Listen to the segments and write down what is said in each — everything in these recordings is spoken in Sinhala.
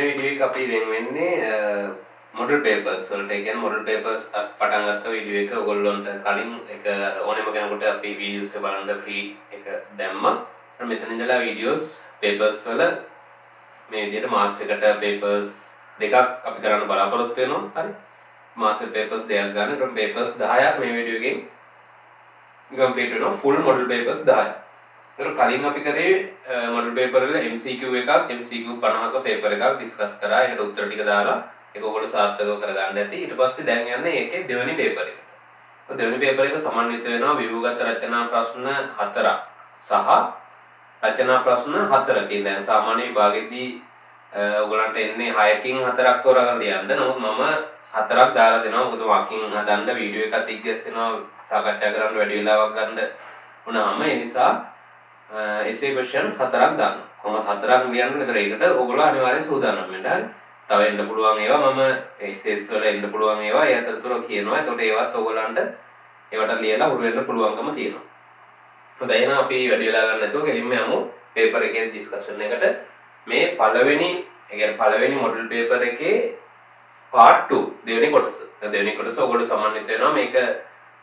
මේ වීඩියෝ එක අපි වෙන්නේ model papers වලට. ඒ කියන්නේ model papers පටන් ගත්ත වීඩියෝ එක ඔයගොල්ලන්ට කලින් එක ඕනෙම කෙනෙකුට අපි videos එක බලන්න free එක දැම්මා. මෙතන ඉඳලා videos papers වල මේ විදිහට මාස් එකට papers දෙකක් අපි කරන්න බලාපොරොත්තු වෙනවා. හරි. මාස් එක papers දෙකක් ගන්න. ඊට papers 10ක් මේ වීඩියෝ එකෙන් complete වෙනවා. full model papers 10ක්. ඒක කලින් අපි කරේ model paper වල MCQ එකක් MCQ 50ක paper එකක් discuss කරා. ඒකට උත්තර ටික දාලා ඒක ඔයගොල්ලෝ සාර්ථකව කරගන්න ඇති. ඊට පස්සේ දැන් යන්නේ ඒකේ දෙවෙනි paper එකට. දෙවෙනි paper එක සමන්විත වෙනවා ව්‍යුහගත රචනා ප්‍රශ්න 4ක් සහ රචනා ප්‍රශ්න 4කින්. දැන් සාමාන්‍ය විභාගෙදී ඔයගොල්ලන්ට එන්නේ 6කින් 4ක් තෝරාගෙන ලියන්න. නමුත් මම 4ක් දාලා දෙනවා. මොකද වාකින් හදන්න වීඩියෝ එකක් දිග්ගැස්සෙනවා. සාකච්ඡා කරන්න වැඩි වෙලාවක් ගන්න වුණාම ඒ නිසා essay questions 4ක් දාන්න. කොහොමද 4ක් ලියන්නේ? ඒතර ඒකට ඔයගොල්ලෝ අනිවාර්යෙන් සූදානම් වෙන්න. හරි. තව එන්න පුළුවන් ඒවා මම essays වල එන්න පුළුවන් ඒවා ඒ අතරතුර කියනවා. එතකොට ඒවත් ඔයගොල්ලන්ට ඒවට ලියලා උරු වෙන්න පුළුවන්කම තියෙනවා. හොඳයි එහෙනම් අපි වැඩි වෙලා ගන්න නැතුව ගෙලින්ම යමු paper එකේ discussion එකට. මේ පළවෙනි ඒ කියන්නේ පළවෙනි model paper එකේ part 2 දෙවෙනි කොටස. දෙවෙනි කොටස ඔයගොල්ලෝ සමන්විත වෙනවා. මේක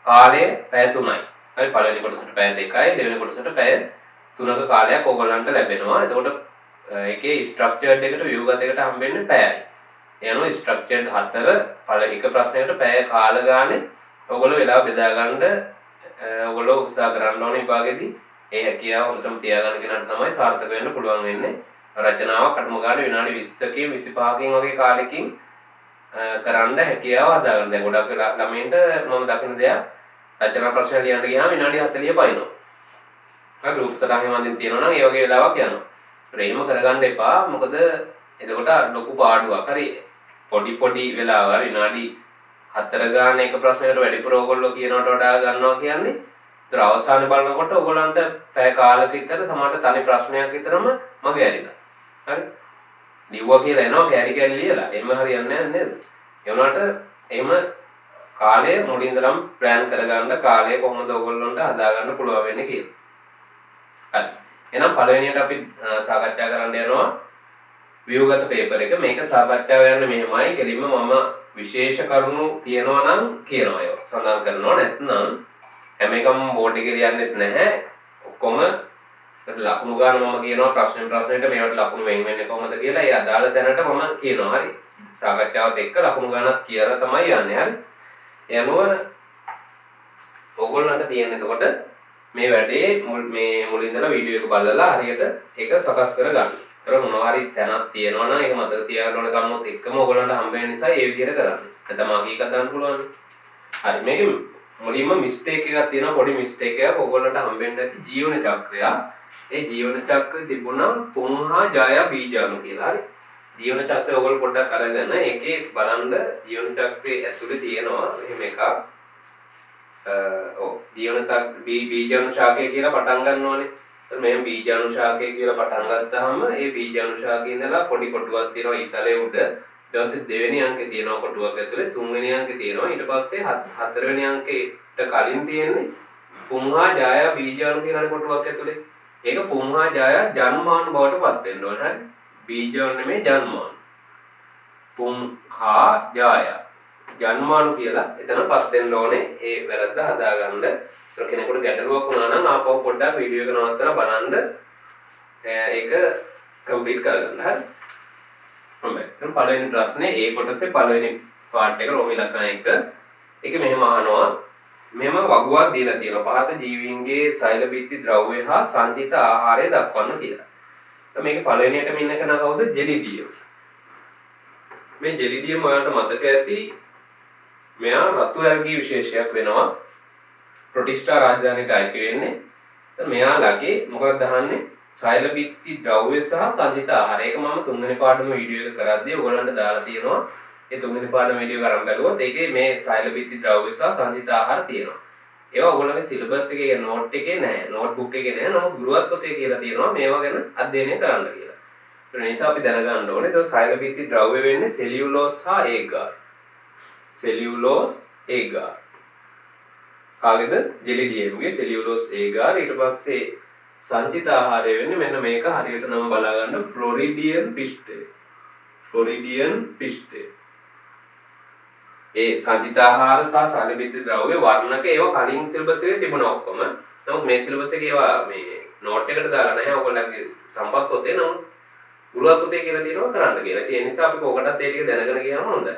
කාලය පැය 3යි. හරි. පළවෙනි කොටසට පැය 2යි. දෙවෙනි කොටසට පැය 3ක කාලයක් ඔයගොල්ලන්ට ලැබෙනවා. එතකොට ඒකේ ස්ට්‍රක්චර්ඩ් එකට ව්‍යුහගත එකට හම්බෙන්නේ පැයයි. ඒ අනුව ස්ට්‍රක්චර්ඩ් 4 එක ප්‍රශ්නයකට පැය කාල ගානේ ඔයගොල්ලෝ වෙලාව බෙදා ගන්න ඔයගොල්ලෝ උත්සාහ කරන්න ඕනේ විභාගෙදී. ඒ හැකියාව හොඳටම තියාගන්න කෙනාට තමයි සාර්ථක වෙන්න පුළුවන් වෙන්නේ. රචනාවක් අටම ගානේ විනාඩි 20කින් 25කින් වගේ කාලෙකින් කරන්න හැකියාව හදාගන්න. දැන් ගොඩක් ළමයින්ට මම දකින දෙයක් රචනා ප්‍රශ්න ලියන්න ගියාම විනාඩි 40 පයින්නවා. හරි ගෲප් සටහන් වලින් තියෙනවා නම් ඒ වගේ වෙලාවක් යනවා. එහෙම කරගන්න එපා. මොකද එතකොට ලොකු පාඩුවක්. හරි පොඩි වෙලාව හරි විනාඩි 4 ගාන එක ප්‍රශ්නයකට වැඩිපුර ඕගොල්ලෝ කියනකට වඩා ගන්නවා කියන්නේ. ඒතර අවසානයේ බලනකොට ඕගොල්ලන්ට පැය කාලක විතර සමහරට තනි ප්‍රශ්නයක් විතරම මගේ ඇරිලා. හරි. ලිව්වා කියලා එනවා කැරි කැරි ලියලා. එහෙම හරියන්නේ නැහැ නේද? ඒ වුණාට එහෙම කාලය මුලින් ඉඳලම plan කරගන්න කාලය කොහොමද ඕගොල්ලන්ට හදාගන්න පුළුවන් වෙන්නේ කියලා. හරි. එහෙනම් පළවෙනියට අපි සාකච්ඡා කරන්න යනවා ව්‍යුහගත පේපර් එක. මේක සාකච්ඡාව යන්නේ මෙහෙමයි. කෙලින්ම මම විශේෂ කරුණු තියනවා නම් කියනවා ඒක. සඳහන් කරනවා නැත්නම් හැම එකම බෝඩ් එකේ ලියන්නෙත් නැහැ. ඔක්කොම ලකුණු ගන්න මම කියනවා ප්‍රශ්නෙට මේවට ලකුණු වෙන් වෙන්නේ කොහොමද කියලා. ඒ අදාළ තැනට මම කියනවා. හරි. සාකච්ඡාවත් එක්ක ලකුණු ගන්නත් කියලා තමයි යන්නේ. හරි. ඒ අනුව ඕගොල්ලන්ට තියෙන එතකොට මේ වැඩේ මේ මුලින් ඉඳලා වීඩියෝ එක බලලා හරියට ඒක සකස් කරගන්න. ඒතර මොනවා හරි තැනක් තියෙනවා නම් ඒක මතක තියාගන්න ඕන කමොත් එක්කම ඕගොල්ලන්ට හම්බ වෙන නිසා ඒ විදිහට කරන්න. නැත්නම් අකීකක් දාන්න පුළුවන්. හරි මේකේ මුලින්ම මිස්ටේක් එකක් තියෙනවා. පොඩි මිස්ටේක් එකක් ඕගොල්ලන්ට හම්බ වෙන්නේ නැති ජීවන චක්‍රය. ඒ ජීවන චක්‍රය තිබුණා පුංහා ජය බීජාණු කියලා. හරි. ජීවන චක්‍රය ඕගොල්ලෝ පොඩ්ඩක් අරගෙන ඒකේ බලන්න ජීවන චක්‍රයේ ඇතුලේ තියෙනවා එහෙම එකක්. බීජාණු ශාකය කියලා පටන් ගන්න ඕනේ. එතන මේ බීජාණු ශාකය කියලා පටන් ගත්තාම ඒ බීජාණු ශාකයේ ඉඳලා පොඩි කොටුවක් තියෙනවා ඊතලයේ උඩ. ඊට පස්සේ දෙවෙනි අංකේ තියෙනවා කොටුවක් ඇතුලේ, තුන්වෙනි අංකේ තියෙනවා. ඊට පස්සේ හතරවෙනි අංකේට කලින් තියෙන්නේ පුංහා ජාය බීජාණු කියලා කොටුවක් ඇතුලේ. ඒක පුංහා ජාය ජන්මාණු බවට පත් වෙන්න ඕනේ. හරි. බීජාණු නෙමෙයි ජන්මාණු. පුංහා ජාය ජන්මාණු කියලා එතනපත් වෙන්න ඕනේ. ඒ වැරද්ද හදාගන්න. ඒක කෙනෙකුට ගැටලුවක් වුණා නම් ආපහු පොඩ්ඩක් වීඩියෝ එක නවත්තලා බලන්න. ඒක කම්ප්ලීට් කරගන්න. හරි. හොඳයි. දැන් පළවෙනි ප්‍රශ්නේ ඒ කොටසේ පළවෙනි පාර්ට් එක රෝම ඉලක්කන 1. ඒක මෙහෙම අහනවා. මෙහෙම වගුවක් දීලා තියෙනවා. පහත ජීවීන්ගේ සෛල බිත්ති ද්‍රව්‍ය හා සංචිත ආහාරය දක්වන්න කියලා. දැන් මේක පළවෙනියටම ඉන්න කෙනා කවුද? ජෙලිඩියම්. මේ ජෙලිඩියම් ඔයාලට මතක ඇති මෙයා රතු ඇල්ගී විශේෂයක් වෙනවා. ප්‍රොටිස්ටා රාජධානියට අයිති වෙන්නේ. දැන් මෙයාලගේ මොකක්ද අහන්නේ? සෛල බිත්ති ද්‍රව්‍ය සහ සංචිත ආහාර. ඒක මම තුන්වෙනි පාඩම වීඩියෝ එක කරද්දී ඔයගොල්ලන්ට දාලා තියෙනවා. ඒ තුන්වෙනි පාඩම වීඩියෝ කරන් බැලුවොත් ඒකේ මේ සෛල බිත්ති ද්‍රව්‍ය සහ සංචිත ආහාර තියෙනවා. ඒවා ඔයගොල්ලන්ගේ සිලබස් එකේ නෝට් එකේ නැහැ. නෝට් බුක් එකේ නැහැ. නමුත් ගුරුවත් පොතේ කියලා තියෙනවා මේවා ගැන අධ්‍යයනය කරන්න කියලා. ඒ නිසා අපි දැනගන්න ඕනේ ඒක සෛල බිත්ති ද්‍රව්‍ය වෙන්නේ සෙලියුලෝස් සහ ඒගාර්. සෙලියුලෝස් ඒගාර්. කාගේද? ජෙලිඩියම්ගේ සෙලියුලෝස් ඒගාර්. ඊට පස්සේ සංචිත ආහාරය වෙන්නේ මෙන්න මේක හරියට නම බලා ගන්න ෆ්ලොරිඩියම් පිෂ්ඨය. ෆ්ලොරිඩියන් පිෂ්ඨය. ඒ සංජිතාහාර සහ සල්ලිබිත්ත ද්‍රව්‍ය වර්ණක ඒවා කලින් සිලබස් එකේ තිබුණා ඔක්කොම. නමුත් මේ සිලබස් එකේ ඒවා මේ නෝට් එකට දාලා නැහැ. ඔයගොල්ලන්ගේ සම්පත් පොතේ නමුත් ගුරුවත් පොතේ කියලා තියෙනවා කරන්න කියලා. ඒ නිසා අපි කොකටත් ඒ ටික දැනගෙන ගියාම හොඳයි.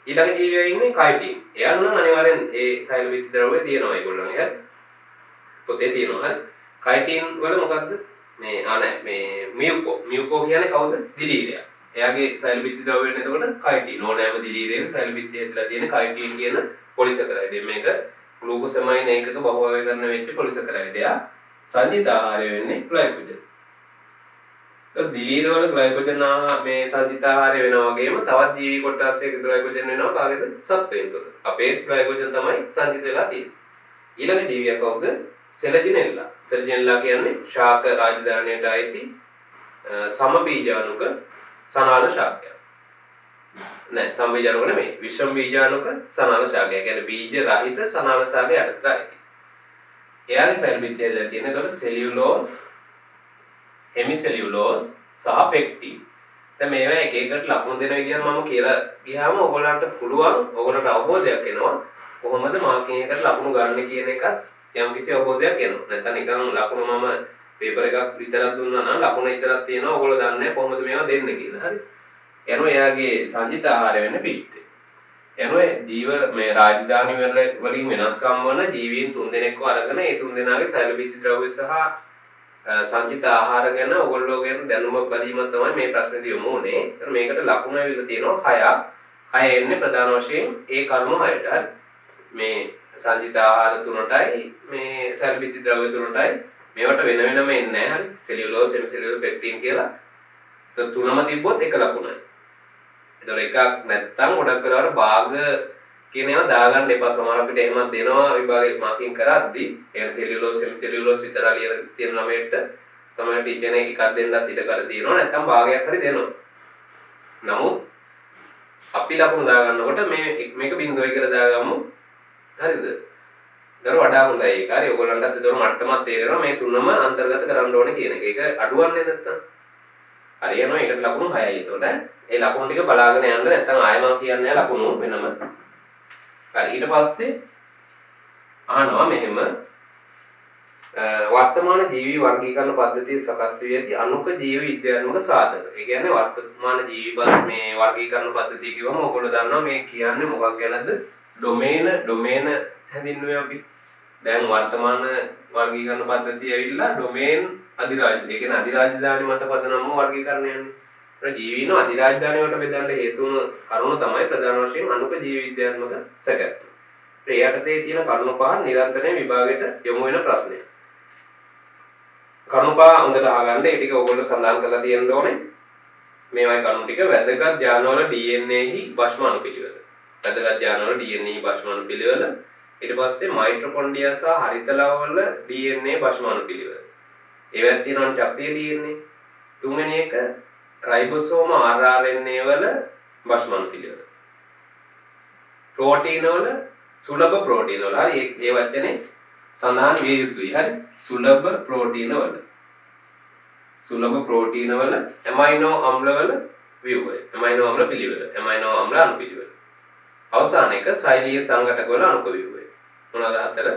ඊළඟ ජීවියා ඉන්නේ කයිටින්. එයාට නම් අනිවාර්යෙන් ඒ සල්ලිබිත්ත ද්‍රව්‍ය තියෙනවා ඒගොල්ලන්ගේ. හරි. පොතේ තියෙනවා. හරි. කයිටින් වල මොකද්ද? මේ මියුකෝ කියන්නේ කවුද? දිලීරයා. එයාගේ සෛලබිත්ති ද්‍රව්‍ය වෙන එතකොට කයිටින්. ඕනෑම දිලීරයක සෛලබිත්තිය ඇතුළේ තියෙන කයිටින් කියන පොලිසැකරයිඩ්. මේක ග්ලූකෝසමයින් ඒකක බහුවයකරණ වෙච්ච පොලිසැකරයිඩ්. එයා සංජිත ආහාරය වෙන්නේ ග්ලයිකෝජන්. ඒ දිලීර වල ග්ලයිකෝජන් මේ සංජිත ආහාරය වෙනවා වගේම තවත් ජීවි කොටස් එකක ග්ලයිකෝජන් වෙනවා කාගේද? සත්වයන් තුළ. අපේ ග්ලයිකෝජන් තමයි සංජිත වෙලා තියෙන්නේ. ඊළඟ ජීවියා කවුද? සෙලජිනෙල්ලා. සෙලජිනෙල්ලා කියන්නේ ශාක රාජධානියට අයිති සමබීජාණුක සනාල ශාකයක්. නෑ සමබීජාණුක නෙමෙයි. විෂම බීජාණුක සනාල ශාකය. කියන්නේ බීජ රහිත සනාල ශාකය යටතට අයිති. එයාගේ සෙල් බිත්තියල තියෙන ඒකට සෙලියුලෝස්, හෙමිසෙලියුලෝස් සහ පෙක්ටින්. දැන් මේවා එක එකට ලකුණු දෙන විදිහ මම කියලා ගියාම ඔයගොල්ලන්ට පුළුවන් ඔයගොල්ලන්ට අවබෝධයක් එනවා. කොහොමද මාකින් එකට ලකුණු ගන්න කියන එකත් යම් කිසි අවබෝධයක් එනවා. නැත්නම් නිකන් ලකුණු මම පේපර් එකක් විතරක් දුන්නා නම් ලකුණු විතරක් තියෙනවා. ඔයගොල්ලෝ දන්නේ කොහොමද මේවා දෙන්නේ කියලා. හරි. එනවා එයාගේ සංජිත ආහාරය වෙන පිට්ටේ. එනවා ජීව මේ රාජධානි වලින් වෙනස්කම් වන ජීවීන් 3 දෙනෙක්ව අරගෙන ඒ 3 දෙනාගේ සෛලබිත්ති ද්‍රව්‍ය සහ සංජිත ආහාර ගැන ඔයගොල්ලෝ ගැන දැනුම බැලීම තමයි මේ ප්‍රශ්නේදී යොමු වුනේ. මේකට ලකුණු ඇවිල්ලා තියෙනවා 6ක්. 6 එන්නේ ප්‍රධාන වශයෙන් ඒ කරුණු 6ට. හරි. මේ සංජිත ආහාර 3ටයි මේ සල්බිත්ති ද්‍රව්‍ය 3ටයි මේවට වෙන වෙනම එන්නේ නැහැ. හරි. සෙලියුලෝස්, හෙමිසෙලියුලෝස්, පෙක්ටින් කියලා. ඒක තුනම තිබ්බොත් එක ලකුණයි. ඒතකොට එකක් නැත්තම් ගොඩක් වෙලාවට භාග කියන ඒවා දාගන්න එපා. සමහර අපිට එහෙමත් දෙනවා විභාගයේ මාකින් කරද්දී. ඒ සෙලියුලෝස්, හෙමිසෙලියුලෝස් විතර ලියලා තියෙන ළමයට තමයි ටීචර් එකක් දෙන්නත් ඉඩකඩ තියෙනවා. නැත්තම් භාගයක් හරි දෙනවා. නමුත් අපි ලකුණු දාගන්නකොට මේක බිඳුවයි කියලා දාගමු. හරිද? දර වඩා හොඳයි ඒක. හරි ඔයගොල්ලන්ටත් ඒතර මට්ටමක් තේරෙනවා මේ තුනම අන්තර්ගත කරන්න ඕනේ කියන එක. ඒක අඩුවන්නේ නැත්තම්. හරියනවා ඒකට ලකුණු 6යි. ඒතකොට ඒ ලකුණු ටික බලාගෙන යන්න නැත්තම් ආයෙ මම කියන්නේ ලකුණු වෙනම. හරි ඊට පස්සේ අහනවා මෙහෙම වර්තමාන ජීවි වර්ගීකරණ පද්ධතිය සකස් වී ඇති අනුක ජීව විද්‍යාත්මක සාධක. ඒ කියන්නේ වර්තමාන ජීවි මේ වර්ගීකරණ පද්ධතිය කිව්වම ඔයගොල්ලෝ දන්නවා මේ කියන්නේ මොකක් ගැනද? ඩොමේන හැඳින්වුවේ අපි. දැන් වර්තමාන වර්ගීකරණ පද්ධතිය ඇවිල්ලා ඩොමේන් අධිරාජ්‍ය. ඒ කියන්නේ අධිරාජධානි මත පදනම වර්ගීකරණය යන්නේ. ඒක ජීවීන අධිරාජධානි වලට බෙදන්න හේතු වුණු කරුණු තමයි ප්‍රධාන වශයෙන් අනුක ජීව විද්‍යාත්මක සැකැස්ම. ඒ යටතේ තියෙන කරුණු පහ නිරන්තරයෙන් විභාගයට යොමු වෙන ප්‍රශ්නයක්. කරුණු පහ හොඳට අහගන්න. ඒ ටික ඕගොල්ලෝ සඳහන් කරලා තියෙන්න ඕනේ. මේවයි කරුණු ටික වැදගත් ජානවල DNA හි භස්ම අණුපිළිවෙල. වැදගත් ජානවල DNA භස්ම අණුපිළිවෙල. ඊට පස්සේ මයිටොකොන්ඩ්‍රියා සහ හරිතලවල DNA භස්ම අණුපිළිවෙල. ඒවත් තියෙනවා චක්‍රීය DNA. තුන්වෙනි එක රයිබෝසෝම RNA වල භස්ම අණුපිළිවෙල. ප්‍රෝටීන වල සුලභ ප්‍රෝටීන වල. හරි ඒ වචනේ සඳහන් විය යුතුයි. හරි සුලභ ප්‍රෝටීන වල. සුලභ ප්‍රෝටීන වල ඇමයිනෝ අම්ල වල ව්‍යුහය. ඇමයිනෝ අම්ල පිළිවෙල. ඇමයිනෝ අම්ල අණුපිළිවෙල. අවසාන එක සෛලීය සංඝටක වල අණුක ව්‍යුහය. මොනවාද හතර?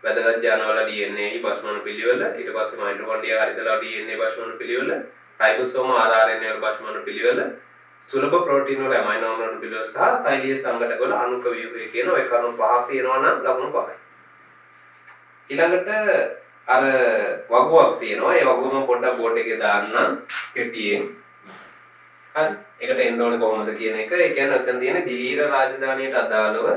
වැදගත් ජානවල DNA භස්ම අණුපිළිවෙල. ඊට පස්සේ මයිටොකොන්ඩ්‍රියා හරිතලව DNA භස්ම අණුපිළිවෙල. රයිබෝසෝම RNA වල භස්ම අණුපිළිවෙල. සුලභ ප්‍රෝටීන වල ඇමයිනෝ අම්ල අණුපිළිවෙල සහ සෛලීය සංඝටක වල අණුක ව්‍යුහය කියන ඔය කරුණු පහක් තියෙනවා නම් ලකුණු පහයි. ඊළඟට අර වගුවක් තියෙනවා. ඒ වගුවම පොඩ්ඩක් බෝඩ් එකේ දාන්න කෙටියෙන්. හරි. ඒකට එන්න ඕනේ කොහොමද කියන එක. ඒ කියන්නේ ඔතන තියෙන දීර්ඝ රාජධානියට අදාළව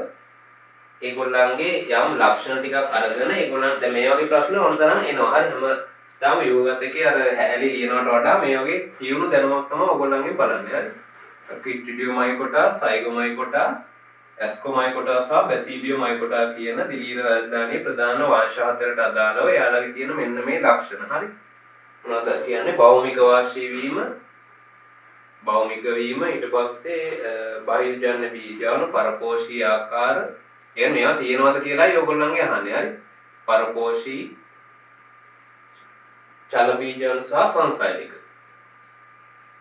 ඒගොල්ලන්ගේ යම් ලක්ෂණ ටිකක් අරගෙන ඒගොල්ලන් දැන් මේ වගේ ප්‍රශ්න ඕනතරම් එනවා. හරි. හැමදාම යෝගත් එකේ අර හැලි ලියනවට වඩා මේ වගේ තියුණු දැනුමක් තමයි ඕගොල්ලන්ගෙන් බලන්නේ. හරි. ක්‍රිටිඩියෝමයිකොටා, සයිගෝමයිකොටා, ඇස්කොමයිකොටා සහ බැසිඩියෝමයිකොටා කියන දිලීර රාජධානියේ ප්‍රධාන වංශ හතරට අදාළව එයාලගේ තියෙන මෙන්න මේ ලක්ෂණ. හරි. මොනවද කියන්නේ? භෞමික වාර්ෂී වීම, භෞමික වීම, ඊට පස්සේ බාහිරජන්‍ය බීජාණු, පරපෝෂී ආකාර. එයා මේවා තියෙනවද කියලායි ඔයගොල්ලන්ගේ අහන්නේ. හරි. පරපෝෂී චල බීජාණු සහ සංසයනික.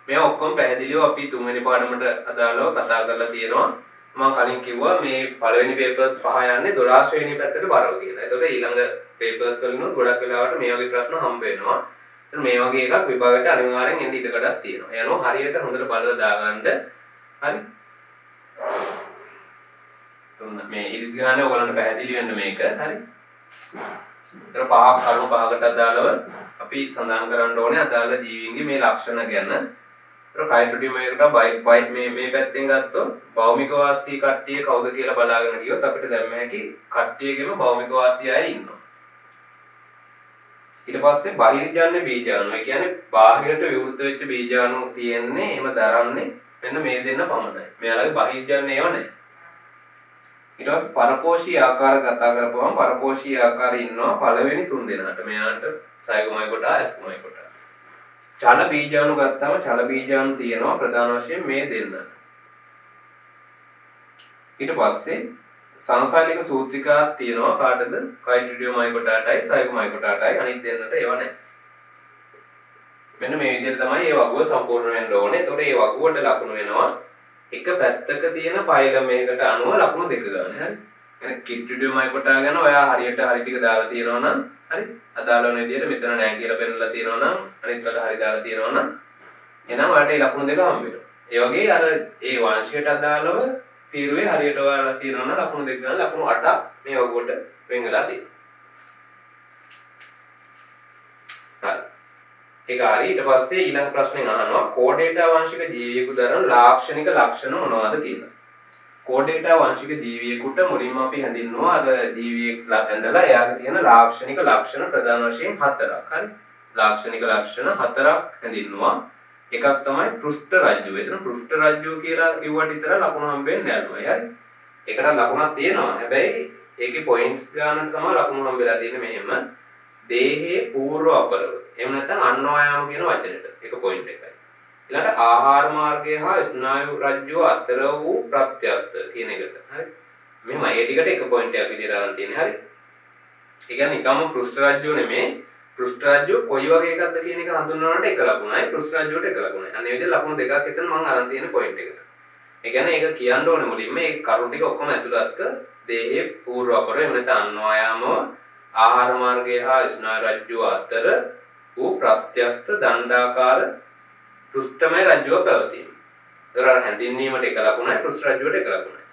මේ ඔක්කොම පැහැදිලිව අපි තුන්වෙනි පාඩමට අදාළව කතා කරලා තියෙනවා. මම කලින් කිව්වා මේ පළවෙනි papers පහ යන්නේ 12 වෙනි පැත්තට බරව කියලා. එතකොට ඊළඟ papers වලින් ගොඩක් වෙලාවට මේ වගේ ප්‍රශ්න හම්බ වෙනවා. එතන මේ වගේ එකක් විභාගයට අනිවාර්යෙන් එන්න ඉඩකඩක් තියෙනවා. ඒ අනුව හරියට හොඳට බලලා දාගන්න. හරි. තුන මේ ඉරිදි ගන්න ඔයගලන්ට පැහැදිලි වෙන්න මේක. හරි. ඒතර පහක් කරුණු පහකට අදාළව අපි සඳහන් කරන්න ඕනේ අදාළ ජීවීන්ගේ මේ ලක්ෂණ ගැන. කයිටුඩියමයකට මේ පැත්තෙන් ගත්තොත් භෞමික වාසී කට්ටිය කවුද කියලා බලාගෙන ගියොත් අපිට දැම්ම හැකි කට්ටියගෙම භෞමික වාසී අය ඉන්නවා. ඊට පස්සේ බහිර්ජන්‍ය බීජාණු. ඒ කියන්නේ බාහිරට විවෘත වෙච්ච බීජාණු තියෙන්නේ එහෙම දරන්නේ මෙන්න මේ දෙන්න පමණයි. මෙයාලගේ බහිර්ජන්‍ය ඒව නැහැ. ඊට පස්සේ පරපෝෂී ආකාර කතා කරපුවම පරපෝෂී ආකාර ඉන්නවා පළවෙනි තුන් දෙනාට. මෙයාට සයගොමයි කොට ඇස්කොමයි කොට. චල බීජාණු ගත්තාම චල බීජාණු තියෙනවා ප්‍රධාන වශයෙන් මේ දෙන්න. ඊට පස්සේ සංසාලික සූත්‍රිකා තියෙනවා කාටද? කයිටිඩියෝමයිකොටාටයි සයගොමයිකොටාටයි. අනිත් දෙන්නට ඒව නැහැ. මෙන්න මේ විදිහට තමයි මේ වගුව සම්පූර්ණ වෙන්න ඕනේ. එතකොට මේ වගුවට ලකුණු වෙනවා එක පැත්තක තියෙන පයිලමයකට අනුව ලකුණු දෙක ගන්න. හරි. يعني කිටිඩියෝමයිකොටා ගැන ඔයා හරියට හරි ටික දාලා තියෙනවා නම් හරි අදාළ වෙන විදිහට මෙතන නැහැ කියලා පෙන්නලා තියෙනවා නම් අනිත් වට හරි දාලා තියෙනවා නම් එහෙනම් ඔයාලට මේ ලකුණු දෙක හම්බ වෙනවා. ඒ වගේ අර ඒ වංශයට අදාළව තීරුවේ හරියට ඔයාලා තියෙනවා නම් ලකුණු දෙක ගන්න ලකුණු 8ක් මේ වගුවට වෙන් වෙලා තියෙනවා. හරි. ඒක හරි. ඊට පස්සේ ඊළඟ ප්‍රශ්නෙන් අහනවා කෝඩේටා වංශික ජීවියෙකු දරන ලාක්ෂණික ලක්ෂණ මොනවද කියලා. කෝඩේටා වංශික ජීවියෙකුට මුලින්ම අපි හඳින්වනවා අර ජීවියෙක් ඇඳලා එයාගේ තියෙන ලාක්ෂණික ලක්ෂණ ප්‍රධාන වශයෙන් 4ක්. හරි. ලාක්ෂණික ලක්ෂණ 4ක් හඳින්වනවා. එකක් තමයි පෘෂ්ඨ රජ්‍යුව. එතන පෘෂ්ඨ රජ්‍යුව කියලා කිව්වට විතර ලකුණු හම්බෙන්නේ නැහැ. හරි. ඒකට ලකුණක් තියෙනවා. හැබැයි ඒකේ පොයින්ට්ස් ගන්නට තමයි ලකුණු හම්බෙලා තියෙන්නේ මෙහෙම. දේහයේ පූර්ව අපරව. එහෙම නැත්නම් අන්වායාම කියන වචනෙට. ඒක පොයින්ට් එකයි. ඊළඟට ආහාර මාර්ගය හා ස්නායු රජ්‍යුව අතර වූ ප්‍රත්‍යස්ත කියන එකට. හරි. මෙහෙම ඒ ටිකට එක පොයින්ට් එකක් විදිහට අරන් තියෙන්නේ. හරි. ඒ කියන්නේ නිකම්ම පෘෂ්ඨ රජ්‍යුව නෙමේ. පෘෂ්ඨ රජ්‍යුව කොයි වගේ එකක්ද කියන එක හඳුන්වනකොට එක ලකුණයි පෘෂ්ඨ රජ්‍යුවට එක ලකුණයි. අන්න ඒ විදිහට ලකුණු දෙකක් එතන මම අරන් තියෙන පොයින්ට් එකට. ඒ කියන්නේ ඒක කියන්න ඕනේ මුලින්ම මේ කරුණු ටික ඔක්කොම ඇතුළත් දේහයේ පූර්ව අපරව එහෙම නැත්නම් අන්වායාමව ආහාර මාර්ගය හා ස්නායු රජ්‍යුව අතර වූ ප්‍රත්‍යස්ත දණ්ඩාකාර පෘෂ්ඨමය රජ්‍යුව පැවතීම. ඒතර හැඳින්වීමට එක ලකුණයි පෘෂ්ඨ රජ්‍යුවට එක ලකුණයි.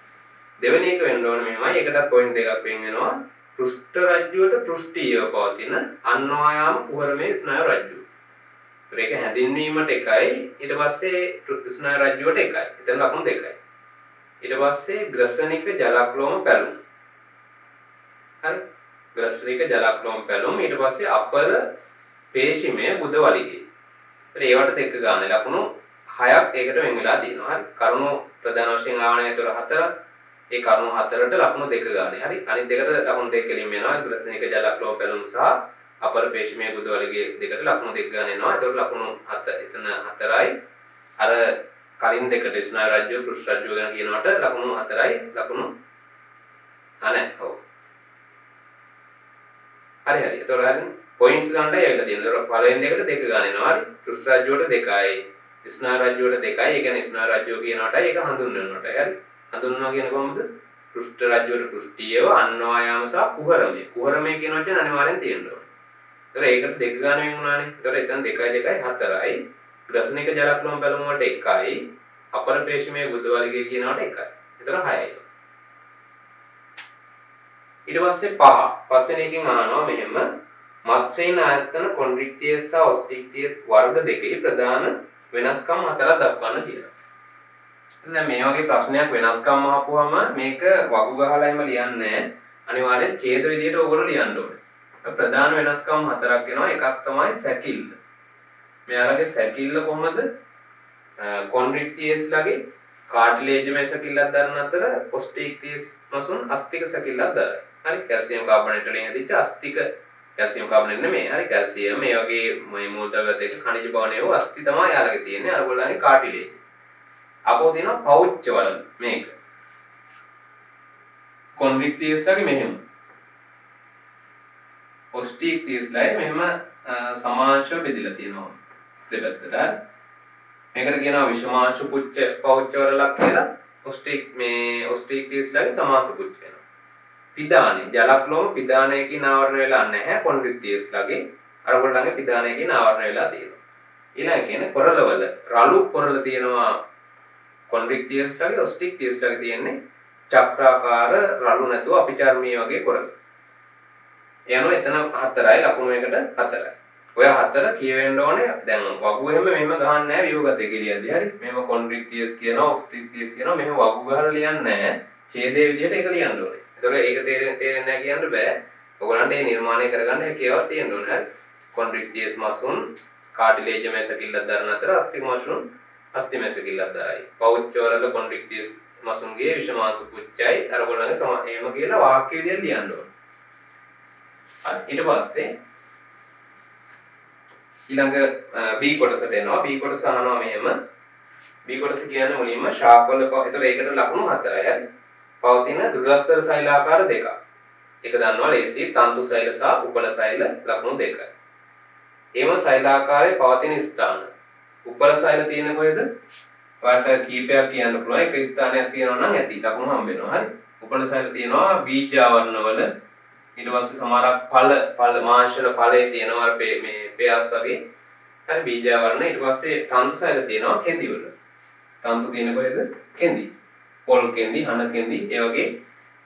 දෙවෙනි එක වෙන්න ඕනේ මෙහෙමයි. ඒකටත් පොයින්ට් දෙකක් වෙන් වෙනවා. පෘෂ්ඨ රජ්‍යුවට පෘෂ්ඨීයව පවතින අන්වායාම කුහරමේ ස්නායු රජ්‍යුව. ඒක හැඳින්වීමට එකයි ඊට පස්සේ ස්නායු රජ්‍යුවට එකයි. එතන ලකුණු දෙකයි. ඊට පස්සේ ග්‍රසනික ජලක්ලෝම පැලුම්. හරි. ග්‍රසනික ජලක්ලෝම පැලුම් ඊට පස්සේ අපර පේශිමය බුද වලිගය. ඒවට දෙක ගන්න ලකුණු 6ක් ඒකට වෙන් වෙලා තියෙනවා. හරි. කරුණු ප්‍රධාන වශයෙන් ආවනේ ඒතර 4ක්. ඒ කරුණු 4ට ලකුණු දෙක ගන්න. හරි. අනිත් දෙකට ලකුණු දෙක කෙලින් වෙනවා. ග්‍රසනික ජලක්ලෝම පැලුම් සහ අපර පේශිමය බුද වලිගය දෙකට ලකුණු දෙක ගන්න එනවා. ඒතර ලකුණු 7 එතන 4යි. අර කලින් දෙකට ස්නායු රජ්‍ය පෘෂ්ඨ රජ්‍ය ගැන කියනකොට ලකුණු 4යි. ලකුණු අනේ ඔව්. හරි. ඒතර හරිනේ පොයින්ට්ස් ගන්නයි ඒකට තියෙනවා. පළවෙනි දෙකට දෙක ගන්න එනවා. හරි. පෘෂ්ඨ රජ්‍යුවට දෙකයි. ස්නායු රජ්‍යුවට දෙකයි. ඒ කියන්නේ ස්නායු රජ්‍යුව කියනකොටයි ඒක හඳුන්වනකොටයි. හරි. හඳුන්වනවා කියන කොහොමද? පෘෂ්ඨ රජ්‍යුවට පෘෂ්ඨීයව අන්වායාම සහ කුහරමය. කුහරමය කියන වචන අනිවාර්යෙන් තියෙන්න ඕනේ. ඒතර ඒකට දෙක ගන්න වෙන උනානේ. ඒතර එතන 2යි 4යි. ග්‍රසනික ජලක්ලෝම බැලුම් වලට 1යි. අපර පේශිමය බුද්ධ වලිගය කියනකොට 1යි. ඒතර 6යි. ඊට පස්සේ 5. පස්වෙනි එකෙන් අහනවා මෙහෙම මත්ස්‍යයින් ආයතන කොන්ඩ්‍රික්ටියස් සහ ඔස්ටික්ටියස් වර්ග දෙකේ ප්‍රධාන වෙනස්කම් 4ක් දක්වන්න කියලා. දැන් මේ වගේ ප්‍රශ්නයක් වෙනස්කම් අහපුවම මේක වගු ගහලා එහෙම ලියන්නේ අනිවාර්යෙන් ඡේද විදියට ඕගොල්ලෝ ලියන්න ඕනේ. ප්‍රධාන වෙනස්කම් 4ක් එනවා. එකක් තමයි සැකිල්ල. මෙයාලගේ සැකිල්ල කොහොමද? කොන්ඩ්‍රික්ටියස් ලගේ කාටිලේජ්මය සැකිල්ලක් දරන අතර ඔස්ටික්ටියස් මසුන් අස්තික සැකිල්ලක් දරයි. හරි. කැල්සියම් කාබනේට් වලින් හැදිච්ච අස්තික කැල්සියම් කාබනේට් නෙමෙයි. හරි. කැල්සියම් මේ වගේ මේ මූලද්‍රව්‍ය දෙක khනිජ බවනේ වූ අස්ති තමයි යාලගේ තියෙන්නේ. අරගොල්ලන්ගේ කාටිලේජ්. අපෝ තියෙනවා පෞච්ච වල මේක. කොන්ඩ්‍රික්ටියස් ලගේ මෙහෙම. ඔස්ටික්ටියස් ලයි මෙහෙම සමාංශව බෙදලා තියෙනවා. දෙපැත්තට. මේකට කියනවා විෂමාංශ පුච්ච පෞච්ච වරලක් කියලා. ඔස්ටික් තියස්ලාගේ සමාස පුච්ච වෙනවා. පිදානේ ජලක්ලෝම පිදානයකින් ආවරණය වෙලා නැහැ කොන්ඩ්‍රික්ටියස්ලාගේ. අරගොල්ලන්ගේ පිදානයකින් ආවරණය වෙලා තියෙනවා. ඊළඟ කියන්නේ කොරළවල රළු කොරළ තියෙනවා කොන්ඩ්‍රික්ටියස්ලාගේ ඔස්ටික් තියස්ලාගේ තියෙන්නේ චක්‍රාකාර රළු නැතුව අපිචර්මී වගේ කොරළ. එනවා එතන හතරයි ලකුණු එකට හතරයි. ඔය හතර කියවෙන්න ඕනේ. දැන් වගු එහෙම මෙහෙම ගහන්නේ නැහැ වියෝගතේ කියලියදී. හරි. මෙහෙම කොන්ඩ්‍රික්ටියස් කියනවා, ඔස්ටික්ටියස් කියනවා. මෙහෙම වගු ගහලා ලියන්නේ නැහැ. ඡේදයේ විදිහට ඒක ලියන්න ඕනේ. ඒතකොට ඒක තේරෙන්නේ නැහැ කියන්න බෑ. ඔයගොල්ලන්ට මේ නිර්මාණය කරගන්න හැකියාවක් තියෙන්න ඕනේ. හරි. කොන්ඩ්‍රික්ටියස් මසුන් කාටිලේජ් මැසකිල්ලක් දරන අතර අස්තික මසුන් අස්ති මැසකිල්ලක් දරයි. පෞච්චවල කොන්ඩ්‍රික්ටියස් මසුන්ගේ විෂමාංශ පුච්චයි අරගොල්ලන්ගේ එහෙම කියලා වාක්‍ය විදිහට ලියන්න ඕනේ. ඊට පස්සේ ඊළඟ B කොටසට එනවා. B කොටස අහනවා මෙහෙම. B කොටස කියන්නේ මුලින්ම ශාකවල ඒතර ඒකට ලකුණු හතරයි. හරි. පවතින දුරස්තර සෛලාකාර දෙකක්. ඒක දන්නවා ලේසි තන්තු සෛල සහ උපල සෛල ලකුණු දෙකයි. එම සෛලාකාරයේ පවතින ස්ථාන. උපල සෛල තියෙන කොහෙද? ඔයාලට කීපයක් කියන්න පුළුවන්. එක ස්ථානයක් තියෙනවා නම් ඇති ලකුණු හම්බ වෙනවා. හරි. උපල සෛල තියෙනවා බීජ ආවරණවල. ඊට පස්සේ සමහරක් ඵල මාංශල ඵලයේ තියෙනවා මේ පෙයස් වගේ. හරි බීජ ආවරණ. ඊට පස්සේ තන්තු සෛල තියෙනවා කෙඳි වල. තන්තු තියෙන කොහෙද? කෙඳි. පොල් කෙඳි, හන කෙඳි, ඒ වගේ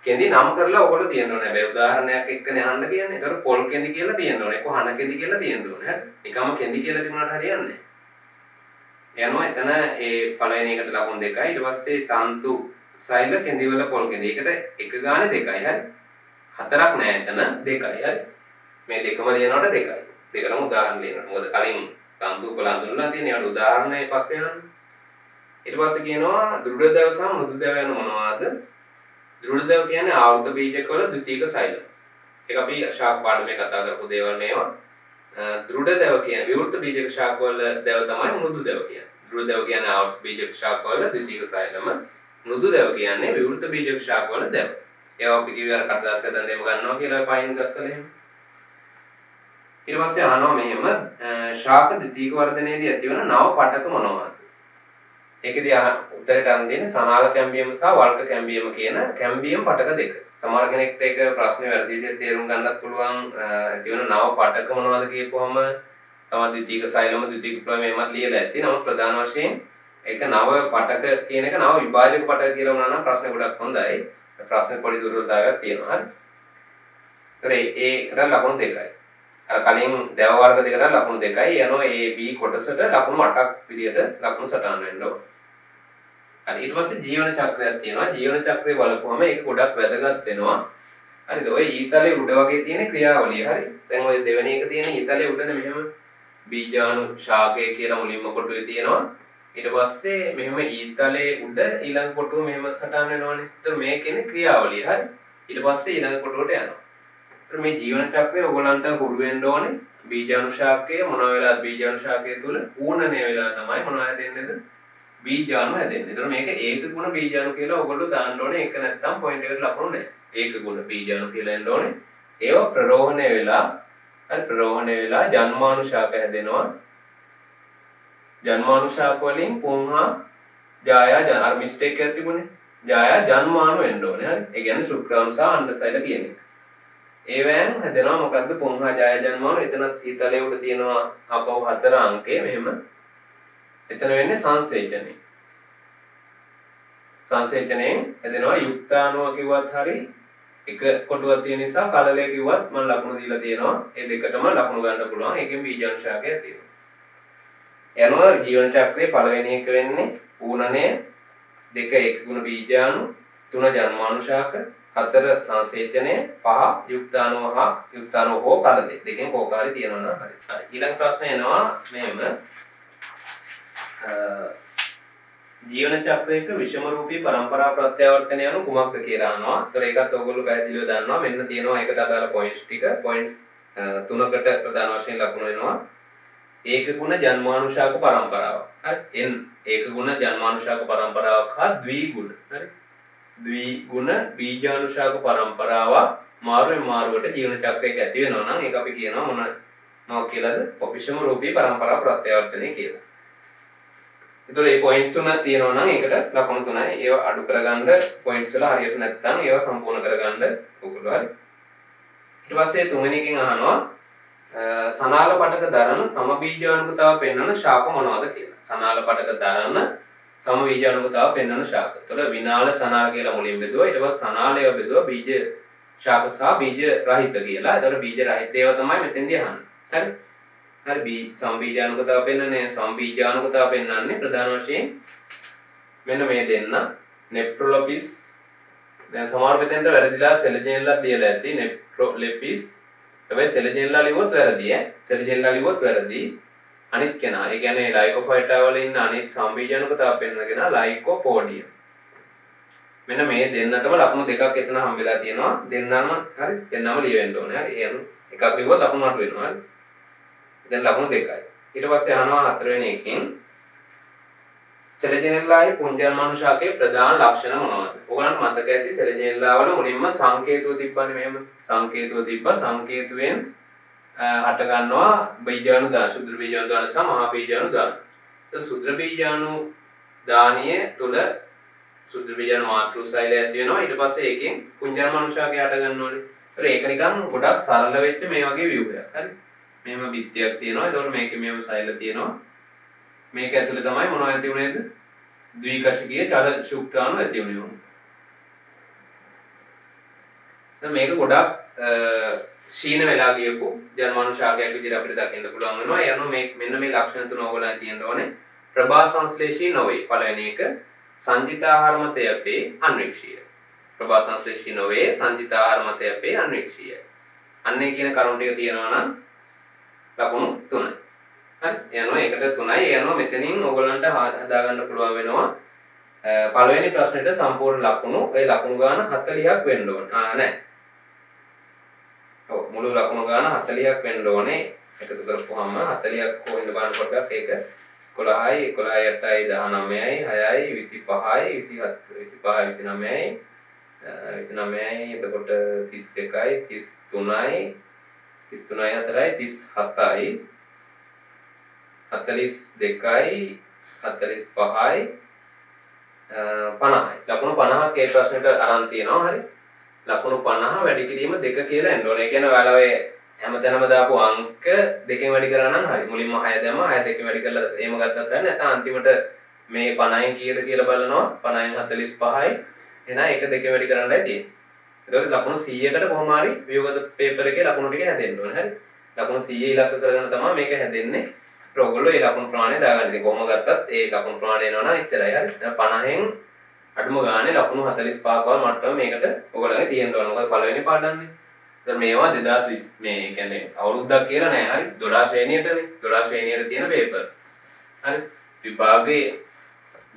කෙඳි නම් කරලා ඔයගොල්ලෝ තියෙන්න ඕනේ. හැබැයි උදාහරණයක් එක්කනේ අහන්න කියන්නේ. ඒතර පොල් කෙඳි කියලා තියෙන්න ඕනේ. ඒක හන කෙඳි කියලා තියෙන්න ඕනේ. හරි. නිකම්ම කෙඳි කියලා තිබුණාට හරියන්නේ නැහැ. යනවා එතන ඒ පළවෙනි එකට ලකුණු දෙකයි. ඊට පස්සේ තන්තු සෛල කෙඳි වල පොල් කෙඳි. ඒකට එක ගානේ දෙකයි. හරි. හතරක් නෑ එතන දෙකයි. හරි. මේ දෙකම ලියනකොට දෙකයි. දෙකටම උදාහරණ ලියනවා. මොකද කලින් තන්තු වල අඳුරලා තියෙන ඒවට උදාහරණේ පස්සේ යන්න. ඊට පස්සේ කියනවා දෘඪ දැව සහ මෘදු දැව යන මොනවාද? දෘঢ় දැව කියන්නේ ආවෘත බීජක වල ද්විතීක සෛල. ඒක අපි ශාක පාඩමේ කතා කරපු දේවල් මේවා. දෘঢ় දැව කියන්නේ විවෘත බීජක ශාක වල දැව තමයි මෘදු දැව කියන්නේ. දෘঢ় දැව කියන්නේ ආවෘත බීජක ශාක වල ද්විතීක සෛලම. මෘදු දැව කියන්නේ විවෘත බීජක ශාක වල දැව. ඒවා අපි කිව්වේ අර කඩදාසිය දණ්ඩේම ගන්නවා කියලා පයින් ගස්සලා එහෙම. ඊට පස්සේ අහනවා මෙහෙම ශාක ද්විතීක වර්ධනයේදී ඇතිවන නව පටක මොනවාද? ඒකෙදී උත්තරයට අරන් දෙන්නේ සනාල කැම්බියම් සහ වල්ක කැම්බියම් කියන කැම්බියම් පටක දෙක. සමහර කෙනෙක්ට ඒක ප්‍රශ්නේ වැරදි විදිහට තේරුම් ගන්නත් පුළුවන්. ඇතිවන නව පටක මොනවද කියපුවම සමහර ද්විතීක සෛලම ද්විතීක ප්‍රමේයමත් ලියලා ඇති. නමුත් ප්‍රධාන වශයෙන් ඒක නව පටක කියන එක නව විභාජක පටක කියලා වුණා නම් ප්‍රශ්නේ ගොඩක් හොඳයි. ප්‍රශ්නේ පොඩි දුර්වලතාවයක් තියෙනවා. හරි. ඒකට ලකුණු දෙකයි. අර කලින් දැව වර්ග දෙකට ලකුණු දෙකයි. යනවා A B කොටසට ලකුණු 8ක් විදිහට ලකුණු සටහන් වෙන්න ඕන. හරි. ඊට පස්සේ ජීවන චක්‍රයක් තියෙනවා. ජීවන චක්‍රය බලපුවම ඒක ගොඩක් වැදගත් වෙනවා. හරිද? ඔය ඊතලයේ උඩ වගේ තියෙන ක්‍රියාවලිය. හරි. දැන් ඔය දෙවෙනි එක තියෙන ඊතලයේ උඩනේ මෙහෙම බීජාණු ශාකය කියලා මුලින්ම කොටුවේ තියෙනවා. ඊට පස්සේ මෙහෙම ඊතලයේ උඩ ඊළඟ කොටුව මෙහෙම සටහන් වෙනවනේ. ඒතර මේ කියන්නේ ක්‍රියාවලිය. හරි. ඊට පස්සේ ඊළඟ කොටුවට යනවා. ඒතර මේ ජීවන චක්‍රය ඔයගලන්ට හුරු වෙන්න ඕනේ. බීජාණු ශාකය මොන වෙලාවද බීජාණු ශාකය තුල ඌනණය වෙලා තමයි මොනවද හැදෙන්නේද? බීජාණු හැදෙන්නේ. ඒතර මේක ඒක ගුණ බීජාණු කියලා ඔයගොල්ලෝ දාන්න ඕනේ. ඒක නැත්තම් පොයින්ට් එකට ලකුණු නැහැ. ඒක ගුණ බීජාණු කියලා එන්න ඕනේ. ඒව ප්‍රරෝහණය වෙලා හරි ප්‍රරෝහණය වෙලා ජන්මාණු ශාක හැදෙනවා. ජන්මාණු ශාක වලින් පුංහා ජායා ජන අර මිස්ටේක් එකක් තිබුණේ. ජායා ජන්මාණු වෙන්න ඕනේ. හරි. ඒ කියන්නේ ශුක්‍රාණු සහ අණ්ඩසෛල කියන එක. ඒවෙන් හැදෙනවා මොකද්ද පුංහා ජායා ජන්මාණු. එතන ඊතලයේ උඩ තියෙනවා අපව 4 අංකය මෙහෙම. එතන වෙන්නේ සංසේචනය. සංසේචනයෙන් හැදෙනවා යුක්තාණුව කිව්වත් හරි එක කොටුවක් තියෙන නිසා කලලය කිව්වත් මම ලකුණු දීලා තියෙනවා. ඒ දෙකටම ලකුණු ගන්න පුළුවන්. ඒකෙන් බීජාණු ශාකයක් තියෙනවා. යනවා ජීවන චක්‍රයේ පළවෙනි එක වෙන්නේ ඌනණය, 2 එක ගුණ බීජාණු, 3 ජන්මාණු ශාක, 4 සංසේචනය, 5 යුක්තාණුව හා යුක්තාණුව හෝ කලලය. දෙකෙන් කෝකාරි තියෙනවා නම් හරි. හරි. ඊළඟ ප්‍රශ්නේ එනවා මෙහෙම ජීවන චක්‍රයක විෂම රූපී පරම්පරා ප්‍රත්‍යාවර්තනය යනු කුමක්ද කියලා අහනවා. ඒතර ඒකත් ඔයගොල්ලෝ පැහැදිලිව දන්නවා. මෙන්න තියෙනවා ඒකට අදාළ පොයින්ට්ස් ටික. පොයින්ට්ස් 3කට ප්‍රධාන වශයෙන් ලකුණු වෙනවා. ඒක ගුණ ජන්මාණු ශාක පරම්පරාවක්. හරි. N ඒක ගුණ ජන්මාණු ශාක පරම්පරාවක් හා ද්විගුණ. හරි. ද්විගුණ බීජාණු ශාක පරම්පරාවක් මාරුවෙන් මාරුවට ජීවන චක්‍රයක ඇති වෙනවා නම් ඒක අපි කියනවා මොනවද කියලාද? විෂම රූපී පරම්පරා ප්‍රත්‍යාවර්තනය කියලා. ඒතකොට මේ පොයින්ට්ස් තුන තියෙනවා නම් ඒකට ලකුණු 3යි. ඒවා අඩු කරගන්න පොයින්ට්ස් වල හරියට නැත්නම් ඒවා සම්පූර්ණ කරගන්න උගුරු හරි. ඊට පස්සේ තුන්වෙනි එකෙන් අහනවා සනාල පටක දරන සමබීජානුකතාව පෙන්වන ශාක මොනවද කියලා. සනාල පටක දරන සමබීජානුකතාව පෙන්වන ශාක. එතකොට විනාල සනාල කියලා මුලින් බෙදුවා. ඊට පස්සේ සනාලය බෙදුවා බීජ ශාක සහ බීජ රහිත කියලා. එතකොට බීජ රහිත ඒවා තමයි මෙතෙන්දී අහන්නේ. හරි. හරි සම්බීජානුකතාව පෙන්වන්නේ සම්බීජානුකතාව පෙන්වන්නේ ප්‍රධාන වශයෙන් මෙන්න මේ දෙන්න නෙප්‍රොලොපිස් දැන් සමහර පෙතෙන්ට වැරදිලා සෙලජෙනලා තියලා ඇති නෙප්‍රොලෙපිස් හැබැයි සෙලජෙනලා ලිව්වොත් වැරදි සෙලජෙනලා ලිව්වොත් වැරදි අනිත් කෙනා ඒ කියන්නේ ලයිකෝෆයිටා වල ඉන්න අනිත් සම්බීජානුකතාව පෙන්වන කෙනා ලයිකෝපෝඩියම් මෙන්න මේ දෙන්නටම ලකුණු දෙකක් එතන හම්බෙලා තියෙනවා දෙන්නම හරි දෙන්නම ලියවෙන්න ඕනේ හරි ඒ එකක් ලිව්වොත් ලකුණු අඩු වෙනවා හරි දැන් ලකුණු දෙකයි. ඊට පස්සේ අහනවා හතරවෙනි එකෙන් සෙලජෙනෙල්ලායි පුංජර්මාණු ශාකයේ ප්‍රධාන ලක්ෂණ මොනවද? ඔයගලන්ට මතක ඇති සෙලජෙනෙල්ලා වල මුලින්ම සංකේතුව තිබ්බනේ මෙහෙම. සංකේතුව තිබ්බා සංකේතුවෙන් හට ගන්නවා බීජාණු දාන, සුද්ධ බීජාණු දාන සහ මහා බීජාණු දාන. ඒ සුද්ධ බීජාණු දානියේ තුල සුද්ධ බීජාණු මාතෘසෛලය ඇති වෙනවා. ඊට පස්සේ ඒකෙන් පුංජර්මාණු ශාකය හට ගන්නෝනේ. ඒක නිකන් ගොඩක් සරල වෙච්ච මේ වගේ ව්‍යුහයක්. හරි. මෙහෙම බිත්තියක් තියෙනවා. ඒතකොට මේකේ මෙහෙම සෛල තියෙනවා. මේක ඇතුලේ තමයි මොනවද ඇති උනේද? ද්විකෂකීය චල ශුක්‍රාණු ඇති උනේ. දැන් මේක ගොඩක් ශීන වෙලා ගියපු ජර්මානු ශාකයක් විදිහට අපිට දකින්න පුළුවන් වෙනවා. ඒ අනුව මෙන්න මේ ලක්ෂණ තුන ඕගොල්ලන් තියෙන්න ඕනේ. ප්‍රභා සංශ්ලේෂී නොවේ. පළවෙනි එක සංජිතාහාර මතය අපේ අන්වීක්ෂීය. ප්‍රභා සංශ්ලේෂී නොවේ සංජිතාහාර මතය අපේ අන්වීක්ෂීය. අන්නේ කියන කරුණු ටික තියෙනවා නම් ලකුණු 3යි. හරි. යනවා ඒකට 3යි. යනවා මෙතනින් ඕගොල්ලන්ට හදා ගන්න පුළුවන් වෙනවා. පළවෙනි ප්‍රශ්නෙට සම්පූර්ණ ලකුණු ඒ ලකුණු ගාන 40ක් වෙන්න ඕන. නෑ. ඔව් මුළු ලකුණු ගාන 40ක් වෙන්න ඕනේ. එකතු කරපුවාම 40ක් කොහෙන්ද බලන්න පොඩ්ඩක් ඒක 11යි 11යි 8යි 19යි 6යි 25යි 27 25යි 29යි 29යි එතකොට 31යි 33යි 33යි 4යි 37යි 42යි 45යි 50යි ලකුණු 50ක් ඒ ප්‍රශ්නෙට අරන් තියෙනවා හරි ලකුණු 50 වැඩි කිරීම 2 කියලා එන්න ඕනේ. ඒ කියන්නේ ඔයාලා ඔය හැමතැනම දාපු අංක දෙකෙන් වැඩි කරා නම් හරි. මුලින්ම 6 දැම්ම 6 දෙකෙන් වැඩි කරලා එහෙම ගත්තත් හරි නැත්නම් අන්තිමට මේ 50න් කීයද කියලා බලනවා. 50න් 45යි. එහෙනම් ඒක දෙකෙන් වැඩි කරන්නයි තියෙන්නේ. එතකොට ලකුණු 100කට කොහොම හරි වියෝගත පේපර් එකේ ලකුණු ටික හැදෙන්න ඕනේ. හරි. ලකුණු 100 ඉලක්ක කරගෙන තමයි මේක හැදෙන්නේ. ඔයගොල්ලෝ ඒ ලකුණු ප්‍රමාණය දාගන්න. ඉතින් කොහොම ගත්තත් ඒ ලකුණු ප්‍රමාණය එනවා නම් එච්චරයි. හරි. දැන් 50න් අඩුම ගානේ ලකුණු 45ක වගේ මට්ටම මේකට ඔයගොල්ලන්ගේ තියෙන්න ඕන. මොකද පළවෙනි පාඩම්නේ. දැන් මේවා 2020 මේ කියන්නේ අවුරුද්දක් කියලා නෑ. හරි. 12 ශ්‍රේණියටනේ. 12 ශ්‍රේණියට තියෙන පේපර්. හරි. විභාගේ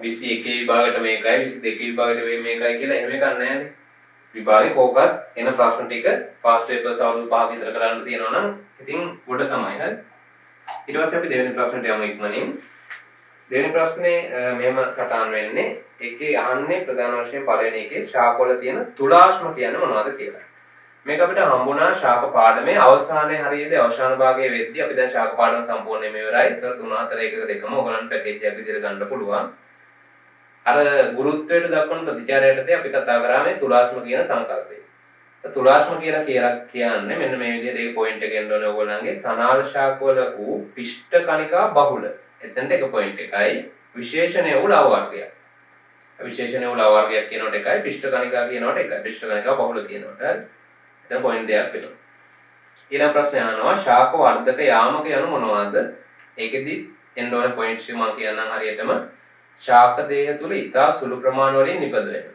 21 විභාගයට මේකයි 22 විභාගයට මේකයි කියලා එහෙම එකක් නෑනේ. විභාගේ කෝකත් එන ප්‍රශ්න ටික පාස් පේපර්ස් අවුරුදු 5ක ඉතර කරන්න තියෙනවා නම් ඉතින් උඩ තමයි. හරි. ඊට පස්සේ අපි දෙවෙනි ප්‍රශ්නට යමු ඉක්මනින්. දෙවෙනි ප්‍රශ්නේ මෙහෙම සටහන් වෙන්නේ එකේ අහන්නේ ප්‍රධාන වශයෙන් පළවෙනි එකේ ශාකවල තියෙන තුලාශ්ම කියන්නේ මොනවද කියලා. මේක අපිට හම්බුණා ශාක පාඩමේ අවසානයේ හරියේදී අවසාන භාගයේ වෙද්දී අපි දැන් ශාක පාඩම සම්පූර්ණයෙන්ම ඉවරයි. ඒතර 3 4 1 2ම ඔයගලන්ට පැකේජ් එකක් විදිහට ගන්න පුළුවන්. අර ගුරුත්වයට දක්වන ප්‍රතිචාරයටදී අපි කතා කරා මේ තුලාශ්ම කියන සංකල්පය. තුලාශ්ම කියලා කියන්නේ මෙන්න මේ විදිහට ඒ පොයින්ට් එක එන්න ඕනේ ඔයගොල්ලන්ගේ සනාල ශාකවල වූ පිෂ්ඨ කණිකා බහුල. එතනට එක පොයින්ට් එකයි විශේෂණය වූ ලව වර්ගයක්. විශේෂණය වූ ලව වර්ගයක් කියනකොට එකයි පිෂ්ඨ කණිකා කියනකොට එකයි. පිෂ්ඨ කණිකා බහුල කියනකොට හරි. එතන පොයින්ට් දෙකක් වෙනවා. ඊළඟ ප්‍රශ්නේ අහනවා ශාක වර්ධක යාමක යනු මොනවාද? ඒකෙදි එන්න ඕනේ පොයින්ට්ස් මම කියන්නම් හරියටම. ශාක දේහ තුල ඉතා සුළු ප්‍රමාණ වලින් නිපද වෙනවා.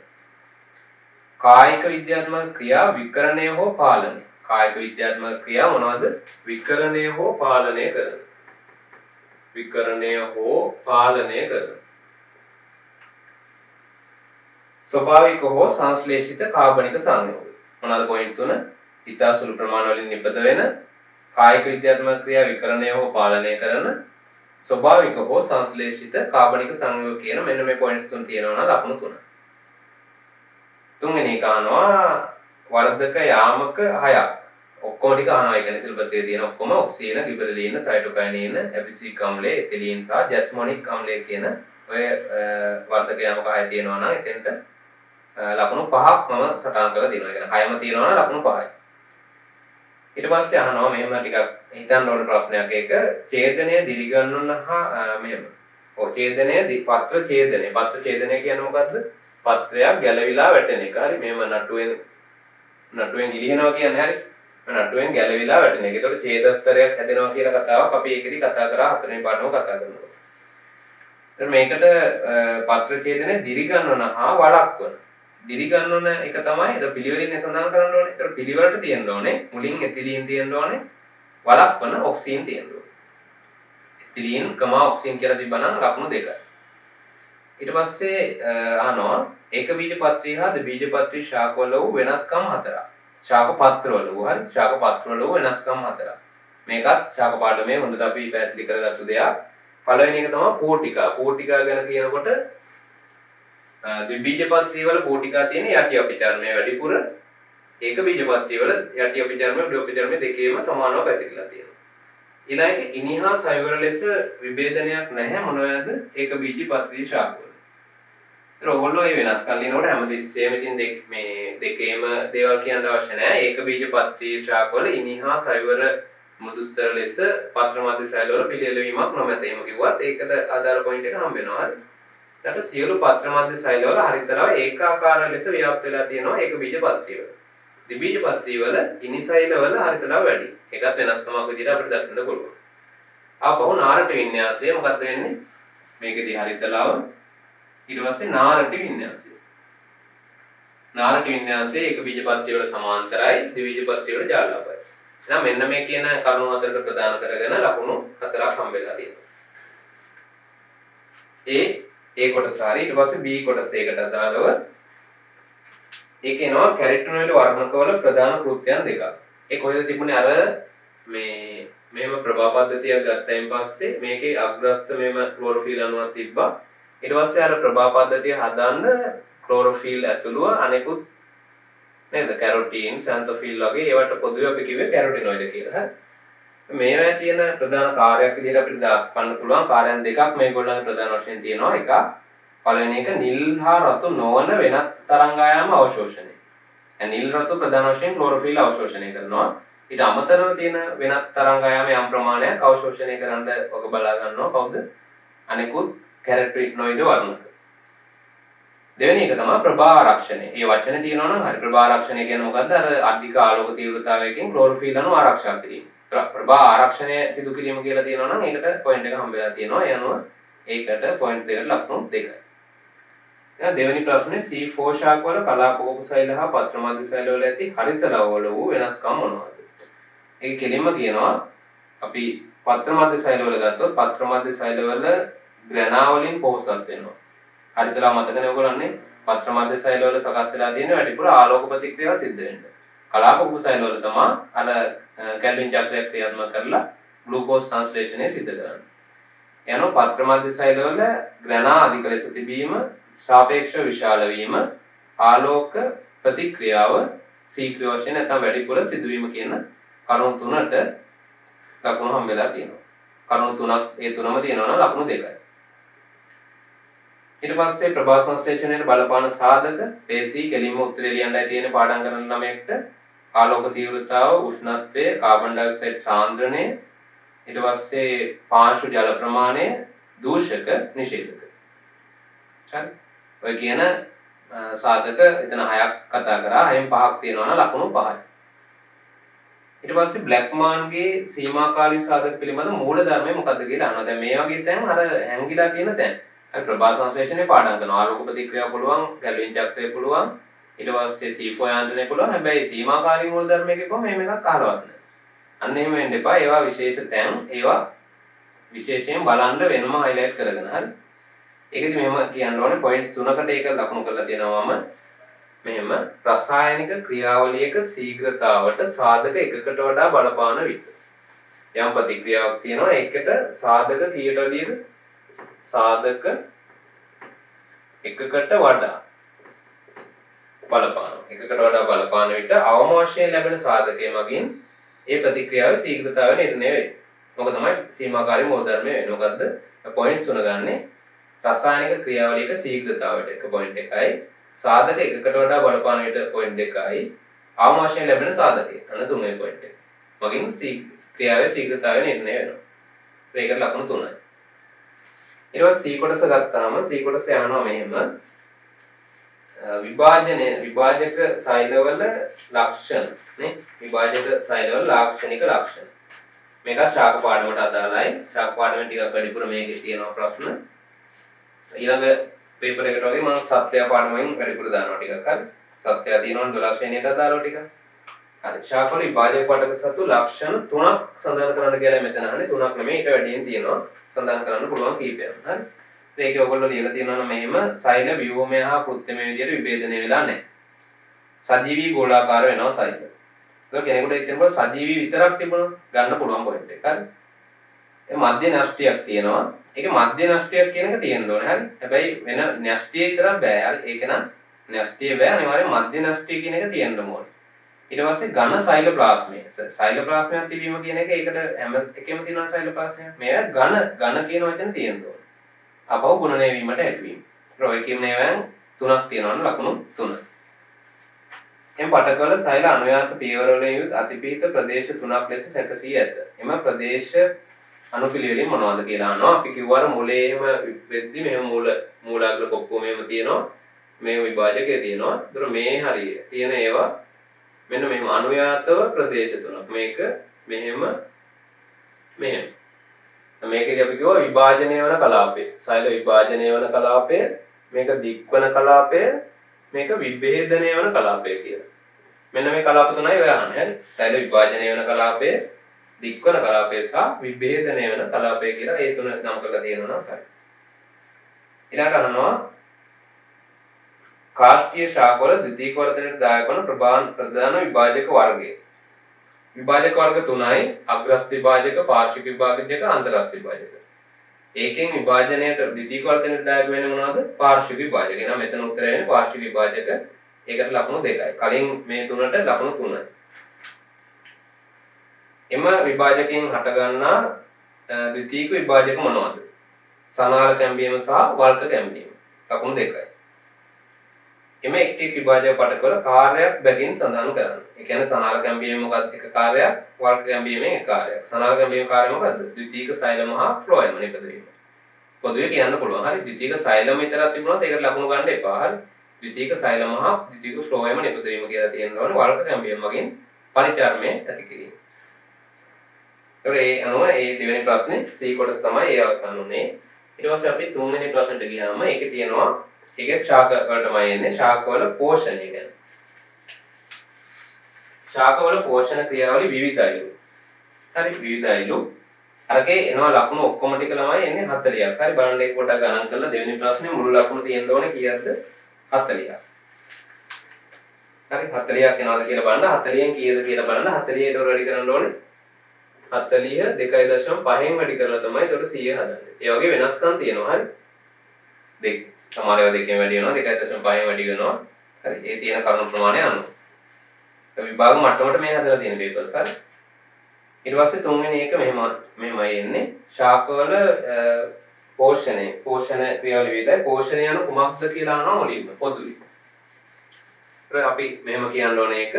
කායික විද්‍යාත්මක ක්‍රියා විකරණය හෝ පාලනය. කායික විද්‍යාත්මක ක්‍රියා මොනවද? විකරණය හෝ පාලනය කරන. විකරණය හෝ පාලනය කරන. ස්වභාවික හෝ සංශ්ලේෂිත කාබනික සංයෝග. මොනවාද පොයින්ට් තුන? ඉතා සුළු ප්‍රමාණ වලින් නිපද වෙන කායික විද්‍යාත්මක ක්‍රියා විකරණය හෝ පාලනය කරන ස්වභාවික හෝ සංශ්ලේෂිත කාබනික සංයෝග කියන මෙන්න මේ පොයින්ට්ස් තුන තියෙනවා නම් ලකුණු 3. තුන්වෙනි එක අහනවා වර්ධක යාමක 6ක්. ඔක්කොම ටික අහනවා. ඒ කියන්නේ සිලබස් එකේ තියෙන ඔක්කොම ඔක්සින, ගිබරලින්, සයිටෝකයිනින්, ඇබිසික් අම්ලය, එතිලීන් සහ ජැස්මොනික් අම්ලය කියන ඔය වර්ධක යමකය තියෙනවා නම් එතෙන්ට ලකුණු 5ක් මම සටහන් කරලා දෙනවා. ඒ කියන්නේ 6ම තියෙනවා නම් ලකුණු 5යි. ඊට පස්සේ අහනවා මෙහෙම ටිකක් හිතන්න ඕන ප්‍රශ්නයක්. ඒක ඡේදනය දිරිගන්වන හා මෙහෙම. ඔව් ඡේදනය පත්‍ර ඡේදනය. පත්‍ර ඡේදනය කියන්නේ මොකද්ද? පත්‍රයක් ගැලවිලා වැටෙන එක. හරි මෙහෙම නටුවෙන් ගිලිනවා කියන්නේ හරි. නටුවෙන් ගැලවිලා වැටෙන එක. ඒතකොට ඡේදස්තරයක් හැදෙනවා කියලා කතාවක් අපි ඒකෙදි කතා කරා හතරවෙනි පාඩම කතා කරනවා. දැන් මේකට පත්‍ර ඡේදනය දිරිගන්වන හා වළක්වන. දිරිගන්වන එක තමයි ඒක පිළිවෙලින් සඳහන් කරන්න ඕනේ. ඒතර පිළිවෙලට තියෙන්න ඕනේ මුලින් එතිලීන් තියෙන්න ඕනේ. වළක්වන ඔක්සින් තියෙන්න ඕනේ. එතිලීන්, ඔක්සින් කියලා තිබ්බනම් ලකුණු දෙකයි. ඊට පස්සේ අහනවා ඒක බීජපත්‍රී හා ද්විබීජපත්‍රී ශාකවල වූ වෙනස්කම් හතරක්. ශාක පත්‍රවල වූ හරි ශාක පත්‍රවල වූ වෙනස්කම් හතරක්. මේකත් ශාක පාඩමේ හොඳට අපි පැහැදිලි කරගත්තු දෙයක්. පළවෙනි එක තමයි පෝටිකා. පෝටිකා ගැන කියනකොට ද්විබීජපත්‍රී වල පෝටිකා තියෙන යටි අපිචර්මය වැඩිපුර. ඒක බීජපත්‍රී වල යටි අපිචර්මය උඩ අපිචර්මය දෙකේම සමානව පැතිරලා තියෙනවා. ඊළඟට ඉනිහා සයවර ලෙස විභේදනයක් නැහැ මොනවාද? ඒක බීජපත්‍රී ශාකවල. ඒතර ඔයගොල්ලෝ මේ වෙනස්කම් ලියනකොට හැමතිස්සෙම ඉතින් මේ දෙකේම දේවල් කියන්න අවශ්‍ය නැහැ. ඒක බීජපත්‍රී ශාකවල ඉනිහා සයවර මුදුස්තර ලෙස පත්‍ර මධ්‍ය සෛලවල පිළියෙලවීමක් නොමැත. එහෙම කිව්වත් ඒකට ආදාළ පොයින්ට් එක හම්බ වෙනවා. හරි. ඊට සියලු පත්‍ර මධ්‍ය සෛලවල හරිතලාව ඒකාකාර ලෙස ව්‍යාප්ත වෙලා තියෙනවා ඒක බීජපත්‍රී වල. ද්විබීජපත්‍රී වල ඉනි සෛලවල හරිතලාව වැඩි. ඒකත් වෙනස්කමක් විදිහට අපිට දකින්න පුළුවන්. ආපහු නාරටි වින්‍යාසය මොකක්ද වෙන්නේ? මේකෙදී හරිතලාව ඊට පස්සේ නාරටි වින්‍යාසය. නාරටි වින්‍යාසය ඒක බීජපත්‍රී වල සමාන්තරයි ද්විබීජපත්‍රී වල ජාලාපයි. එහෙනම් මෙන්න මේ කියන කරුණු හතරට ප්‍රදාන කරගෙන ලකුණු හතරක් හම්බෙලා තියෙනවා. ඒ කොටස හරි ඊට පස්සේ B කොටස ඒකට අදාළව ඒක එනවා කැරටනොයිඩ් වර්ණකවල ප්‍රධාන කෘත්‍යයන් දෙකක්. ඒ කොහෙද තිබුණේ අර මෙහෙම ප්‍රභා පද්ධතියක් ගත්තයින් පස්සේ මේකේ අග්‍රස්ත මෙහෙම ක්ලෝරොෆිල් අණුවක් තිබ්බා. ඊට පස්සේ අර ප්‍රභා පද්ධතිය හදන්න ක්ලෝරොෆිල් ඇතුළුව අනෙකුත් නේද කැරොටින්, සැන්තොෆිල් වගේ ඒවට පොදුවේ අපි කිව්වේ කැරොටිනොයිඩ් කියලා. හරි. මේවා තියෙන ප්‍රධාන කාර්යයක් විදිහට අපිට දක්වන්න පුළුවන් කාර්යයන් දෙකක් මේගොල්ලන්ගේ ප්‍රධාන වශයෙන් තියෙනවා. එකක් පළවෙනි එක නිල් හා රතු නොවන වෙනත් තරංගායාම අවශෝෂණය. නිල් රතු ප්‍රධාන වශයෙන් ක්ලෝරොෆිල් අවශෝෂණය කරනවා. ඊට අමතරව තියෙන වෙනත් තරංගායාම යම් ප්‍රමාණයක් අවශෝෂණය කරන්න ඔක බලා ගන්නවා කවුද? අනිකුත් කැරොටිනොයිඩ් වර්ණක. දෙවෙනි එක තමයි ප්‍රභා ආරක්ෂණය. මේ වචනේ තියෙනවා නම් හරි ප්‍රභා ආරක්ෂණය කියන්නේ මොකද්ද? අර අධික ආලෝක තීව්‍රතාවයකින් ක්ලෝරොෆිල් අණු ආරක්ෂා කිරීම. ප්‍රභා ආරක්ෂණය සිදු කිරීම කියලා තියෙනවා නම් ඒකට පොයින්ට් එක හම්බ වෙලා තියෙනවා. ඒ අනුව ඒකට පොයින්ට් දෙකට ලකුණු 2යි. එහෙනම් දෙවෙනි ප්‍රශ්නේ C4 ශාකවල කලාපෝප සෛල හා පත්‍ර මධ්‍ය සෛල වල ඇති හරිත ලවවල වූ වෙනස්කම් මොනවාද? ඒක කෙලින්ම කියනවා අපි පත්‍ර මධ්‍ය සෛල වල ගත්තොත් පත්‍ර මධ්‍ය සෛල වල ග්‍රැනා වලින් පොහොසත් වෙනවා. හරිත ලව මතකනේ ඔයගොල්ලන්නේ පත්‍ර මධ්‍ය සෛල වල සකස් වෙලා තියෙන වැඩිපුර ආලෝක ප්‍රතික්‍රියාව සිද්ධ වෙනවා. කලාපෝප සෛල වල තමයි අර කැල්වින් චක්‍රයක් ක්‍රියාත්මක කරලා ග්ලූකෝස් සංශ්ලේෂණය සිද්ධ කරන්නේ. එනවා පත්‍ර මධ්‍ය සෛල වල ග්‍රැනා අධික ලෙස තිබීම, සාපේක්ෂව විශාල වීම, ආලෝක ප්‍රතික්‍රියාව ශීඝ්‍ර වශයෙන් නැත්නම් වැඩිපුර සිදුවීම කියන කරුණු තුනට ලකුණු හම්බෙලා තියෙනවා. කරුණු තුනක් ඒ තුනම තියෙනවා නම් ලකුණු 2යි. ඊට පස්සේ ප්‍රභා සංශ්ලේෂණයට බලපාන සාධක පේශී කෙලින්ම උත්තරේ ලියන්නයි තියෙන පාඩම් කරන ළමයෙක්ට ආලෝක තීව්‍රතාව, උෂ්ණත්වය, කාබන් ඩයොක්සයිඩ් සාන්ද්‍රණය, ඊට පස්සේ පාංශු ජල ප්‍රමාණය, දූෂක, නිෂේධක. හරි. ඔය කියන සාධක එතන 6ක් කතා කරා. 6න් 5ක් තියෙනවා නම් ලකුණු 5යි. ඊට පස්සේ බ්ලැක්මාන්ගේ සීමාකාලීන සාධක පිළිබඳ මූල ධර්මය මොකක්ද කියලා අහනවා. දැන් මේ වගේ තැන් අර හැංගිලා තියෙන තැන්. හරි ප්‍රභා සංශ්ලේෂණේ පාඩම් කරනවා. ආලෝක ප්‍රතික්‍රියාව පුළුවන්, ගැලවින් චක්‍රය පුළුවන්, ඊට පස්සේ C4 යාන්ත්‍රණය පුළුවන්. හැබැයි සීමාකාලීන මූල ධර්මයක කිව්වම මේක එකක් අහලවත් නැහැ. අන්න එහෙම වෙන්න එපා. ඒවා විශේෂ තැන්. ඒවා විශේෂයෙන් බලන්න වෙනම highlight කරගෙන. හරි. ඒකෙදි මෙහෙම කියන්න ඕනේ පොයින්ට්ස් 3කට ඒක ලකුණු කරලා තියෙනවාම මෙහෙම රසායනික ක්‍රියාවලියක ශීඝ්‍රතාවට සාධක එකකට වඩා බලපාන විට යම් ප්‍රතික්‍රියාවක් තියෙනවා ඒකට සාධක කීයට වැඩියද සාධක එකකට වඩා බලපාන විට අවම වශයෙන් ලැබෙන සාධකයේ මගින් ඒ ප්‍රතික්‍රියාවේ ශීඝ්‍රතාවය නිර්ණය වේ. මොක තමයි සීමාකාරී මූල ධර්මය වෙන්නේ. මොකද්ද? පොයින්ට්ස් 3 ගන්නේ රසායනික ක්‍රියාවලියක ශීඝ්‍රතාවයට 1.1යි සාධක එකකට වඩා බලපාන විට 0.2යි අවම වශයෙන් ලැබෙන සාධකය අන්න 3.1 මගින් ක්‍රියාවේ ශීඝ්‍රතාවය නිර්ණය වෙනවා ඒකට ලකුණු 3යි ඊට පස්සේ C කොටස ගත්තාම C කොටස යනවා මෙහෙම විභාජක සෛලවල ලක්ෂණ නේ විභාජක සෛලවල ලාක්ෂණික ලක්ෂණ මේක ශාක පාඩමට අදාළයි ශාක පාඩමෙන් ටිකක් වැඩිපුර මේකේ තියෙනවා ප්‍රශ්න ඊළඟ පේපර් එකට වගේ මම සත්‍ය පාඩමෙන් වැඩිපුර දානවා ටිකක් හරි සත්‍ය තියෙනවා 12 ශ්‍රේණියට අදාළව ටික හරි ශාක වල විභාජක පාඩක සතු ලක්ෂණ 3ක් සඳහන් කරන්න කියලා මෙතන අහන්නේ 3ක් නෙමෙයි ඊට වැඩියෙන් තියෙනවා සඳහන් කරන්න පුළුවන් කීපයක් හරි ඒකේ ඔයගොල්ලෝ ලියලා තියෙනවා නම් මෙහෙම සෛල ව්‍යෝමය හා කෘත්‍යමය විදියට විභේදනය වෙලා නැහැ සජීවී ගෝලාකාර වෙනවා සෛල ඒක කෙනෙකුට හිතෙනවා සජීවී විතරක් තිබුණා ගන්න පුළුවන් පොයින්ට් එක හරි ඒ මධ්‍ය නෂ්ටියක් තියෙනවා ඒක මධ්‍ය නෂ්ටියක් කියන එක තියෙන්න ඕනේ හරි හැබැයි වෙන නෂ්ටිය විතරක් බෑ හරි ඒක නම් නෂ්ටිය බෑ අනිවාර්යෙන් මධ්‍ය නෂ්ටිය කියන එක තියෙන්න ඕනේ ඊට පස්සේ ඝන සෛලප්ලාස්මය සෛලප්ලාස්මයක් තිබීම කියන එක ඒකට හැම එකෙම තියෙනවා සෛලප්ලාස්මය මේක ඝන කියන වචන තියෙන්න ඕනේ අපව ගුණණය වීමට හැකියවීම ප්‍රොයකින් නේවන් තුනක් තියෙනවා ලකුණු 3 එම් පටකවල සෛල අනුයාත පියවරවලින් යුත් අතිපීත ප්‍රදේශ 3ක් ලෙස සැකසී ඇත එම ප්‍රදේශ අනුපිළිවෙලින් මොනවද කියලා අහනවා අපි කිව්වාර මුලේ එහෙම වෙද්දි මෙහෙම මූලාග්‍ර කොක්කෝ මෙහෙම තියෙනවා මේ විභාජකයේ තියෙනවා ඒතර මේ හරිය තියෙන ඒවා මෙන්න මෙහෙම අනුයාතව ප්‍රදේශ 3ක් මේක මෙහෙම මේකදී අපි කිව්වා විභාජනය වන කලාපය සෛල විභාජනය වන කලාපය මේක දික්වන කලාපය මේක විභේදනය වන කලාපය කියලා මෙන්න මේ කලාප තුනයි ඔය අහන්නේ හරි සෛල විභාජනය වන කලාපය දික්වන කලාපය සහ විභේදනය වන කලාපය කියලා ඒ තුන නම් කරලා තියෙනවා නම් හරි ඊළඟට අහනවා කාෂ්ඨීය ශාකවල ද්විතීක වර්ධනයට දායක වන ප්‍රධාන විභාජක වර්ගය විභාජක වර්ග 3යි අග්‍රස්ත විභාජක පාර්ශ්වික විභාජක අන්තරස්ත විභාජක ඒකෙන් විභාජනයට ද්විතීක වර්ධනයට දායක වෙන්නේ මොනවද පාර්ශ්වික විභාජක එහෙනම් මෙතන උත්තරය වෙන්නේ පාර්ශ්වික විභාජක ඒකට ලකුණු 2යි කලින් මේ තුනට ලකුණු 3යි එම විභාජකයෙන් හටගන්නා ද්විතීක විභාජක මොනවද සනාල කැම්බීම සහ වල්ක කැම්බීම ලකුණු 2යි එම එක් විභාජක පටකවල කාර්යයක් බැගින් සඳහන් කරන්න. ඒ කියන්නේ සනාල කැම්බීම මොකක්ද එක කාර්යයක්, වල්ක කැම්බීමෙන් එක කාර්යයක්. සනාල කැම්බීම කාර්යය මොකද්ද? ද්විතීක සෛලම හා ෆ්ලෝයම නිපදවීම. පොදුවේ කියන්න පුළුවන්. හරි ද්විතීක සෛලම විතරක් තිබුණොත් ඒකට ලකුණු ගන්න එපා. හරි. ද්විතීක සෛලම හා ද්විතීක ෆ්ලෝයම නිපදවීම කියලා තියෙනවා. වල්ක කැම්බීම වගේ පරිචාරණය ඇති කිරීම. ඒතකොට ඒ අනුව ඒ දෙවෙනි ප්‍රශ්නේ C කොටස තමයි ඒ අවසන් උනේ. ඊට පස්සේ අපි තුන්වෙනි ප්‍රශ්නට ගියාම ඒකේ තියෙනවා ඒකේ ශාක වලටමයි එන්නේ ශාකවල පෝෂණය ගැන. ශාකවල පෝෂණ ක්‍රියාවලිය විවිධයිලු. හරි විවිධයිලු. අරකේ එනවා ලකුණු ඔක්කොම ටික ළමයි එන්නේ 40ක්. හරි බලන්න ඒක පොඩ්ඩක් ගණන් කරලා දෙවෙනි ප්‍රශ්නේ මුළු ලකුණු තියෙන්න ඕනේ කීයක්ද? 40ක්. හරි 40ක් එනවාද කියලා බලන්න 40න් කීයද කියලා බලන්න 40 ඒතර වැඩි කරන්න ඕනේ 40 2.5න් වැඩි කරලා තමයි ඒතර 100 හදන්නේ. ඒ වගේ වෙනස්කම් තියෙනවා. හරි. දෙක සමහර ඒවා දෙකෙන් වැඩි වෙනවා 2.5න් වැඩි වෙනවා. හරි. ඒ තියෙන කරුණු ප්‍රමාණය අනුව. ඒ විභාග මට්ටමට මේ හදලා තියෙන පේපර්ස් හරි. ඊට පස්සේ තුන්වෙනි එක මෙහෙමයි එන්නේ. ශාකවල පෝෂණ ක්‍රියාවලිය විදිහට පෝෂණය යන කුමක්ද කියලා අහනවා මුලින්ම පොදුයි. අපි මෙහෙම කියන්න ඕනේ එක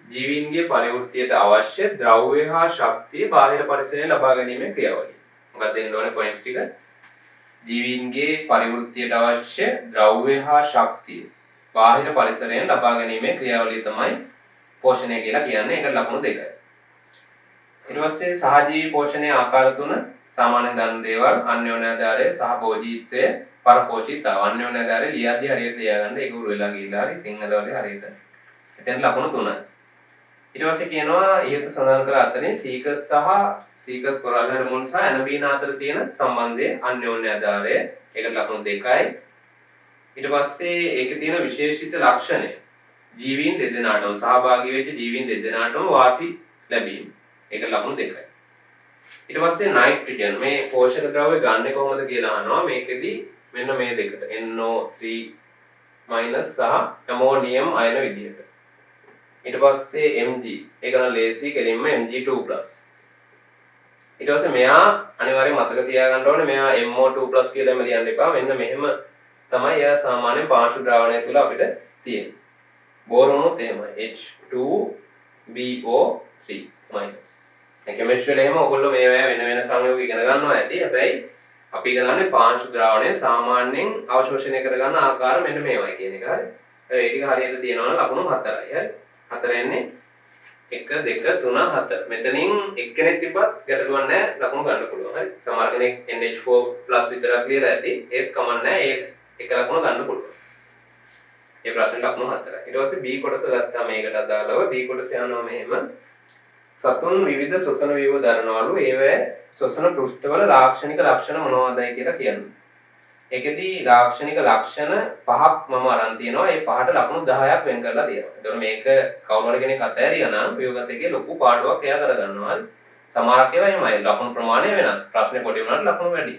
ජීවීන්ගේ පරිවෘත්තියට අවශ්‍ය ද්‍රව්‍ය හා ශක්තිය බාහිර පරිසරයෙන් ලබා ගැනීමේ ක්‍රියාවලිය. මොකක්ද දෙන්න ඕනේ පොයින්ට් ටික? ජීවීන්ගේ පරිවෘත්තියට අවශ්‍ය ද්‍රව්‍ය හා ශක්තිය බාහිර පරිසරයෙන් ලබා ගැනීමේ ක්‍රියාවලිය තමයි පෝෂණය කියලා කියන්නේ. ඒකට ලකුණු 2යි. ඊට පස්සේ සහජීවී පෝෂණයේ ආකාර 3 සාමාන්‍යයෙන් දන්න දේවල් අන්‍යෝන්‍යාධාරය සහ භෝජීත්වය පරපෝෂිතාව. අන්‍යෝන්‍යාධාරය ලියද්දී හරියට ලියාගන්න ඒක උරු වෙලා ගිහිල්ලා හරි සිංහල වලදී හරියට. එතෙන් ලකුණු 3යි. ඊට පස්සේ කියනවා ඊට සඳහන් කළ අතරින් සීකස් කොරාල් හර්මෝන් සහ ඇනබීන අතර තියෙන සම්බන්ධය අන්‍යෝන්‍යාධාරය. ඒකට ලකුණු 2යි. ඊට පස්සේ ඒකේ තියෙන විශේෂිත ලක්ෂණය ජීවීන් දෙදෙනාටම සහභාගී වෙච්ච ජීවීන් දෙදෙනාටම වාසි ලැබීම. ඒකට ලකුණු 2යි. ඊට පස්සේ නයිට්‍රජන් මේ පෝෂක ද්‍රව්‍ය ගන්න කොහොමද කියලා අහනවා. මේකෙදි මෙන්න මේ දෙකට NO3 සහ ඇමෝනියම් අයන විදියට. ඊට පස්සේ Mg ඒක නම් ලේසි කෙලින්ම Mg2+. ඊට පස්සේ මෙයා අනිවාර්යෙන් මතක තියාගන්න ඕනේ මෙයා MO2+ කියලාම ලියන්න එපා. මෙන්න මෙහෙම තමයි එයා සාමාන්‍යයෙන් පාංශු ද්‍රාවණය තුල අපිට තියෙන්නේ. බෝරෝනුත් එහෙමයි. H2BO3-. දැන් කෙමිස්ට්‍රි වල එහෙම ඔයගොල්ලෝ මේවා වෙන වෙන සංයෝග ඉගෙන ගන්නවා ඇති. හැබැයි අපි ඉගෙනන්නේ පාංශු ද්‍රාවණය සාමාන්‍යයෙන් අවශෝෂණය කරගන්න ආකාර මෙන්න මේවයි කියන එක. හරි. ඒ ටික හරියට තියෙනවා නම් ලකුණු 4යි. හරි. 4 එන්නේ 1 2 3 4. මෙතනින් එක්කෙනෙක් තිබ්බත් ගැටලුවක් නැහැ ලකුණු ගන්න පුළුවන්. හරි. සමහර කෙනෙක් NH4+ විතරක් ලියලා ඇති. ඒත් කමක් නැහැ. ඒ එක ලකුණු ගන්න පුළුවන්. ඒ ප්‍රශ්නේ ලකුණු 4යි. ඊට පස්සේ B කොටස ගත්තා මේකට අදාළව. B කොටස යනවා මෙහෙම. සතුන් විවිධ ශ්වසන ව්‍යුහ දරනවලු. ඒවැ ශ්වසන පෘෂ්ඨවල ලාක්ෂණික ලක්ෂණ මොනවදයි කියලා කියන්නේ. ඒකෙදී ලාක්ෂණික ලක්ෂණ 5ක් මම අරන් තියෙනවා. ඒ 5ට ලකුණු 10ක් වෙන් කරලා තියෙනවා. ඒතකොට මේක කවුරු හරි කෙනෙක් අතෑරියා නම් ව්‍යුහගත එකේ ලොකු පාඩුවක් එයා කරගන්නවා. හරි. සමහරක් ඒවා එහෙමයි. ලකුණු ප්‍රමාණය වෙනස්. ප්‍රශ්නේ පොඩි වුණාට ලකුණු වැඩි.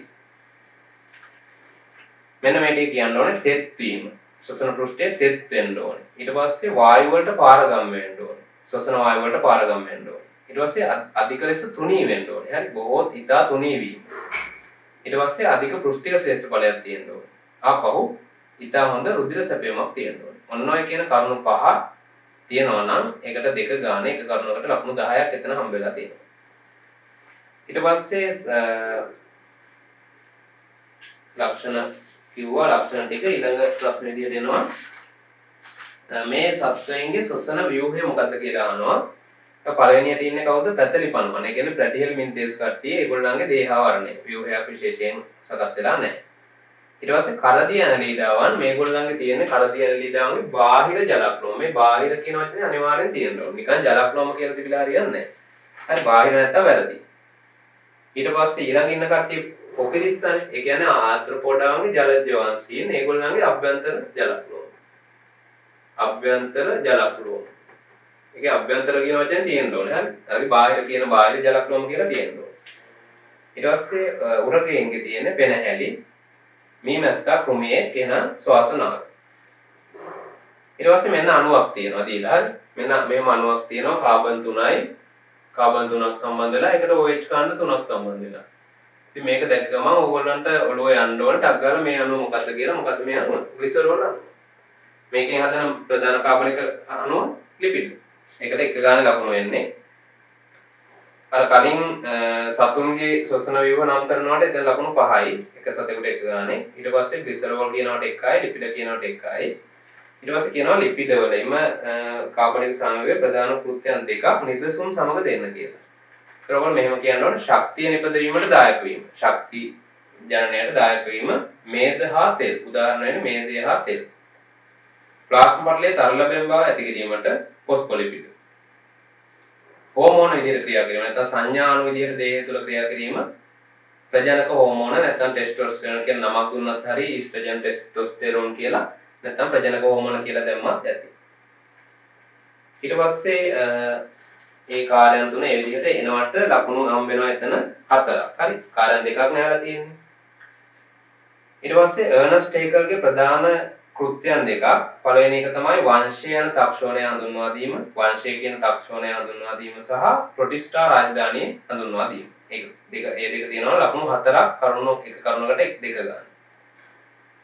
මෙන්න මේ ටික කියන්න ඕනේ තෙත් වීම. ශ්වසන පෘෂ්ඨයේ තෙත් වෙන්න ඕනේ. ඊට පස්සේ වායු වලට පාරගම් වෙන්න ඕනේ. ශ්වසන වායු වලට පාරගම් වෙන්න ඕනේ. ඊට පස්සේ අධික ලෙස තුනී වෙන්න ඕනේ. හරි. බොහෝත් ඉතා තුනී වීම. ඊට පස්සේ අධික පෘෂ්ඨික ශ්‍රේෂ්ඨ බලයක් තියෙන්න ඕනේ. ආපහු ඉතා හොඳ රුධිර සැපයීමක් තියෙන්න ඕනේ. ඔන්න ඔය කියන කරුණු 5 තියෙනවා නම් ඒකට 2 ගාන එක කරුණකට ලකුණු 10ක් එතන හම්බ වෙලා තියෙනවා. ඊට පස්සේ ලක්ෂණ කිව්වා ලක්ෂණ ටික ඊළඟ ප්‍රශ්න විදියට එනවා. මේ සත්වයන්ගේ ශ්වසන ව්‍යුහය මොකක්ද කියලා අහනවා. පළවෙනියට ඉන්නේ කවුද? පැතලි පණුවන්. ඒ කියන්නේ ප්ලැටිහෙල් මින්තේස් කට්ටිය ඒගොල්ලන්ගේ දේහාවරණය ව්‍යුහයක් විශේෂයෙන් සකස් වෙලා නැහැ. ඊට පස්සේ කරදී ඇනලීඩාවන් මේගොල්ලන්ගේ තියෙන්නේ කරදී ඇනලීඩාවන්ගේ බාහිර ජලක්‍රම. මේ බාහිර කියන වචනේ අනිවාර්යෙන් තියෙන්න ඕනේ. නිකන් ජලක්‍රම කියලා තිබිලා හරියන්නේ නැහැ. හරි බාහිර නැත්තම් වැරදි. ඊට පස්සේ ඊළඟ ඉන්න කට්ටිය පොකිරිස්සනේ. ඒ කියන්නේ ආත්‍රපෝඩාවන්ගේ ජලජ වංශීන් ඒගොල්ලන්ගේ අභ්‍යන්තර ජලක්‍රම. අභ්‍යන්තර ජලක්‍රම. ඒකේ අභ්‍යන්තර කියන වචනේ තියෙන්න ඕනේ. හරි. හරි බාහිර කියන බාහිර ජලක්‍රම කියලා තියෙන්න ඕනේ. ඊට පස්සේ උරගයන්ගේ තියෙන පෙනහැලි මීමැස්සා කෘමියේ කියන ශ්වාසනාල. ඊට පස්සේ මෙන්න අණුවක් තියෙනවා දීලා. හරි. මෙන්න මේම අණුවක් තියෙනවා කාබන් 3යි. කාබන් 3ක් සම්බන්ධ වෙලා ඒකට OH කාණ්ඩ 3ක් සම්බන්ධ වෙලා. ඉතින් මේක දැක්ක ගමන් ඕගොල්ලන්ට ඔළුවේ යන්න ඕන ටක් ගාලා මේ අණුව මොකද්ද කියලා මොකද්ද මේ අණුව? ග්ලිසරෝල් අණුව. මේකෙන් හදන ප්‍රධාන කාබනික අණුව ලිපිඩ්. ඒකට එක ගානේ ලකුණු වෙන්නේ. අර කලින් සතුන්ගේ ශ්වසන ව්‍යුහ නම් කරනකොට එතන ලකුණු 5යි. එක සතෙකුට එක ගානේ. ඊට පස්සේ ග්ලිසරෝල් කියනවට 1යි, ලිපිඩ කියනවට 1යි. ඊට පස්සේ කියනවා ලිපිඩ වලින්ම කාබනික සංයෝගයේ ප්‍රධාන කෘත්‍යයන් දෙකක් නිදසුන් සමග දෙන්න කියලා. ඒකවල මෙහෙම කියනකොට ශක්තිය නිපදවීමට දායක වීම. ශක්ති ජනනයට දායක වීම මේද හා තෙල්. උදාහරණ වෙන්නේ මේදය හා තෙල්. ප්ලාස්මා පටලයේ තරල බැම් බව ඇති කිරීමට ෆොස්ෆොලිපිඩ්. හෝමෝන විදිහට ක්‍රියා කිරීම නැත්නම් සංඥා අණු විදිහට දේහය තුළ ක්‍රියා කිරීම ප්‍රජනක හෝමෝන නැත්නම් ටෙස්ටෝස්ටෙරෝන් කියන නමක් දුන්නත් හරි ඊස්ට්‍රජන් ටෙස්ටෝස්ටෙරෝන් කියලා නැත්නම් ප්‍රජනක හෝමෝන කියලා දැම්මත් ඇති. ඊට පස්සේ ඒ කාර්යයන් තුන ඒ විදිහට එනවට ලකුණු හම් වෙනවා එතන 4ක්. හරි. කාර්යයන් දෙකක් නෑලා තියෙන්නේ. ඊට පස්සේ අර්නස්ට් හේකල්ගේ ප්‍රධාන කෘත්‍යයන් දෙකක්. පළවෙනි එක තමයි වංශය යන තක්ෂෝණය හඳුන්වා දීම. වංශය කියන තක්ෂෝණය හඳුන්වා දීම සහ ප්‍රොටිස්ටා රාජධානිය හඳුන්වා දීම. ඒ දෙක තියෙනවා ලකුණු 4ක් කරුණු එක කරුණකට 2 ගන්න.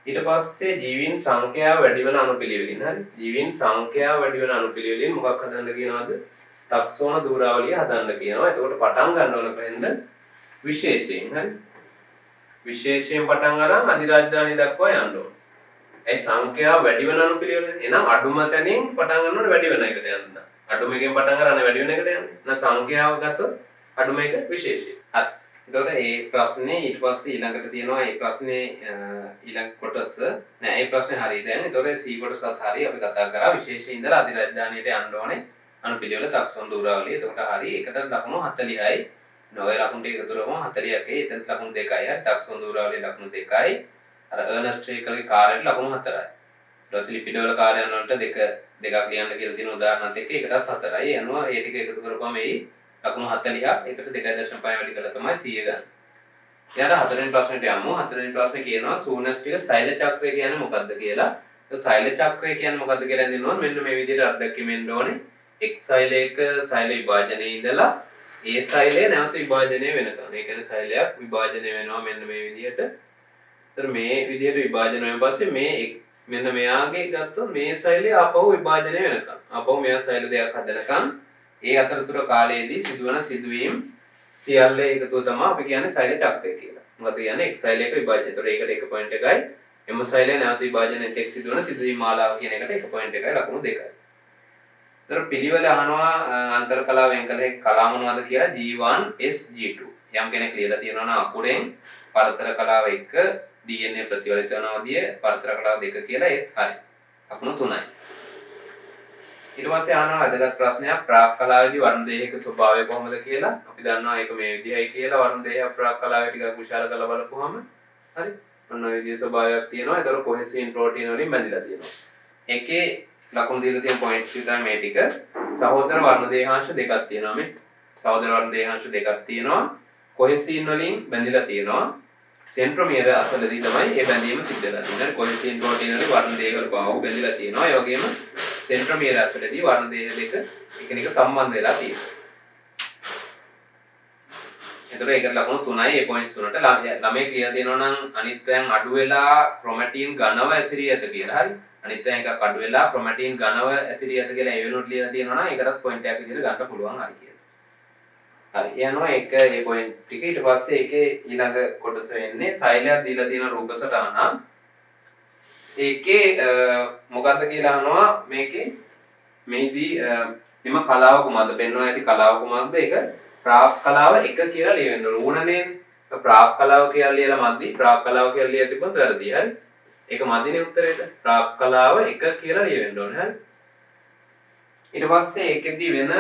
ඊට පස්සේ ජීවීන් සංඛ්‍යාව වැඩි වෙන අණුපිළිවෙලින්. හරි. ජීවීන් සංඛ්‍යාව වැඩි වෙන අණුපිළිවෙලින් මොකක් හදන්න කියනවද? තක්ෂෝණ ධූරාවලිය හදන්න කියනවා. එතකොට පටන් ගන්න ඕන කොහෙන්ද? විශේෂයෙන්. හරි. විශේෂයෙන් පටන් අරන් අධිරාජධානිය දක්වා යන්න ඕන. ඒ සංඛ්‍යාව වැඩි වෙන අණුපිළිවෙල. එහෙනම් අඩුම තැනින් පටන් ගන්නකොට වැඩි වෙන එකට යන්න. අඩුම එකෙන් පටන් අරන් වැඩි වෙන එකට යන්න. නැත්නම් සංඛ්‍යාව ගත්තොත් අඩුම එක විශේෂය. හරි. එතකොට මේ ප්‍රශ්නේ ඊට පස්සේ ඊළඟට තියෙනවා මේ ප්‍රශ්නේ ඊළඟ කොටස. නෑ මේ ප්‍රශ්නේ හරිය දැන්. එතකොට C කොටසත් හරිය අපි කතා කරා විශේෂයෙන් ඉඳලා අධිරාජධානියට යන්න ඕනේ. අණුපිළිවෙල තක්ෂෝණ ධූරාවලිය. එතකොට හරි එකට ලකුණු 40යි. නොවේ ලකුණු ටික එකතු කරපුවම 40ක් එතන ලකුණු 2යි. හරි. තක්ෂෝණ ධූරාවලිය ලකුණු 2යි. අර අර්නස්ට් හේකල්ගේ කාර්යයට ලකුණු 4යි. ඊට පස්සේ ලිපිඩ වල කාර්යයන් වලට දෙකක් ලියන්න කියලා තියෙන උදාහරණත් එක්ක එකටත් 4යි. යනවා ඒ ටික එකතු කරපුවම එයි ලකුණු 40ක්. ඒකට 2.5 වැඩි කළා තමයි 100 ගන්න. ඊට හතරවෙනි ප්‍රශ්නෙට යමු. හතරවෙනි ප්‍රශ්නේ කියනවා සූනස්ටික සෛල චක්‍රය කියන්නේ මොකක්ද කියලා. ඒ සෛල චක්‍රය කියන්නේ මොකක්ද කියලා හඳුන්වන්න මෙන්න මේ විදිහට අත්දැකීමෙන් ඕනේ. එක් සෛලයක සෛල විභාජනයේ ඉඳලා ඒ සෛලය නැවත විභාජනය වෙනකම්. ඒ කියන්නේ සෛලයක් විභාජනය වෙනවා මෙන්න මේ විදිහට. ඒතර මේ විදිහට විභාජනය වෙන පස්සේ මේ මෙන්න මෙයාගේ ගත්තොත් මේ සෛලය ආපහු විභාජනය වෙනකම්. ආපහු මෙයා සෛල දෙකක් හදනකම් ඒ අතරතුර කාලයේදී සිදුවන සිදුවීම් සියල්ල එකතුව තමයි අපි කියන්නේ සෛල චක්‍රය කියලා. මොකද කියන්නේ එක් සෛලයක විභාජනය. ඒතර ඒකට 1 පොයින්ට් එකයි එම සෛලය නැවත විභාජනයේත් එක් සිදුවන සිදුවීම් මාලාව කියන එකට 1 පොයින්ට් එකයි ලකුණු 2යි. ඒතර පිළිවෙල අහනවා අන්තර් කලාව වෙන් කළ හැකි කලා මොනවද කියලා G1 S G2. යම් කෙනෙක් ලියලා තියෙනවා නම් අකුරෙන් පරතර කලාව 1 DNA ප්‍රතිවලිත වෙනවාදී පරතර කලාව 2 කියලා ඒත් හරි. ලකුණු 3යි. ඊට පස්සේ අහනවා වැදගත් ප්‍රශ්නයක් ප්‍රාක් කලාවේදී වර්ණ දේහයක ස්වභාවය කොහොමද කියලා. අපි දන්නවා ඒක මේ විදිහයි කියලා වර්ණ දේහය ප්‍රාක් කලාවේ ටිකක් විශාල කරලා බලපුවාම හරි. ඔන්න ඔය විදිහේ ස්වභාවයක් තියෙනවා. ඒතර කොහෙසින් ප්‍රෝටීන වලින් බැඳිලා තියෙනවා. ඒකේ ලකුණු දීලා තියෙන පොයින්ට්ස් විතර මේ ටික. සහෝදර වර්ණ දේහාංශ දෙකක් තියෙනවා මේ. සහෝදර වර්ණ දේහාංශ දෙකක් තියෙනවා. කොහෙසින් වලින් බැඳිලා තියෙනවා. සෙන්ට්‍රොමියර අසලදී තමයි මේ බැඳීම සිද්ධ වෙලා තියෙන්නේ. කොහෙසින් ප්‍රෝටීන වල වර්ණ දේහවල බාහුව බැඳිලා තියෙනවා. ඒ වගේම සෙන්ට්‍රොමියර අසලදී වර්ණ දේහ දෙක එකිනෙක සම්බන්ධ වෙලා තියෙනවා. එතකොට ඒකට ලකුණු 3යි. ඒ පොයින්ට්ස් තුනට ළමයි කියලා තියෙනවා නම් අනිත්යෙන් අඩු වෙලා ක්‍රොමැටින් ඝනව ඇසිරී ඇත කියලා. හරි. අනිත්යෙන් එකක් අඩු වෙලා ක්‍රොමැටින් ඝනව ඇසිරී ඇත කියලා ඒ වෙනුවට ලියලා තියෙනවා නම් ඒකටත් පොයින්ට් එකක් විදිහට ගන්න පුළුවන් හරි කියලා. හරි. යනවා ඒක මේ පොයින්ට් ටික. ඊට පස්සේ ඒකේ ඊළඟ කොටස වෙන්නේ සෛලයක් දීලා තියෙන රූප සටහන. ඒකේ මොකද්ද කියලා අහනවා මේකේ මේදී එම කලාව කුමක්ද පෙන්වනවා ඇති කලාව කුමක්ද ඒක ප්‍රාක් කලාව 1 කියලා ලියවෙන්න ඕන. ඕනනේ ප්‍රාක් කලාව කියලා ලියලා මදි. ප්‍රාක් කලාව කියලා ලියලා තිබුණොත් වැරදි. හරි. ඒක මදිනේ උත්තරේට. ප්‍රාක් කලාව 1 කියලා ලියවෙන්න ඕන. හරි. ඊට පස්සේ ඒකෙදී වෙන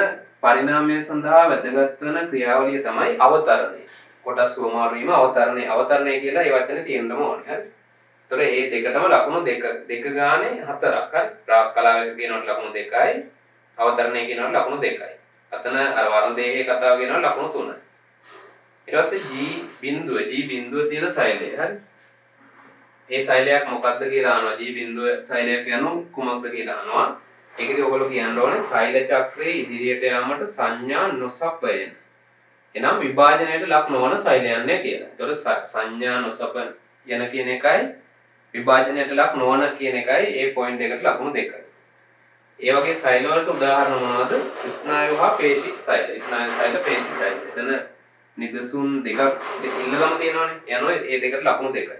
පරිණාමය සඳහා වැදගත් වන ක්‍රියාවලිය තමයි අවතරණය. කොටස් වමාරු වීම අවතරණය. අවතරණය කියලා ඒ වචනේ තියෙන්නම ඕනේ. හරි. ඒතර මේ දෙකටම ලකුණු දෙක ගානේ 4ක්. හරි. ප්‍රාක් කලාව 1 කියනකොට ලකුණු 2යි. අවතරණය කියනකොට ලකුණු 2යි. අතන අර වර්ණ දේහයේ කතාව කියනවා ලකුණු 3යි. ඊට පස්සේ G බිඳුව තියෙන සෛලය. හරි. ඒ සෛලයක් මොකක්ද කියලා අහනවා. G බිඳුව සෛලයක් කියනු කුමක්ද කියලා අහනවා. ඒකදී ඔයගොල්ලෝ කියන්න ඕනේ සෛල චක්‍රයේ ඉදිරියට යාමට සංඥා නොසපයන. එනම් විභාජනයට ලක් නොවන සෛලයන් නේ කියලා. ඒතකොට සංඥා නොසපයන යන කියන එකයි විභාජනයට ලක් නොවන කියන එකයි ඒ පොයින්ට් එකට ලකුණු 2යි. ඒ වගේ සෛල වලට උදාහරණ මොනවද? ස්නායු හා පේශි සෛල. ස්නායු සෛල පේශි සෛල. එතන නිදසුන් දෙකක් ඉල්ලගම තියෙනවානේ. යනවා ඒ දෙකට ලකුණු 2යි.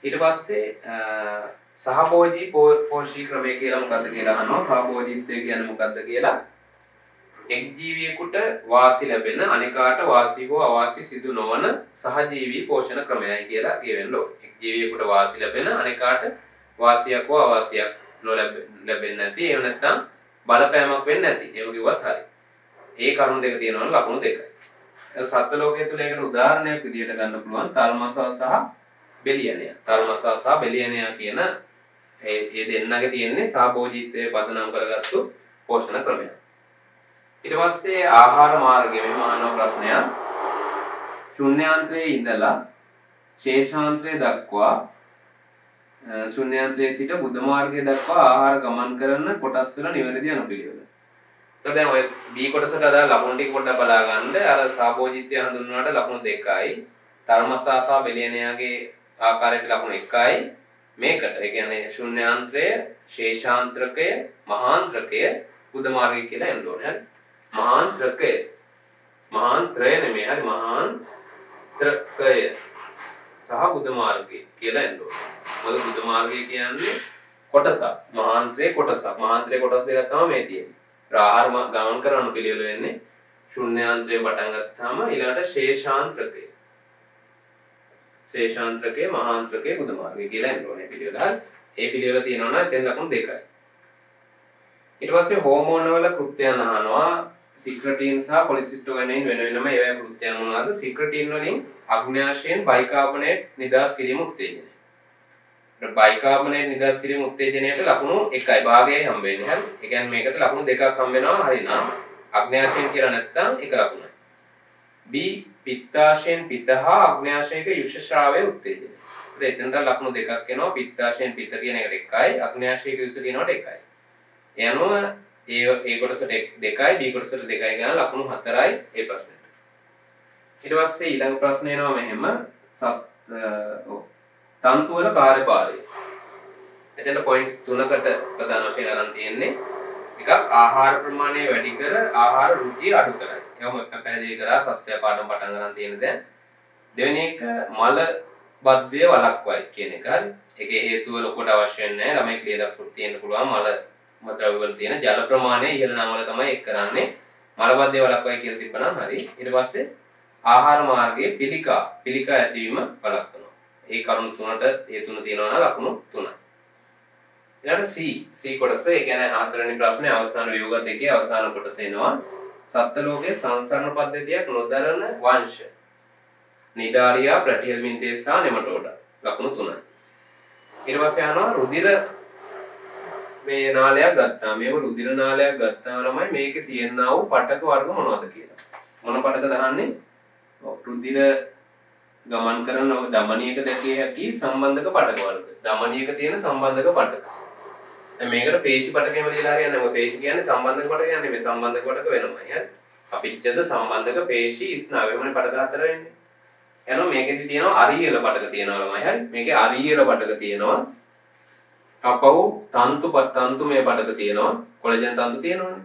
ඊට පස්සේ සහභෝජී පෝෂී ක්‍රමය කියලා මොකද්ද කියලා අහනවා. සහභෝජීත්වය කියන්නේ මොකද්ද කියලා. එක් ජීවියෙකුට වාසි ලැබෙන අනිකාට වාසි හෝ අවාසි සිදු නොවන සහජීවී පෝෂණ ක්‍රමයයි කියලා කියවෙන්න ඕනේ. එක් ජීවියෙකුට වාසි ලැබෙන අනිකාට වාසියක් හෝ අවාසියක් ලැබෙන්නේ නැති එහෙම නැත්නම් බලපෑමක් වෙන්නේ නැති. ඒව කිව්වත් හරි. ඒ කරුණු දෙක තියෙනවා ලකුණු 2යි. සත්ත්ව ලෝකයේ තුල ඒකට උදාහරණයක් විදිහට ගන්න පුළුවන් තල්මසා සහ බෙලියනයා. තල්මසා සහ බෙලියනයා කියන ඒ දෙන්නගේ තියෙන්නේ සහභෝජීත්වයේ පදනම් කරගත්තු පෝෂණ ක්‍රමයක්. ඊට පස්සේ ආහාර මාර්ගය මේ මානව ප්‍රශ්නයක්. ශුන්‍යාන්තරයේ ඉඳලා ශේෂාන්තරය දක්වා ශුන්‍යාන්තරයේ සිට බුද්ධ මාර්ගය දක්වා ආහාර ගමන් කරන කොටස් වල නිවැරදි අනුපිළිවෙල. එතකොට දැන් ඔය B කොටසට අදාළ ලකුණු ටික පොඩ්ඩක් බලා ගන්න. අර සහභෝජීත්වය හඳුන්වනවාට ලකුණු 2යි. තල්මසා සහ බෙලියනයාගේ ආකාරයට ලකුණු 1යි. මේකට ඒ කියන්නේ ශුන්‍යාන්තරය, ශේෂාන්තරකය, මහාන්තරකය, බුද්ධ මාර්ගය කියලා එන්න ඕනේ. හරි. මහාන්තරකය. මහාන්තරය නෙමෙයි. හරි මහාන්තරකය සහ බුද්ධ මාර්ගය කියලා එන්න ඕනේ. මොකද බුද්ධ මාර්ගය කියන්නේ කොටසක්. මහාන්තරයේ කොටසක්. මහාන්තරයේ කොටස් දෙකක් තමයි මේ තියෙන්නේ. ආහාර ගමන් කරන පිළිවෙල වෙන්නේ ශුන්‍යාන්තරයේ පටන් ගත්තාම ඊළඟට ශේෂාන්තරකය. ශේෂාන්තරකය, මහාන්තරකය, බුද්ධ මාර්ගය කියලා එන්න ඕනේ පිළිවෙල. හරි. ඒ පිළිවෙල තියෙනවා නම් එතෙන් ලකුණු 2යි. ඊට පස්සේ හෝමෝන වල කෘත්‍යයන් අහනවා. සික්‍රටින් සහ කොලිසිස්ටෝගනයින් වෙන වෙනම ඒවැ කෘත්‍යයන් මොනවාද? සික්‍රටින් වලින් අග්න්‍යාශයෙන් බයිකාබනේට් නිදහස් කිරීම උත්තේජනය. බයිකාබනේට් නිදහස් කිරීම උත්තේජනයට ලකුණු 1යි භාගයයි හම්බ වෙන්නේ. හරි. ඒ කියන්නේ මේකට ලකුණු 2ක් හම්බ වෙනවා. හරිනම් අග්න්‍යාශයෙන් කියලා නැත්තම් 1 ලකුණයි. B පිත්තාශයෙන් පිත හා අග්න්‍යාශයක යුෂ ශ්‍රාවය උත්තේජනය. එතෙන්ට ලකුණු 2ක් එනවා. පිත්තාශයෙන් පිත කියන එකට 1යි, අග්න්‍යාශයක යුෂ කියනකට 1යි. එනෝ A කොටසට 2යි B කොටසට 2යි ගන්න ලකුණු 4යි ඒ ප්‍රශ්නෙට. ඊට පස්සේ ඊළඟ ප්‍රශ්නේ එනවා මෙහෙම තන්තු වල කාර්යභාරය. එතන පොයින්ට්ස් 3කට ප්‍රධාන වශයෙන් අරන් තියෙන්නේ. එකක් ආහාර ප්‍රමාණය වැඩි කර ආහාර රුචිය අඩු කරයි. ඒවම පැහැදිලි කරා සත්‍ය පාඩම් පටන් ගන්න තියෙන දැන්. දෙවෙනි එක මල බද්ධය වළක්වයි කියන එක. හරි. ඒකේ හේතුව ලොකුට අවශ්‍ය නැහැ. ළමයි ක්‍රියාවක් තියෙන්න පුළුවන් මල ද්‍රව්‍ය වල තියෙන ජල ප්‍රමාණය ඉහළ නම් වල තමයි එක් කරන්නේ. මල බද්ධය වළක්වයි කියලා තිබ්බනම් හරි. ඊට පස්සේ ආහාර මාර්ගයේ පිළිකා ඇතිවීම වළක්වනවා. ඒ කරුණු තුනට ඒ තුන තියෙනවා නම් ලකුණු 3යි. ඊළඟට C කොටස ඒ කියන්නේ හතරවෙනි ප්‍රශ්නේ අවසාන ව්‍යුහගත එකේ අවසාන කොටස එනවා. සත්ත්ව ලෝකයේ සංසරණ පද්ධතියක් නොදරන වංශ. නිඩාරියා, ප්‍රටිහෙල්මින්තේ සහ නෙමටෝඩා. ලකුණු 3යි. ඊට පස්සේ අහනවා රුධිර මේ නාලයක් ගත්තා. මේව රුධිර නාලයක් ගත්තාම තමයි මේකේ තියෙනා වූ පටක වර්ග මොනවද කියලා. මොන පටක දහන්නේ? රුධිර ගමන් කරන ධමනියක දැකිය හැකි සම්බන්ධක පටක වර්ග. ධමනියක තියෙන සම්බන්ධක පටක. දැන් මේකට පේශි පටකයම ලියලා හරියන්නේ නැහැ. මොකද පේශි කියන්නේ සම්බන්ධක පටක කියන්නේ මේ සම්බන්ධක පටක වෙනමයි. හරි. අපිච්චද සම්බන්ධක පේශි ස්නායු වෙනමනේ පටක හතර වෙන්නේ. එහෙනම් මේකෙදි තියෙනවා අරියල පටක තියෙනවා ළමයි. හරි. මේකේ අරියල පටක තියෙනවා. අපහු තන්තුමය පටක තියෙනවා. කොලජන් තන්තු තියෙනවනේ.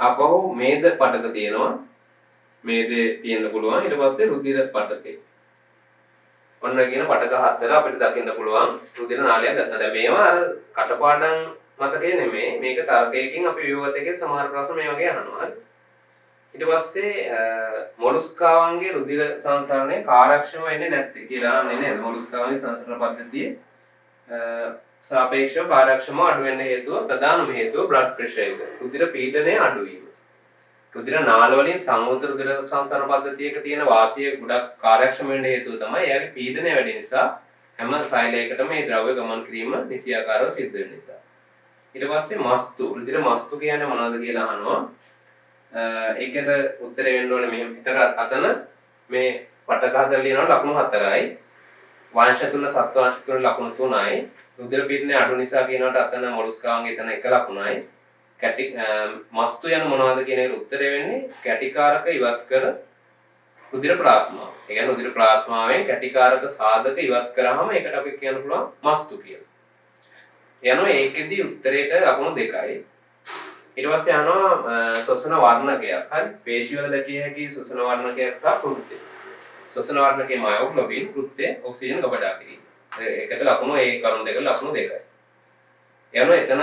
අපහු මේද පටක තියෙනවා. මේදේ තියෙන්න පුළුවන්. ඊට පස්සේ රුධිර පටකේ. ඔන්න කියන පටක හතර අපිට දකින්න පුළුවන් රුධිර නාලයක් ගත්තා. දැන් මේවා අර කටපාඩම් මතකේ නෙමෙයි. මේක තර්කයකින් අපි ව්‍යුහගත එකේ සමහර ප්‍රශ්න මේ වගේ අහනවා. හරි. ඊට පස්සේ මොලුස්කාවන්ගේ රුධිර සංසරණය කාර්යක්ෂම වෙන්නේ නැත්තේ කියලා අහන්නේ නේද? මොලුස්කාවන්ගේ සංසරණ පද්ධතියේ සාපේක්ෂව කාර්යක්ෂම අඩු වෙන්න හේතුව ප්‍රධානම හේතුව බ්ලඩ් ප්‍රෙෂර් එක. රුධිර පීඩනය අඩු වීම. රුධිර නාල වලින් සංවෘත රුධිර සංසරණ පද්ධතියක තියෙන වාසිය ගොඩක් කාර්යක්ෂම වෙන්න හේතුව තමයි එයාගේ පීඩනය වැඩි නිසා හැම සෛලයකටම මේ ද්‍රව්‍ය ගමන් කිරීම නිසියාකාරව සිද්ධ වෙන නිසා. ඊට පස්සේ මස්තු රුධිර මස්තු කියන්නේ මොනවද කියලා අහනවා. ඒකෙද උත්තරේ වෙන්න ඕනේ මෙහෙම. විතර අතන මේ පටක හතර ලියනවා ලකුණු 4යි. වංශ තුන සත්ව වංශ තුන ලකුණු 3යි. රුධිර පීඩනය අඩු නිසා කියනකොට අතන මොලුස්කාවන්ගේ එතන 1 ලකුණයි. මස්තු යන මොනවද කියන එකට උත්තරේ වෙන්නේ කැටිකාරක ඉවත් කර රුධිර ප්ලාස්මාව. ඒ කියන්නේ රුධිර ප්ලාස්මාවෙන් කැටිකාරක සාධක ඉවත් කරාම ඒකට අපි කියන්න පුළුවන් මස්තු කියලා. යනවා ඒකෙදි උත්තරේට ලකුණු 2යි. ඊට පස්සේ යනවා ශ්වසන වර්ණකයක්. හරි. පේශි වල දැකිය හැකි ශ්වසන වර්ණකයක් සහ කෘත්‍ය. ශ්වසන වර්ණකයේ මයොග්ලොබින් කෘත්‍ය ඔක්සිජන් ගබඩා කිරීම. ඒකට ලකුණු ඒ කරුණු දෙක ලකුණු 2යි. යනවා එතන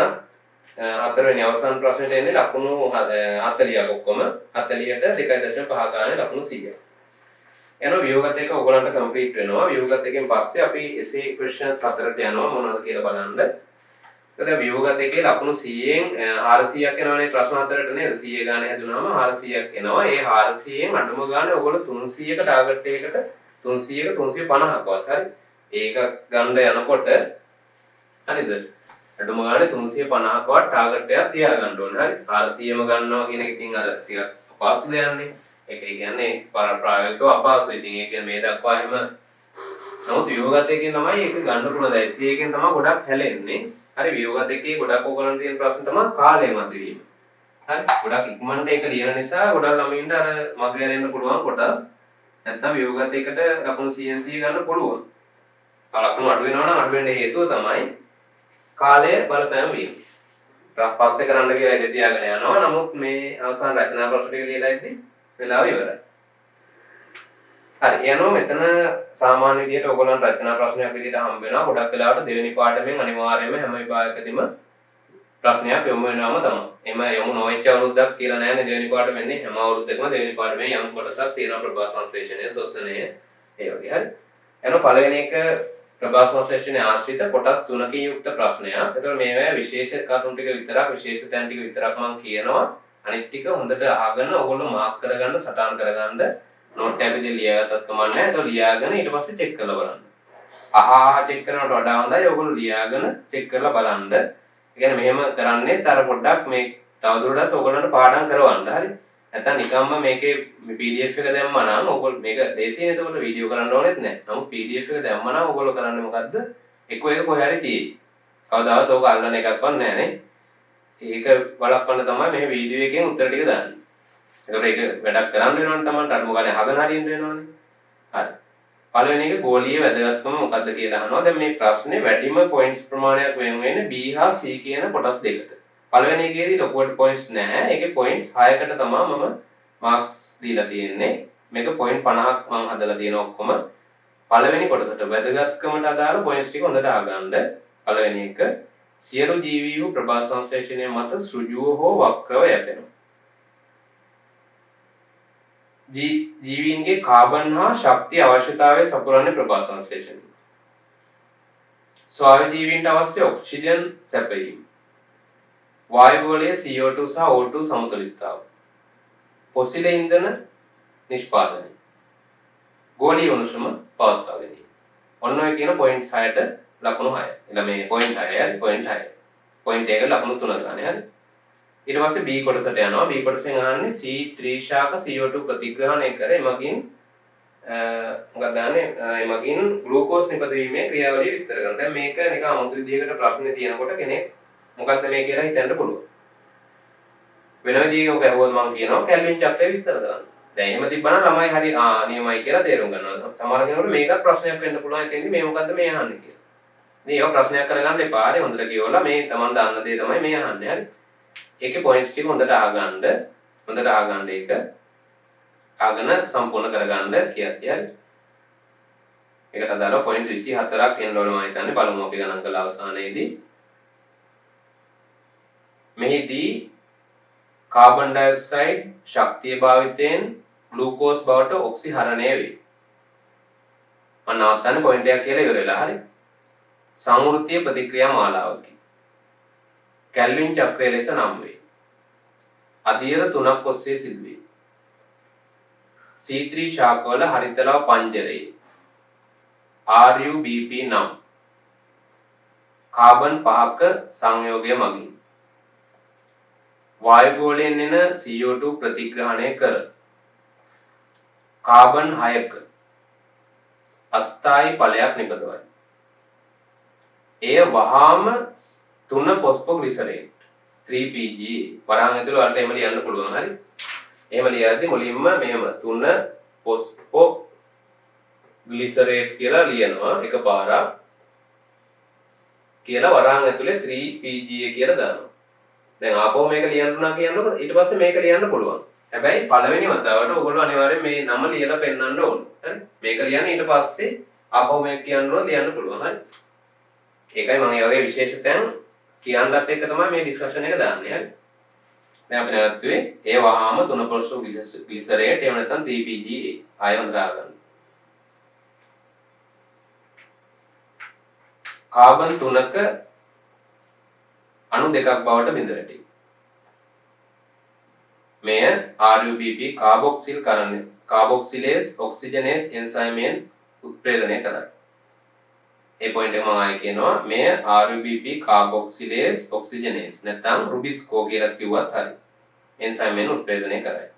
හතරවෙනි අවසාන ප්‍රශ්නෙට එන්නේ ලකුණු 40ක් ඔක්කොම 40ට 2.5 ගානේ ලකුණු 100ක්. යනවා ව්‍යුහගත එක ඔයගලන්ට කම්ප්ලීට් වෙනවා. ව්‍යුහගත එකෙන් පස්සේ අපි එසේ ක්වෙස්චන්ස් 4ට යනවා මොනවද කියලා බලන්න. එතකොට ව්‍යුහගත එකේ ලකුණු 100න් 400ක් එනවනේ ප්‍රශ්න 4ට නේද? 100 ගානේ හැදුනම 400ක් එනවා. ඒ 400න් අඩුම ගානේ ඔයගොල්ලෝ 300ක ටාගට් එකකට 300ක 350ක්වත් හරි. ඒක ගන්න යනකොට හරිද? අඩුම ගානේ 350කවත් ටාගට් එකක් තියාගන්න ඕනේ. හරි. 400ම ගන්නවා කියන එක ඉතින් අර ටිකක් අපහසු දෙයක්නේ. ඒක කියන්නේ ප්‍රායෝගිකව අපහසුයි. ඉතින් ඒක මේ දක්වා එහෙම නමුත් ව්‍යුහගත එකෙන් තමයි ඒක ගන්න පුළුවන්. දැන් SC එකෙන් තමයි ගොඩක් හැලෙන්නේ. හරි ව්‍යුහගත එකේ ගොඩක් ඕගලන්ට තියෙන ප්‍රශ්න තමයි කාලය මත වීම. හරි. ගොඩක් ඉක්මනට ඒක ලියන නිසා ගොඩක් ළමයින්ට අර මග හැරෙන්න පුළුවන් කොටස්. නැත්තම් ව්‍යුහගත එකට ලකුණු 100 ගන්න පුළුවන්. ලකුණු අඩු වෙනවා නම් අඩු වෙන්න හේතුව තමයි කාලය බලපෑම් වීම. පස්සේ කරන්න කියලා ඉඳ තියාගෙන යනවා. නමුත් මේ අවසාන රචනා ප්‍රශ්න ටික ලියලා ඉද්දි වෙලාව ඉවරයි. හරි. එනවා මෙතන සාමාන්‍ය විදිහට ඔයගොල්ලන් රචනා ප්‍රශ්නයක් විදිහට හම්බ වෙනවා. ගොඩක් වෙලාවට දෙවෙනි පාඩමෙන් අනිවාර්යයෙන්ම හැම විභාගයකදීම ප්‍රශ්නයක් යොමු වෙනවම තමයි. එම යොමු නොවෙච්ච අවුරුද්දක් කියලා නැහැනේ දෙවෙනි පාඩමෙන්නේ. හැම අවුරුද්දකම දෙවෙනි පාඩමේ යම් කොටසක් තියෙනවා ප්‍රභා සංශ්ලේෂණය, ශෝෂණය ඒ වගේ. හරි. එනවා පළවෙනි එක ප්‍රභා සංශ්ලේෂණයේ ආශ්‍රිත කොටස් 3කින් යුක්ත ප්‍රශ්නයක්. ඒතකොට මේවා විශේෂ කරුණු ටික විතරක් විශේෂ තැන් ටික විතරක් මම කියනවා. අනිත් ටික හොඳට අහගෙන ඔයගොල්ලෝ මාක් කරගන්න, සටහන් කරගන්න නෝට් එකේදී ලියාගත්තත් කමක් නැහැ. ඒක ලියාගෙන ඊට පස්සේ චෙක් කරලා බලන්න. චෙක් කරනවට වඩා හොඳයි ඔයගොල්ලෝ ලියාගෙන චෙක් කරලා බලන්න. ඒ කියන්නේ මෙහෙම කරන්නේත් අර පොඩ්ඩක් මේ තවදුරටත් ඔයගොල්ලන්ට පාඩම් කරවන්න. හරි. නැත්නම් නිකම්ම මේකේ PDF එක දැම්මා නම් ඔයගොල්ලෝ මේක දේශීය එතකොට වීඩියෝ කරන්න ඕනෙත් නැහැ. නමුත් PDF එක දැම්මා නම් ඔයගොල්ලෝ කරන්නේ මොකද්ද? එක කොහේ හරි තියෙයි. කවදාවත් ඔයගොල්ලෝ අල්ලන එකක්වත් නැහැ නේ. ඒක බලපන්න තමයි මේ වීඩියෝ එකෙන් උත්තර ටික දාන්නේ. ඒකට ඒක වැඩක් කරන්න වෙනවනේ තමයි අර මොකද අහගෙන හරින්න වෙනවනේ. හරි. පළවෙනි එක ගෝලීය වැදගත්කම මොකක්ද කියලා අහනවා. දැන් මේ ප්‍රශ්නේ වැඩිම පොයින්ට්ස් ප්‍රමාණයක් වෙන වෙන්නේ B හා C කියන කොටස් දෙකට. පළවෙනි එකේදී ලොකුවට පොයින්ට්ස් නැහැ. ඒකේ පොයින්ට්ස් 6කට තමයි මම මාක්ස් දීලා තියෙන්නේ. මේක පොයින්ට් 50ක් මම හදලා තියෙනවා ඔක්කොම. පළවෙනි කොටසට වැදගත්කමට අදාළ පොයින්ට්ස් ටික හොඳට අහගන්න. පළවෙනි එක සියලු ජීවීහු ප්‍රභා සංශ්ලේෂණය මත සෘජුව හෝ වක්‍රව යැපෙනවා. ජීවීන්ගේ කාබන් හා ශක්තිය අවශ්‍යතාවය සපුරන්නේ ප්‍රභා සංශ්ලේෂණය. ස්වාභාවික ජීවීන්ට අවශ්‍ය ඔක්සිජන් සැපයීම. වායු ගෝලයේ CO2 සහ O2 සමතුලිතතාව. පොසිල ඉන්ධන නිෂ්පාදනය. ගෝලීය උණුසුම පවත්වා ගැනීම. ඔන්න ඔය කියන පොයින්ට් 6ට ලකුණු 6. එළ මේ පොයින්ට් 6 හරි පොයින්ට් 6. පොයින්ට් එකක ලකුණු 3 ගන්න හරි. ඊට පස්සේ B කොටසට යනවා. B කොටසෙන් අහන්නේ C3 ශාක CO2 ප්‍රතිග්‍රහණය කර එමගින් මොකක්ද දන්නේ එමගින් ග්ලූකෝස් නිපදවීමේ ක්‍රියාවලිය විස්තර කරනවා. දැන් මේක නිකන් අමුතු විදිහකට ප්‍රශ්නේ තියෙනකොට කෙනෙක් මොකක්ද මේ කියලා හිතන්න පුළුවන්. වෙන විදිහකින් ඔක අහුවොත් මම කියනවා කැල්වින් චක්‍රය විස්තර කරන්න. දැන් එහෙම තිබ්බනම් ළමයි හරි නියමයි කියලා තේරුම් ගන්නවා. සමහර කෙනෙකුට මේකත් ප්‍රශ්නයක් වෙන්න පුළුවන්. එතෙන්දි මේ මොකද්ද මේ අහන්නේ කියලා. ඉතින් ඒක ප්‍රශ්නයක් කරගන්න එපා. හරි හොඳට කියවලා මේ Taman දන්න දේ තමයි මේ අහන්නේ. හරි. ඒකේ පොයින්ට්ස් ටික හොඳට අහගන්න. හොඳට අහගන්න ඒක. අහගෙන සම්පූර්ණ කරගන්න කියද්දී හරි. ඒකට අදාළව පොයින්ට් 24ක් එන්න ඕන මම හිතන්නේ බලමු අපි ගණන් කළ අවසානයේදී. මෙහිදී කාබන් ඩයොක්සයිඩ් ශක්තිය භාවිතයෙන් ග්ලූකෝස් බවට ඔක්සිහරණය වේ. මම නවත්තන්නේ පොයින්ට් එකක් කියලා ඉවර වෙලා හරි. සංවෘත්තීය ප්‍රතික්‍රියා මාලාවකි. කැල්වින් චක්‍රය ලෙස නම් වේ. අදියර 3ක් ඔස්සේ සිදුවේ. C3 ශාකවල හරිතලව පංජරයේ RUBP නම් කාබන් 5ක සංයෝගය මගින් වායු ගෝලයෙන් එන CO2 ප්‍රතිග්‍රහණය කර කාබන් 6ක අස්ථායි ඵලයක් නිපදවයි. එය වහාම 3 ෆොස්ෆෝග්ලිසරේට් 3PGA වරහන් ඇතුළේ වලට එහෙම ලියන්න පුළුවන් හරි. එහෙම ලියද්දි මුලින්ම මෙහෙම 3 ෆොස්ෆෝග්ලිසරේට් කියලා ලියනවා එකපාරක්. කියලා වරහන් ඇතුළේ 3PGA කියලා දානවා. දැන් ආපහු මේක ලියන්න උනා කියනකොට ඊට පස්සේ මේක ලියන්න පුළුවන්. හැබැයි පළවෙනි වතාවට ඔයගොල්ලෝ අනිවාර්යෙන් මේ නම ලියලා පෙන්නන්න ඕනේ. හරි? මේක ලියන්න ඊට පස්සේ ආපහු මේක කියන්න ඕන ලියන්න පුළුවන්. හරි? ඒකයි මම ඒ වගේ විශේෂ තැන් කියන්නත් එක්ක තමයි මේ ඩිස්කෂන් එක දාන්නේ. හරි? දැන් අපි නැවතුවේ ඒ වහාම 3 ග්ලිසරේට් එහෙම නැත්නම් 3PGA ආයෝන දාගන්න. කාබන් 3ක අණු දෙකක් බවට බිඳ වැටේ. මෙය RUBP කාබොක්සිල් කරන්නේ කාබොක්සිලේස් ඔක්සිජනේස් එන්සයිමෙන් උත්ප්‍රේරණය කරයි. ඒ පොයින්ට් එක මම ආයෙ කියනවා මෙය RUBP කාබොක්සිලේස් ඔක්සිජනේස් නැත්නම් රුබිස්කෝ කියලා කිව්වත් හරි. එන්සයිමෙන් උත්ප්‍රේරණය කරයි.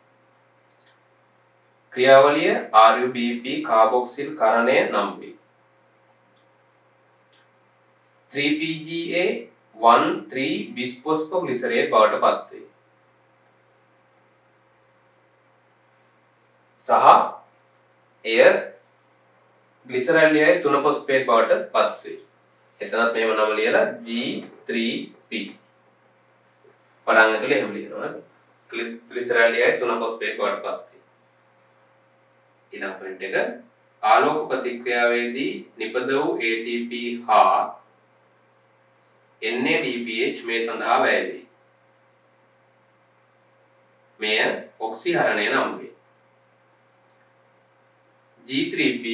ක්‍රියාවලිය RUBP කාබොක්සිල් කරණය නම් වේ. 3PGA 1,3 බිස්ෆොස්ෆෝග්ලිසරේට් බවට පත් වේ. සහ එය ග්ලිසරල්ඩිහයිඩ් 3 ෆොස්ෆේට් බවට පත් වේ. එතනත් මේව නම ලියලා G3P. වරන් ඇතුලේ එහෙම ලියනවා. ග්ලිසරල්ඩිහයිඩ් 3 ෆොස්ෆේට් බවට පත් වේ. ඊළඟ පොයින්ට් එක ආලෝක ප්‍රතික්‍රියාවේදී නිපද වූ ATP හා NADPH මේ සඳහා වැය වේ. මෙය ඔක්සිහරණය නම් වේ. G3P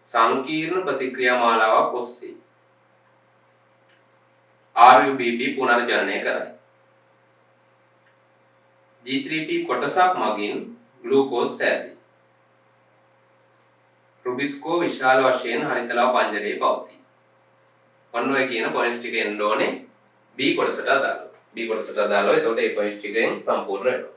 සංකීර්ණ ප්‍රතික්‍රියා මාලාවක් ඔස්සේ RUBP පුනර්ජනනය කරයි. G3P කොටසක් මගින් ග්ලූකෝස් සෑදී. රුබිස්කෝ විශාල වශයෙන් හරිතලව පංජරයේ පවතී. ඔන්න ඔය කියන පොයින්ට්ස් ටික එන්න ඕනේ B කොටසට අදාළව. B කොටසට අදාළව එතකොට ඒ පොයින්ට්ස් ටිකෙන් සම්පූර්ණ වෙනවා.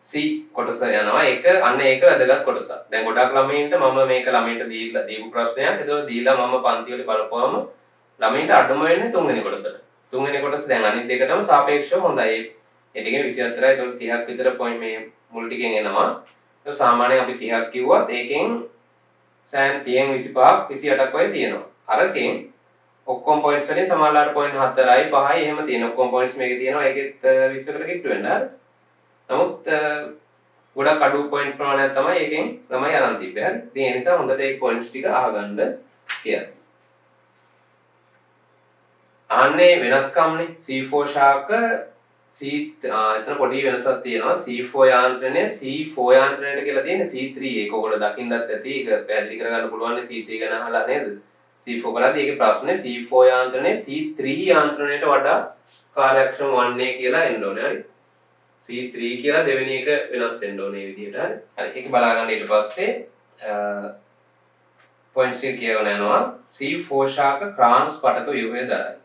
C කොටස යනවා. ඒක අන්න ඒක වැදගත් කොටසක්. දැන් ගොඩක් ළමයින්ට මම මේක ළමයින්ට දීපු ප්‍රශ්නයක්. ඒතකොට දීලා මම පන්ති වල බලපුවම ළමයින්ට අඩුම වෙන්නේ 3 වෙනි කොටසට. තුන්වෙනි කොටස දැන් අනිත් දෙකටම සාපේක්ෂව හොඳයි. ඒ ටිකේ 24යි. ඒතකොට 30ක් විතර පොයින්ට් මේ මුල් ටිකෙන් එනවා. ඒක සාමාන්‍යයෙන් අපි 30ක් කිව්වත් ඒකෙන් සෑම් 30න් 25ක් 28ක් වගේ තියෙනවා. අරකින් ඔක්කොම පොයින්ට්ස් වලින් සමහරලාට පොයින්ට් 4යි 5යි එහෙම තියෙන ඔක්කොම පොයින්ට්ස් මේකේ තියෙනවා. ඒකෙත් 20කට කිට්ටු වෙන්න හරි. නමුත් ගොඩක් අඩු පොයින්ට් ප්‍රමාණයක් තමයි ඒකෙන් ළමයි අරන් තිබ්බේ. හරි. ඉතින් ඒ නිසා හොඳට ඒ පොයින්ට්ස් ටික අහගන්න කියලා. අනේ වෙනස්කම්නේ C4 ශාක එතන පොඩි වෙනසක් තියෙනවා. C4 යාන්ත්‍රණය C4 යාන්ත්‍රණයට කියලා තියෙන්නේ C3. ඒක ඔයගොල්ලෝ දකින්නත් ඇති. ඒක පැහැදිලි කරගන්න පුළුවන් C3 ගැන අහලා නේද? C4 කරද්දී ඒකේ ප්‍රශ්නේ C4 යාන්ත්‍රණය C3 යාන්ත්‍රණයට වඩා කාර්යක්ෂම වන්නේ කියලා එන්න ඕනේ. හරි. C3 කියලා දෙවෙනි එක වෙනස් වෙන්න ඕනේ මේ විදිහට. හරි. හරි. ඒක බලා ගන්න ඊට පස්සේ පොයින්ට්ස් එක කියවන යනවා. C4 ශාක ක්‍රාන්ස් පටක ව්‍යුහය දරයි.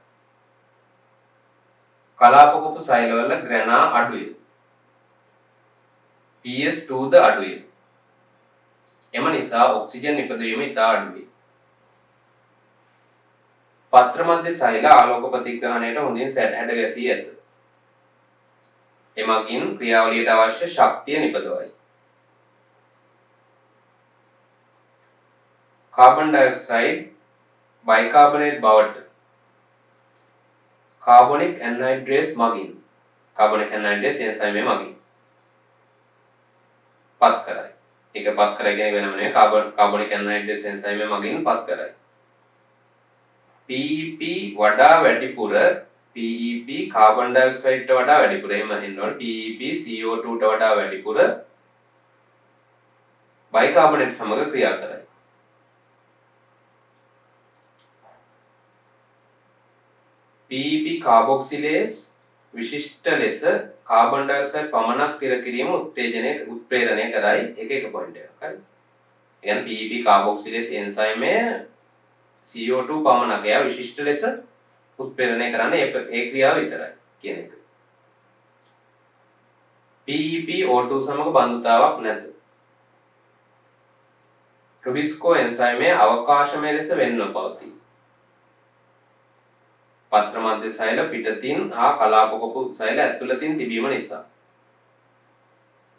කලාපකූප සෛලවල ග්‍රැනා අඩුයි. PS2 ද අඩුයි. එම නිසා ඔක්සිජන් නිපදවීම ඉතා අඩුයි. පත්‍ර මැද සෛල ආලෝක ප්‍රතිග්‍රහණයට හොඳින් හැඩ ගැසී ඇත. එමගින් ක්‍රියාවලියට අවශ්‍ය ශක්තිය නිපදවයි. කාබන් ඩයොක්සයිඩ් බයිකාබනේට් බවට කාබොනික් ඇන්හයිඩ්‍රේස් මගින් කාබොනික් ඇන්හයිඩ්‍රේස් එන්සයිමේ මගින් පත් කරයි. ඒක පත් කරයි කියන්නේ වෙනම නෙවෙයි කාබොනික් ඇන්හයිඩ්‍රේස් එන්සයිමේ මගින් පත් කරයි. PEP වඩා වැඩිපුර PEP කාබන් ඩයොක්සයිඩ්ට වඩා වැඩිපුර එහෙම එන්නවනේ PEP CO2ට වඩා වැඩිපුර බයිකාබනේට් සමග ක්‍රියා කරයි. PEP කාබොක්සිලේස් විශිෂ්ට ලෙස කාබන් ඩයොක්සයිඩ් පමණක් තිර කිරීම උත්ප්‍රේරණය කරයි. ඒක එක පොයින්ට් එකක්. හරි. ඒ කියන්නේ PEP කාබොක්සිලේස් එන්සයිමය CO2 පමණක් එයා විශිෂ්ට ලෙස උත්ප්‍රේරණය කරන්නේ ඒ ක්‍රියාව විතරයි කියන එක. PEP O2 සමග බන්ධුතාවක් නැත. රුබිස්කෝ එන්සයිමය අවකාශමය ලෙස වෙන්ව පවතී. පත්‍ර මැද සෛල පිටතින් හා කලාපකූප සෛල ඇතුළතින් තිබීම නිසා.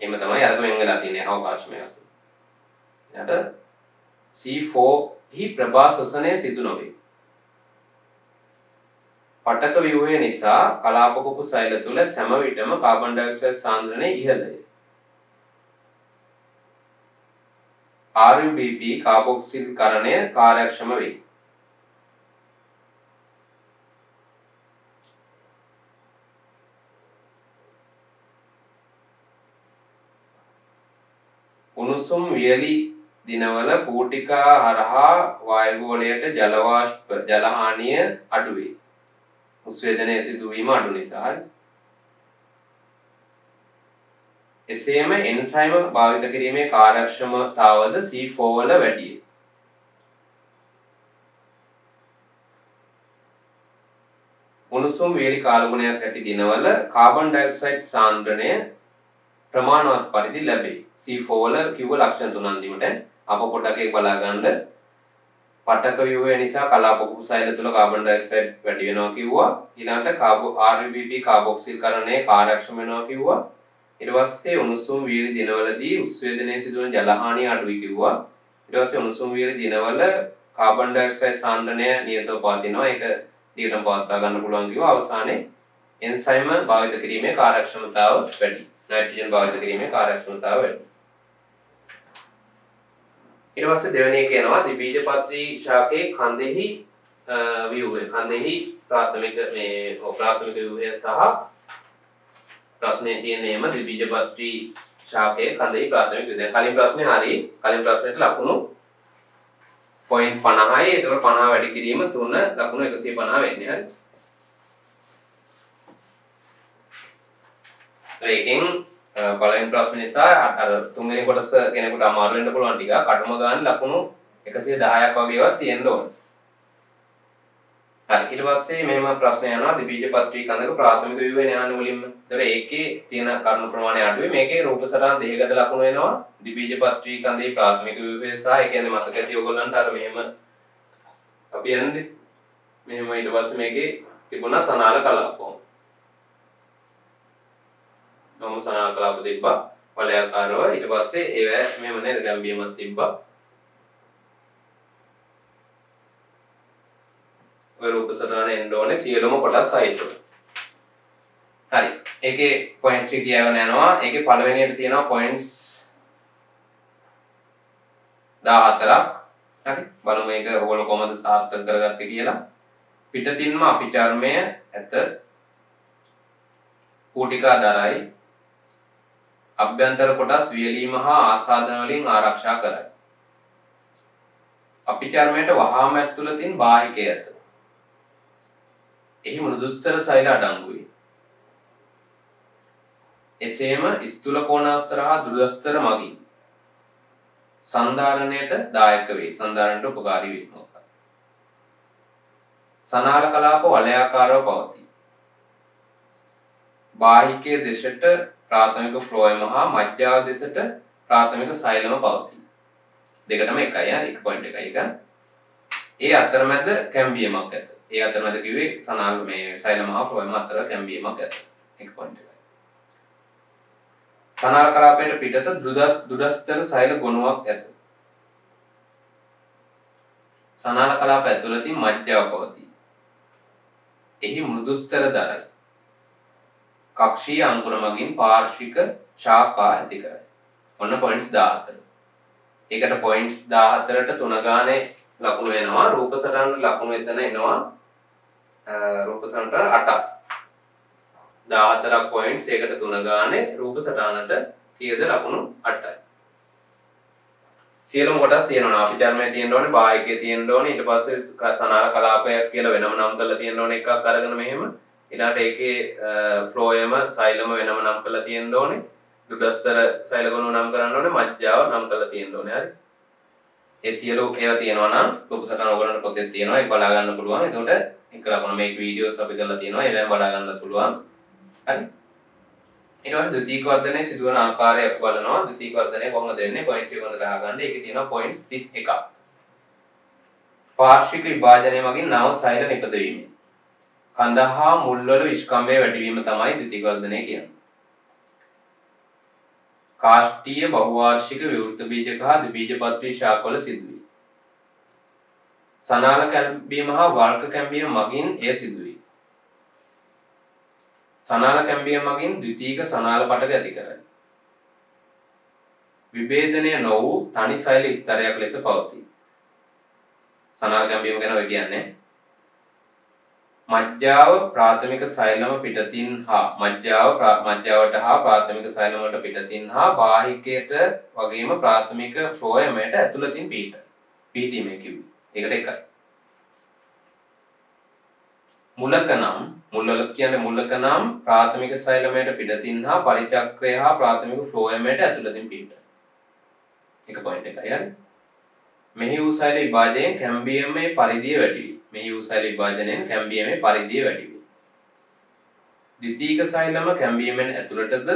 එහෙම තමයි අරක වෙන් වෙලා තියෙන්නේ අවකාශමය වශයෙන්. ඊට C4 හි ප්‍රභා ශ්වසනය සිදු නොවේ. පටක ව්‍යුහය නිසා කලාපකූප සෛල තුළ සෑම විටම කාබන් ඩයොක්සයිඩ් සාන්ද්‍රණය ඉහළය. RUBP කාබොක්සිල්කරණය කාර්යක්ෂම වේ. උණුසුම් වියලි දිනවල පූටිකා හරහා වායුගෝලයට ජල හානිය අඩු වේ. උත්සේදනයේ සිදුවීම අඩු නිසා. එසේම එන්සයිම භාවිත කිරීමේ කාර්යක්ෂමතාවද C4 වල වැඩිය. උණුසුම් වියලි කාලගුණයක් ඇති දිනවල කාබන් ඩයොක්සයිඩ් සාන්ද්‍රණය ප්‍රමාණවත් පරිදි ලැබේ. C4 වල කිව්ව ලක්ෂණ තුන අන්තිමට අප පොඩ්ඩක් ඒක බලා ගන්න. පටක ව්‍යුහය නිසා කලාපකූප සෛල තුළ කාබන් ඩයොක්සයිඩ් වැඩි වෙනවා කිව්වා. ඊළඟට RUBP කාබොක්සිල්කරණයේ කාර්යක්ෂම වෙනවා කිව්වා. ඊට පස්සේ උණුසුම් වියලි දිනවලදී උත්සේදනයේ සිදුවන ජල හානිය අඩුයි කිව්වා. ඊට පස්සේ උණුසුම් වියලි දිනවල කාබන් ඩයොක්සයිඩ් සාන්ද්‍රණය නියතව පවතිනවා. ඒක දිගටම පවත්වා ගන්න පුළුවන් කිව්වා. අවසානයේ එන්සයිම භාවිත කිරීමේ කාර්යක්ෂමතාව වැඩි. නයිට්‍රජන් භාවිත කිරීමේ කාර්යක්ෂමතාව වැඩි. ඊට පස්සේ දෙවෙනි එක එනවා ද්විබීජපත්‍රී ශාකයේ කන්දෙහි ව්‍යුහය. කන්දෙහි ප්‍රාථමික ව්‍යුහය සහ ප්‍රශ්නේ තියෙනේම ද්විබීජපත්‍රී ශාකයේ කන්දෙහි ප්‍රාථමික ව්‍යුහය. කලින් ප්‍රශ්නේ හරි. කලින් ප්‍රශ්නෙට ලකුණු 0.50යි. ඒතකොට 50 වැඩි කිරීම 3 ලකුණු 150 වෙන්නේ. හරි. ඒකෙන් පළවෙනි ප්‍රශ්නේ නිසා අර තුන්වෙනි කොටස කෙනෙකුට අමාරු වෙන්න පුළුවන් ටික කඩුම ගන්න ලකුණු 110ක් වගේවත් තියෙන්න ඕන. හරි ඊට පස්සේ මෙහෙම ප්‍රශ්න යනවා ද්විබීජපත්‍රී කන්දක ප්‍රාථමික ව්‍යුහය ඥාන වලින්ම. ඒතර ඒකේ තියෙන කරුණු ප්‍රමාණය අඩුයි. මේකේ රූප සටහන් දෙකකට ලකුණු වෙනවා. ද්විබීජපත්‍රී කන්දේ ප්‍රාථමික ව්‍යුහය සහ ඒ කියන්නේ මතක ඇති ඔයගොල්ලන්ට අර මෙහෙම අපි යන්නේ මෙහෙම ඊට පස්සේ මේකේ තිබුණා සනාල කලාපෝ. නෝම සනාල කලාප තිබ්බා වලයාකාරව. ඊට පස්සේ ඒවැ මෙහෙම නේද ගැම්බියමක් තිබ්බා. ඔය රූප සටහන එන්න ඕනේ සියලුම කොටස් සහිතව. හරි. ඒකේ පොයින්ට් එක කියවන යනවා. ඒකේ පළවෙනියට තියෙනවා පොයින්ට්ස් 14ක්. හරි. බලමු මේක ඔයගොල්ලෝ කොහොමද සාර්ථක කරගත්තේ කියලා. පිටතින්ම අපිචර්මය ඇත. කූටිකා දරයි. අභ්‍යන්තර කොටස් වියලීම හා ආසාදන වලින් ආරක්ෂා කරයි. අපිචර්මයට වහාම ඇතුළතින් බාහිකය ඇත. එහි මෘදුස්තර සෛල අඩංගුයි. එසේම ස්ථූල කෝණාස්තර හා දෘಢස්තර මගින් සංධාරණයට දායක වේ. සංධාරණයට උපකාරී වේ. සනාල කලාප වලයාකාරව පවතී. බාහිකයේ දෙසට ප්‍රාථමික ෆ්ලෝයම හා මධ්‍යාව දෙසට ප්‍රාථමික සෛලම පවතී. දෙකටම එකයි. එක පොයින්ට් එකයි එක. ඒ අතරමැද කැම්බියමක් ඇත. ඒ අතරමැද කිව්වේ සනාල මේ සෛලම හා ෆ්ලෝයම අතර කැම්බියමක් ඇත. එක පොයින්ට් එකයි. සනාල කලාපයට පිටත දුරස්තර සෛල ගොනුවක් ඇත. සනාල කලාප ඇතුළතින් මධ්‍යාව පවතී. එහි මෘදුස්තර දරයි. කක්ෂීය අංකුර මගින් පාර්ශ්වික ශාඛා ඇති කරයි. ඔන්න පොයින්ට්ස් 14. ඒකට පොයින්ට්ස් 14ට 3 ගානේ ලකුණු වෙනවා. රූප සටහන ලකුණු එතන එනවා. රූප සටහනට 8ක්. 14ක් පොයින්ට්ස් ඒකට 3 ගානේ රූප සටහනට කීයද ලකුණු 8යි. සියලුම කොටස් තියෙනවා. අපිචර්මයේ තියෙන්න ඕනේ, බාහිකයේ තියෙන්න ඕනේ, ඊට පස්සේ සනාල කලාපයක් කියලා වෙනම නම් කරලා තියෙන්න ඕනේ එකක් අරගෙන මෙහෙම. ඊළාට ඒකේ ෆ්ලෝයම සෛලම වෙනම නම් කරලා තියෙන්න ඕනේ. දුඩස්තර සෛල ගුණ නම් කරන්න ඕනේ, මධ්‍යාව නම් කරලා තියෙන්න ඕනේ. හරි. ඒ සියලු ඒවා තියෙනවා නම් රූප සටහන ඔයගලන්ට පොතේ තියෙනවා. ඒක බලා ගන්න පුළුවන්. එතකොට එක ලකුණ මේක වීඩියෝස් අපි කරලා තියෙනවා. ඒවෙන් බලා ගන්නත් පුළුවන්. හරි. ඊට පස්සේ ද්විතීක වර්ධනයේ සිදුවන ආකාරය අපි බලනවා. ද්විතීක වර්ධනය කොහොමද වෙන්නේ? පොයින්ට්ස් එක හොඳට අහගන්න. ඒකේ තියෙනවා පොයින්ට්ස් 31ක්. පාර්ශ්වික විභාජනය මගින් නව සෛල නිපදවීම. කඳ හා මුල්වල විස්කම්භය වැඩිවීම තමයි ද්විතීක වර්ධනය කියන්නේ. කාෂ්ඨීය බහුවාර්ෂික විවෘත බීජක හා ද්විබීජපත්‍රී ශාකවල සිදුවේ. සනාල කැම්බීම හා වල්ක කැම්බීම මගින් එය සිදුවේ. සනාල කැම්බියම මගින් ද්විතීක සනාල පටක ඇති කරයි. විභේදනය නො වූ තනි සෛල ස්තරයක් ලෙස පවතී. සනාල කැම්බියම ගැන ඔය කියන්නේ මජ්ජාව ප්‍රාථමික සෛලම පිටතින් හා මජ්ජාවට හා ප්‍රාථමික සෛලම වලට පිටතින් හා බාහිකයට වගේම ප්‍රාථමික ෆ්ලෝයමයට ඇතුළතින් පීඨීමේ කිව්වේ. ඒකට එකයි. මුලක නම් මුල්වල කියන්නේ මුලක නම් ප්‍රාථමික සෛලමයට පිටතින් හා පරිචක්‍රය හා ප්‍රාථමික ෆ්ලෝයමයට ඇතුළතින් පිහිටයි. එක පොයින්ට් එකයි හරි. මෙහි වූ සෛල විභාජනයෙන් කැම්බියමේ පරිධිය වැඩි වේ. මෙහි වූ සෛල විභාජනයෙන් කැම්බියමේ පරිධිය වැඩි වේ. ද්විතීක සෛලම කැම්බියමෙන් ඇතුළටද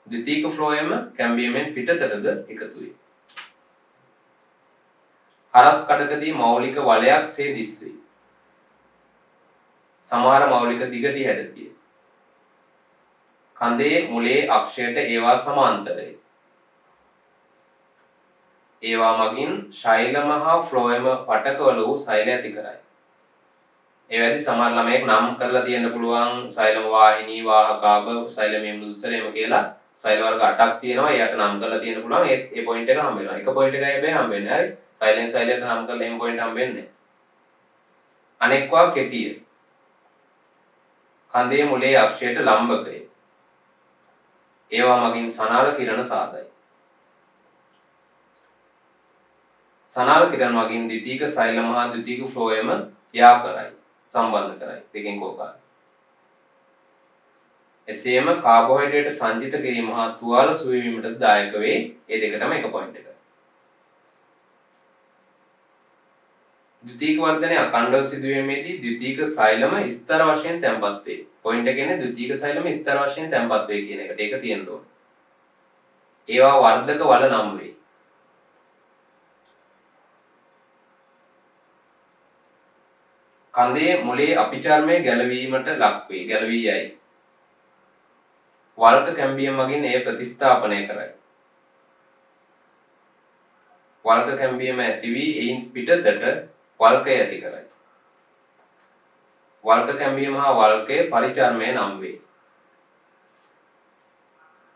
ද්විතීක ෆ්ලෝයම කැම්බියමෙන් පිටතටද එකතු වේ. හරස් කඩකදී මෞලික වලයක් සේ දිස්වේ. සමහර මෞලික දිගටි හැඩතිය. කඳේ මුලේ අක්ෂයට ඒවා සමාන්තරයි. ඒවා මගින් ශෛලම හා ෆ්ලෝයම පටකවල වූ සෛල ඇති කරයි. ඒවැදි සමහර ළමයෙක් නම් කරලා තියෙන්න පුළුවන් සෛලම වාහිනී වාහකාභ සෛලමේ මෘදුස්තරේම කියලා සෛල වර්ග 8ක් තියෙනවා. ඒකට නම් කරලා තියෙන්න පුළුවන්. ඒ පොයින්ට් එක හම්බ වෙනවා. එක පොයින්ට් එකයි හැබැයි හම්බ වෙන්නේ. හරි. සෛලෙන් සෛලයට නම් කරලා එහෙම පොයින්ට් හම්බ වෙන්නේ. අනෙක්වා කෙටිය. කඳේ මුලේ අක්ෂයට ලම්බකය. ඒවා මගින් සනාල කිරණ සාදයි. සනාල කිරණ මගින් ද්විතීක සෛලම හා ද්විතීක ෆ්ලෝයම යා කරයි. සම්බන්ධ කරයි. දෙකෙන් කෝපාරයි. එසේම කාබෝහයිඩ්‍රේට් සංජිත කිරීම හා තුවාල සුවවීමට දායක වේ. ඒ දෙකටම එක පොයින්ට් එක. ද්විතීක වර්ධනය අඛණ්ඩව සිදුවීමේදී ද්විතීක සෛලම ස්තර වශයෙන් තැන්පත් වේ. පොයින්ට් එක කියන්නේ ද්විතීක සෛලම ස්තර වශයෙන් තැන්පත් වේ කියන එකට. ඒක තියෙන්න ඕනේ. ඒවා වර්ධක වල නම් වේ. කඳේ මුලේ අපිචර්මය ගැලවීමට ලක් වේ. ගැලවී යයි. වල්ක කැම්බියම් මගින් එය ප්‍රතිස්ථාපනය කරයි. වල්ක කැම්බියම ඇති වී එයින් පිටතට වල්කය ඇති කරයි. වල්ක කැම්බියම හා වල්කය පරිචර්මය නම් වේ.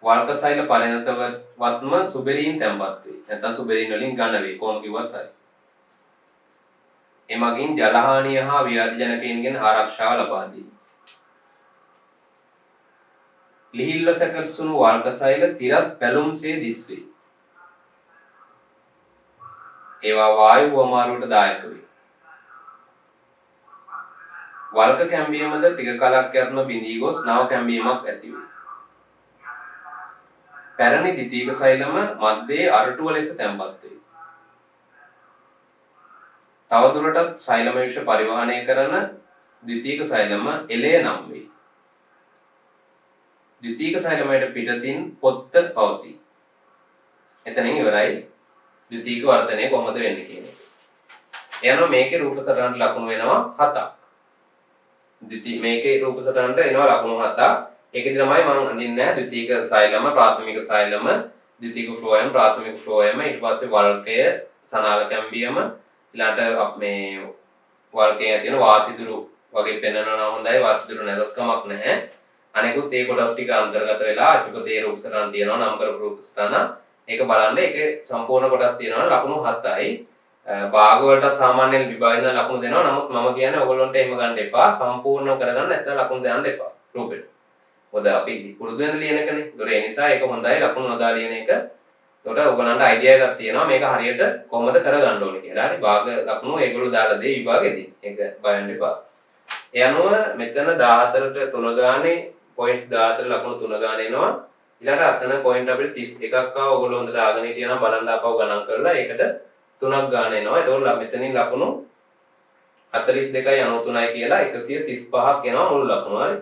වල්ක සෛල පරිණතවත්ම සුබෙරීන් තැන්පත් වේ. නැත්නම් සුබෙරීන් වලින් ඝන වේ. කොහොම කිව්වත් හරි. එමගින් ජලහානිය හා ව්‍යාධි ජනකයන්ගෙන් ආරක්ෂාව ලබා දී. ලිහිල්ව සැකසුණු වල්ක සෛල තිරස් පැලුම්සේ දිස්වේ. ඒවා වායු වමාරුවට දායක වේ. වල්ක කැම්බියමද ටික කලක් යත්ම බිඳී ගොස් නව කැම්බියමක් ඇති වේ. පැරණි ද්විතීක සෛලම මැද්දේ අරටුව ලෙස තැන්පත් වේ. තවදුරටත් සෛලම විෂ පරිවහනය කරන ද්විතීක සෛලම එළය නම් වේ. ද්විතීක සෛලමයට පිටතින් පොත්ත පවතී. එතනින් ඉවරයි ද්විතීක වර්ධනය කොහොමද වෙන්නේ කියන එක. එනවා මේකේ රූප සටහනට ලකුණු වෙනවා 7ක්. මේකේ රූප සටහනට එනවා ලකුණු 7ක්. ඒකෙදි තමයි මම අඳින්නේ ද්විතීක සෛලම, ප්‍රාථමික සෛලම, ද්විතීක ෆ්ලෝයම්, ප්‍රාථමික ෆ්ලෝයම, ඊට පස්සේ වල්කය, සනාල කැම්බියම, ඊළඟට මේ වල්කයේ තියෙන වාසිදුරු වගේ පෙන්වනවා නම් හොඳයි. වාසිදුරු නැතත් කමක් නැහැ. අනෙකුත් ඒ කොටස් ටික අන්තර්ගත වෙලා අචුපතේ රූප සටහන තියෙනවා, නම් කරපු රූප සටහන. ඒක බලන්න ඒකේ සම්පූර්ණ කොටස් තියෙනවා ලකුණු 7යි. භාග වලට සාමාන්‍යයෙන් විභාගයෙන් ලකුණු දෙනවා. නමුත් මම කියන්නේ ඔයගොල්ලන්ට එහෙම ගන්න එපා. සම්පූර්ණ කරගන්න නැත්නම් ලකුණු දෙන්න එපා රූපෙට. මොකද අපි පුරුදු වෙන ලියන එකනේ. ඒතොර ඒ නිසා ඒක හොඳයි ලකුණු නොදා ලියන එක. එතකොට ඔයගොල්ලන්ට අයිඩියා එකක් තියෙනවා මේක හරියට කොහොමද කරගන්න ඕනේ කියලා. හරි භාග ලකුණු ඒගොල්ලෝ දාලා දෙයි විභාගෙදී. ඒක බලන්න එපා. ඒ අනුව මෙතන 14ට 3 ගානේ පොයින්ට් 14 ලකුණු 3 ගාන එනවා. ඊළඟ අතන පොයින්ට් අපිට 31ක් ආව. ඔයගොල්ලෝ හොඳට ආගෙන හිටියනම් බලන්න ආපහු ගණන් කරලා ඒකට 3ක් ගාන එනවා. එතකොට මෙතනින් ලකුණු 42.93යි කියලා 135ක් එනවා මුළු ලකුණු. හරි.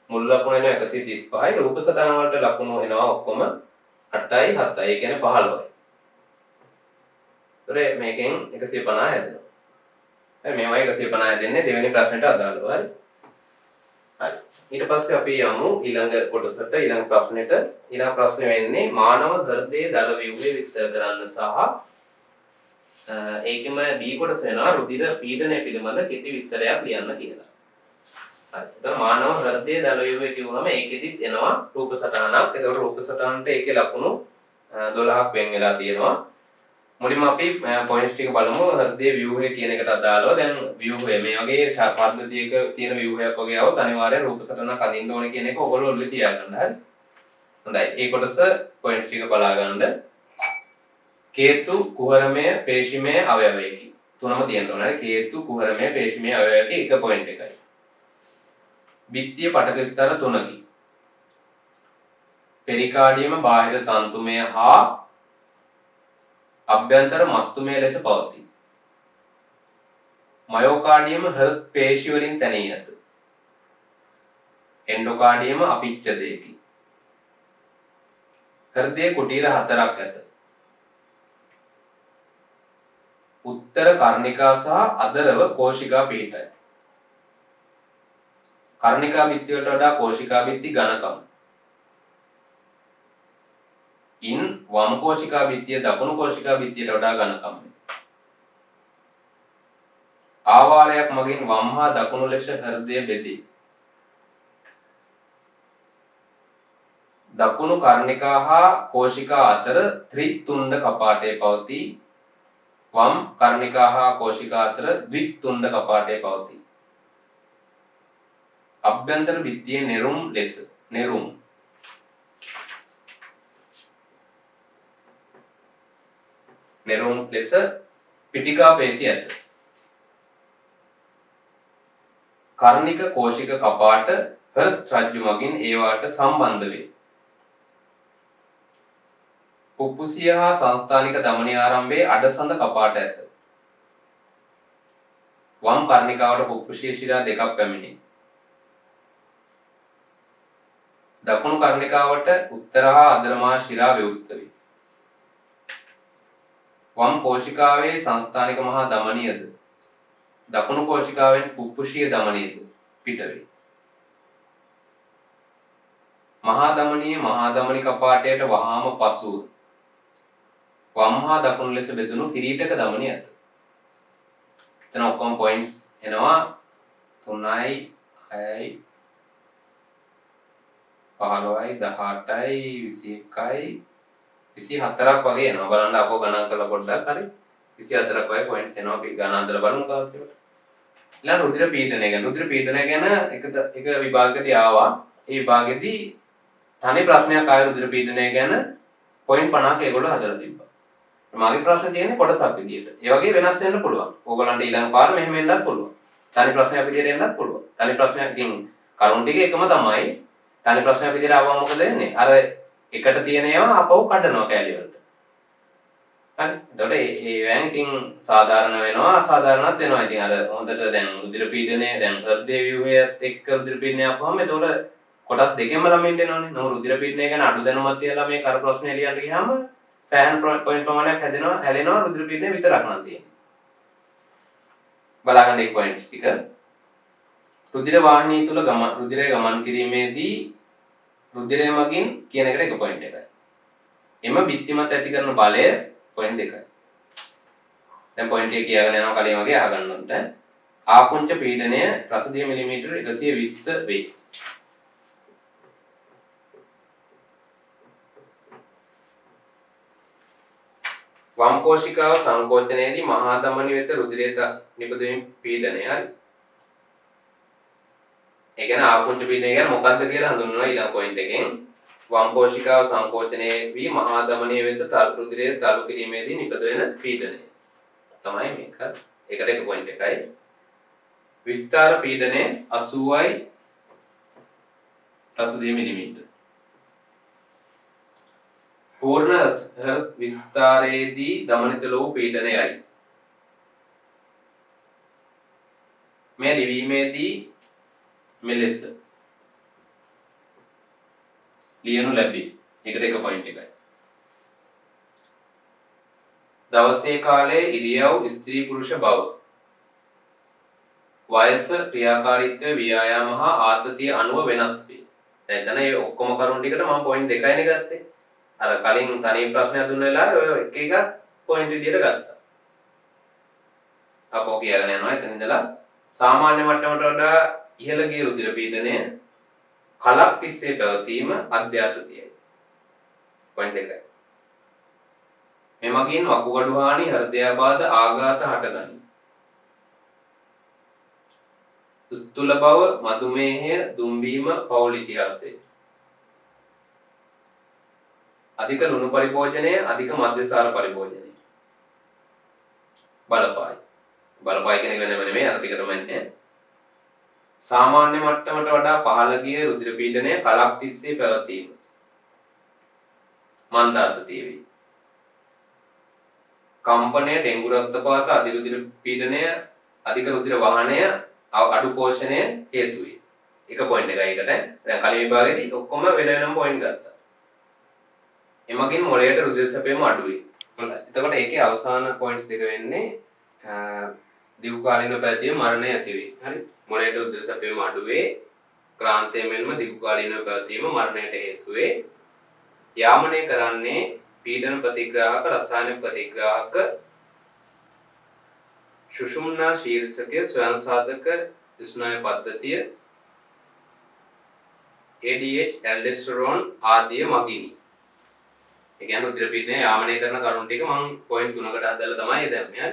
මුළු ලකුණු එනවා 135යි. රූප සටහන් වලට ලකුණු එනවා ඔක්කොම 8යි 7යි. ඒ කියන්නේ 15යි. ඒතර මේකෙන් 150 හැදෙනවා. හරි මේවා 150 හැදෙන්නේ දෙවෙනි ප්‍රශ්නෙට අදාළව. හරි. හරි. ඊට පස්සේ අපි යමු ඊළඟ කොටසට ඊළඟ ප්‍රශ්නෙට. ඊළඟ ප්‍රශ්නේ වෙන්නේ මානව හෘදයේ දල ව්‍යුහය විස්තර කරන්න සහ ඒකෙම B කොටස වෙනවා රුධිර පීඩනය පිළිබඳ කෙටි විස්තරයක් ලියන්න කියලා. හරි. එතන මානව හෘදයේ දල ව්‍යුහය කිව්වම ඒකෙදිත් එනවා රූප සටහනක්. ඒතකොට රූප සටහනට ඒකේ ලකුණු 12ක් වෙන් වෙලා තියෙනවා. මුලින්ම අපි පොයින්ට්ස් ටික බලමු හෘදයේ ව්‍යුහය කියන එකට අදාළව. දැන් ව්‍යුහය මේ වගේ පද්ධතියක තියෙන ව්‍යුහයක් වගේ આવොත් අනිවාර්යෙන් රූප සටහනක් අදින්න ඕනේ කියන එක ඔයගොල්ලෝ ඔල්ලේ තියාගන්න. හරි. හොඳයි. ඒ කොටස පොයින්ට්ස් ටික බලා ගන්න. කේතු කුහරමය පේශිමය අවයවයකි. තුනම තියෙන්න ඕනේ. කේතු කුහරමය පේශිමය අවයවයක එක පොයින්ට් එකයි. බිත්තිය පටක ස්තර 3කි. පෙරිකාඩියම බාහිර තන්තුමය හා අභ්‍යන්තර මස්තුමය ලෙස පවතී. මයෝකාඩියම හෘද පේශි වලින් තැනී ඇත. එන්ඩෝකාඩියම අපිච්ඡදයකි. හෘදයේ කුටීර 4ක් ඇත. උත්තර කර්ණිකා සහ අදරව කෝෂිකා පිහිටයි. කර්ණිකා බිත්ති වලට වඩා කෝෂිකා බිත්ති ඝනකම්. ඉන් වම් කෝෂිකා බිත්තිය දකුණු කෝෂිකා බිත්තියට වඩා ඝනකම්. ආවාරයක් මගින් වම් හා දකුණු ලෙස හෘදය බෙදී. දකුණු කර්ණිකා හා කෝෂිකා අතර ත්‍රිතුණ්ඩ කපාටය පවතී. වම් කර්ණිකා හා කෝෂිකා අතර ද්විතුණ්ඩ කපාටය පවතී. අභ්‍යන්තර බිත්තියේ නෙරුම් ලෙස පිටිකා පේශි ඇත. කර්ණික කෝෂික කපාට හෘද රජ්ජු මගින් ඒවාට සම්බන්ධ වේ. පුප්පුසිය හා සංස්ථානික ධමනී ආරම්භයේ අඩසඳ කපාට ඇත. වම් කර්ණිකාවට පුප්පුසිය ශිරා දෙකක් පැමිණේ. දකුණු කර්ණිකාවට උත්තර හා අධරමා ශිරා විවෘත වේ. වම් කෝෂිකාවේ සංස්ථානික මහා ධමනියද දකුණු කෝෂිකාවෙන් පුප්පුෂීය ධමනියද පිට වේ. මහා ධමනි කපාටයට වහාම පසුව වම් හා දකුණු ලෙස බෙදුණු කිරීටක ධමනිය ඇත. එතන ඔක්කොම පොයින්ට්ස් එනවා 3යි 6යි 15යි 18යි 21යි 24ක් වගේ එනවා. බලන්න අපෝ ගණන් කරලා පොඩ්ඩක් හරි 24ක් වගේ පොයින්ට්ස් එනවා. අපි ගණන් අතර බලමු කවුද කියලා. ඊළඟ රුධිර පීඩනය ගැන එක විභාගයකදී ආවා. ඒ විභාගෙදී තනි ප්‍රශ්නයක් ආය රුධිර පීඩනය ගැන පොයින්ට් 50ක ඒගොල්ලෝ හදලා තිබ්බා. මගේ ප්‍රශ්න තියෙන්නේ කොටසක් විදියට. ඒ වගේ වෙනස් වෙන්න පුළුවන්. ඕගලන්ට ඊළඟ පාර මෙහෙම එන්නත් පුළුවන්. තනි ප්‍රශ්නයක් විදියට එන්නත් පුළුවන්. තනි ප්‍රශ්නයකින් කරුණු ටික එකම තමයි. තනි ප්‍රශ්නයක් විදියට ආවම මොකද වෙන්නේ? අර එකට තියෙන ඒවා අපව කඩනවා කැලි වලට. හරි. එතකොට ඒ වෑංකින් සාධාරණ වෙනවා අසාධාරණත් වෙනවා. ඉතින් අර හොඳට දැන් රුධිර පීඩනය දැන් හෘද ව්‍යුහයත් එක්ක රුධිර පීඩනය ආපුවම එතකොට කොටස් දෙකෙන්ම ළමින්ට එනවනේ. නමුත් රුධිර පීඩනය ගැන අඩු දැනුමක් තියලා මේ කර ප්‍රශ්නේ ලියන්න ගියාම සෑහෙන පොයින්ට් ප්‍රමාණයක් හැදෙනවා රුධිර පීඩනය විතරක් නම් තියෙන්නේ. බලාගන්න මේ පොයින්ට්ස් ටික. රුධිර වාහිනිය තුල රුධිරය ගමන් කිරීමේදී රුධිරය මගින් කියන එකට එක පොයින්ට් එකයි. එම බිත්ති මත ඇති කරන බලය පොයින්ට් 2යි. දැන් පොයින්ට් එක කියාගෙන යනවා කලින් වගේ අහගන්න උන්ට. ආකුංච පීඩනය රසදිය මිලිමීටර 120 වේ. වම් කෝෂිකාව සංකෝචනයේදී මහා ධමනි වෙත රුධිරය නිපදවීම පීඩනය. හරි. ඒ කියන්නේ ආකුංච පීඩනය කියන්නේ මොකක්ද කියලා හඳුන්වනවා ඊළඟ පොයින්ට් එකෙන්. වම් කෝෂිකාව සංකෝචනයේ වී මහා ධමනිය වෙත රුධිරය තල්ලු කිරීමේදී නිපදවෙන පීඩනය තමයි මේක. ඒකට එක පොයින්ට් එකයි. විස්තර පීඩනය 80යි රසදිය මිලිමීටර. පූර්ණ විස්තරයේදී ධමනිත වූ පීඩනයයි. මේ ලිවීමේදී මෙලෙස ලියනු ලැබේ. ඒකට එක පොයින්ට් එකයි. දවසේ කාලයේ ඉරියව් ස්ත්‍රී පුරුෂ බව වයස ක්‍රියාකාරීත්වය ව්‍යායාම හා ආතතිය අනුව වෙනස් වේ. දැන් එතන මේ ඔක්කොම කරුණු ටිකට මම පොයින්ට් 2යිනේ ගත්තේ. අර කලින් තනි ප්‍රශ්නයක් දුන්න වෙලාවේ ඔය එක එක පොයින්ට් විදියට ගත්තා. අපෝ කියගෙන යනවා එතන ඉඳලා සාමාන්‍ය මට්ටමට වඩා ඉහළ ගිය රුධිර පීඩනය කලක් තිස්සේ පැවතීම අධ්‍යාත්තියයි. පොයින්ට් 2යි. මෙමගින් වකුගඩු හානි හෘදයාබාධ ආඝාත හටගනී. ස්ථූල බව මధుමේහය දුම්බීම පෞල් ඉතිහාසය. අධික ලුණු පරිභෝජනය අධික මද්යසාර පරිභෝජනය බලපායි කියන එක වෙනම නෙමෙයි අර ටිකටම එන්නේ. සාමාන්‍ය මට්ටමට වඩා පහළ ගිය රුධිර පීඩනය කලක් තිස්සේ පැවතීම මන්දාතතිය වේ. කම්පනය ඩෙංගු රක්තපාත අධිරුධිර පීඩනය අධික රුධිර වහනය අඩු පෝෂණය හේතු වේ. එක පොයින්ට් එකයි ඒකට. දැන් කලින් විභාගයේදී ඔක්කොම වෙන වෙනම පොයින්ට් ගත්තා. එමගින් මොළයට රුධිර සැපයීම අඩු වේ. හොඳයි. එතකොට ඒකේ අවසාන පොයින්ට්ස් දෙක වෙන්නේ දීර්ඝකාලීන පැවතීම මරණය ඇති වේ. හරි. මොළයට රුධිර සැපයීම අඩු වේ. ක්ලාන්තය මෙන්ම දීර්ඝකාලීන පැවතීම මරණයට හේතු වේ. යාමනය කරන්නේ පීඩන ප්‍රතිග්‍රාහක රසායනික ප්‍රතිග්‍රාහක සුෂුම්නා ශීර්ෂකයේ ස්වයං සාධක ස්නායු පද්ධතිය ADH ඇල්ඩෝස්ටරෝන් ආදී මගිනි. ඒ කියන්නේ රුධිර පීඩනය යාමනය කරන කරුණු ටික මම පොයින්ට් 3කට අදාලා තමයි දැම්මේ.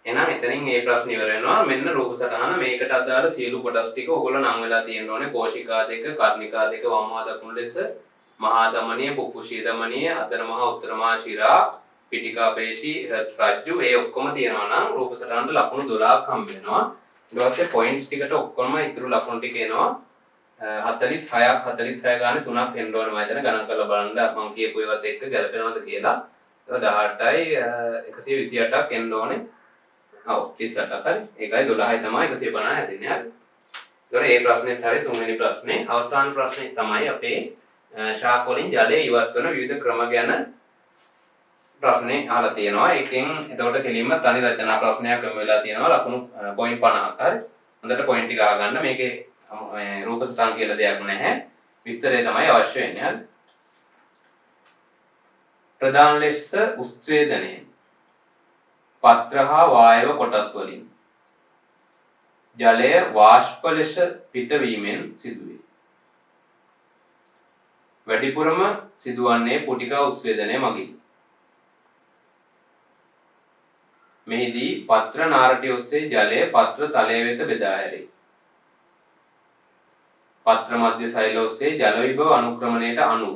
එහෙනම් එතනින් මේ ප්‍රශ්න ඉවර වෙනවා. මෙන්න රූප සටහන මේකට අදාළ සියලු කොටස් ටික ඕගොල්ලෝ නම් වෙලා තියෙන්න ඕනේ. කෝෂිකා දෙක, කර්ණිකා දෙක වම් හා දකුණු ලෙස මහා ධමනිය, පුප්පුෂී ධමනිය, අතර මහා උත්තර මහා ශිරා, පිටිකා පේශී, රජ්ජු ඒ ඔක්කොම තියෙනවා නම් රූප සටහනට ලකුණු 12ක් හම්බ වෙනවා. ඊට පස්සේ පොයින්ට්ස් ටිකට ඔක්කොම ඉතුරු ලකුණු ටික එනවා. 46ක් ගානේ 3ක් එන්න ඕනේ. මම හිතන ගණන් කරලා බලන්න මම කියපු ඒවත් එක්ක ගැලපෙනවද කියලා. ඒක 18යි 128ක් එන්න ඕනේ. ඔව් 38ක් හරි. ඒකයි 12යි තමයි 150 හැදෙන්නේ. හරි. ඒතකොට මේ ප්‍රශ්නේත් හරි තුන්වෙනි ප්‍රශ්නේ අවසාන ප්‍රශ්නේ තමයි අපේ ශාක වලින් ජලය ඉවත් වන විවිධ ක්‍රම ගැන ප්‍රශ්නේ අහලා තියෙනවා. ඒකෙන් එතකොට කෙලින්ම තනි රචනා ප්‍රශ්නයක් යොමු වෙලා තියෙනවා. ලකුණු පොයින්ට් 50ක්. හරි. හොඳට පොයින්ට් ටික අහගන්න. මේකේ රූප සටහන් කියලා දෙයක් නැහැ. විස්තරය තමයි අවශ්‍ය වෙන්නේ. හරි. ප්‍රධාන ලෙස උත්සේදනයේ පත්‍ර හා වායව කොටස් වලින් ජලය වාෂ්ප ලෙස පිටවීමෙන් සිදුවේ. වැඩිපුරම සිදුවන්නේ පුටිකා උත්සේදනය මගින්. මෙහිදී පත්‍ර නාරටි ඔස්සේ ජලය පත්‍ර තලය වෙත බෙදා හැරේ. පත්‍ර මධ්‍ය සෛල ඔස්සේ ජල විභව අනුක්‍රමණයට අනුව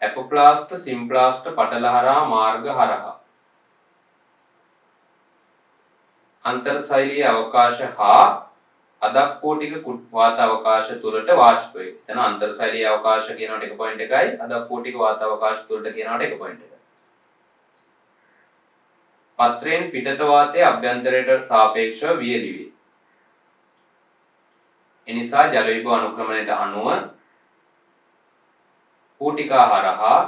ඇපොප්ලාස්ට සිම්ප්ලාස්ට පටලහරා මාර්ග හරහා අන්තර්සෛලීය අවකාශ හා අදක්කෝටික වාත අවකාශ තුළට වාෂ්ප වේ. එතන අන්තර්සෛලීය අවකාශ කියනකොට එක පොයින්ට් එකයි, අදක්කෝටික වාත අවකාශ තුළට කියනකොට එක පොයින්ට් එකයි. පත්‍රයෙන් පිටත වාතයේ අභ්‍යන්තරයට සාපේක්ෂව වියලි වේ. එනිසා ජල විභව අනුක්‍රමණයට අනුව පුටිකා හරහා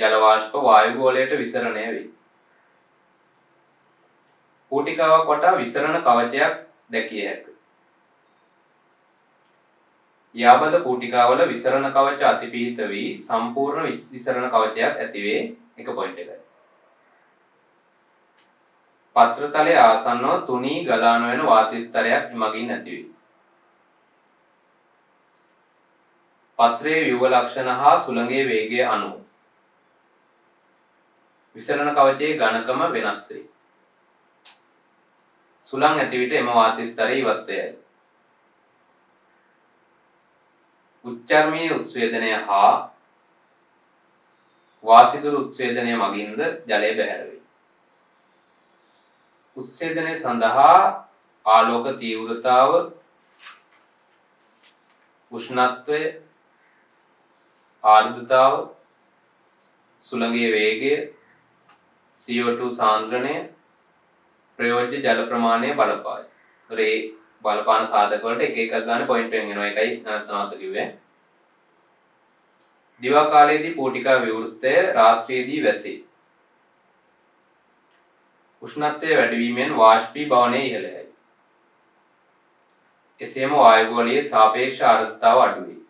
ජල වාෂ්ප වායු ගෝලයට විසරණය වේ. පුටිකාවක් වටා විසරණ කවචයක් දැකිය හැකිය. යාබද පුටිකාවල විසරණ කවච අතිපීත වී සම්පූර්ණ විසරණ කවචයක් ඇති වේ. එක පොයින්ට් එකයි. පත්‍රතලයේ ආසන්නව තුනී ගලාන වෙන වාත ස්තරයක් එමගින් ඇති වේ. පත්‍රයේ ව්‍යුහ ලක්ෂණ හා සුළඟේ වේගය අනුව විසරණ කවචයේ ඝනකම වෙනස් වේ. සුළං ඇති විට එම වාත ස්තරය ඉවත් වේ. උච්චර්මීය උත්සේදනය හා වාසිදුරු උත්සේදනය මගින්ද ජලය බැහැර වේ. උත්සේදනය සඳහා ආලෝක තීව්‍රතාව, උෂ්ණත්වය, ආර්ද්‍රතාව, සුළඟේ වේගය, CO2 සාන්ද්‍රණය, ප්‍රයෝජ්‍ය ජල ප්‍රමාණය බලපායි. ඒ බලපාන සාධක වලට එක එකක් ගන්න පොයින්ට් එකෙන් එනවා. ඒකයි නැවත කිව්වේ. දිවා කාලයේදී පූටිකා විවෘතය, රාත්‍රියේදී වැසේ. උෂ්ණත්වය වැඩිවීමෙන් වාෂ්පීභවනය ඉහළ යයි. එසේම වායු ගෝලයේ සාපේක්ෂ ආර්ද්‍රතාව අඩු වේ.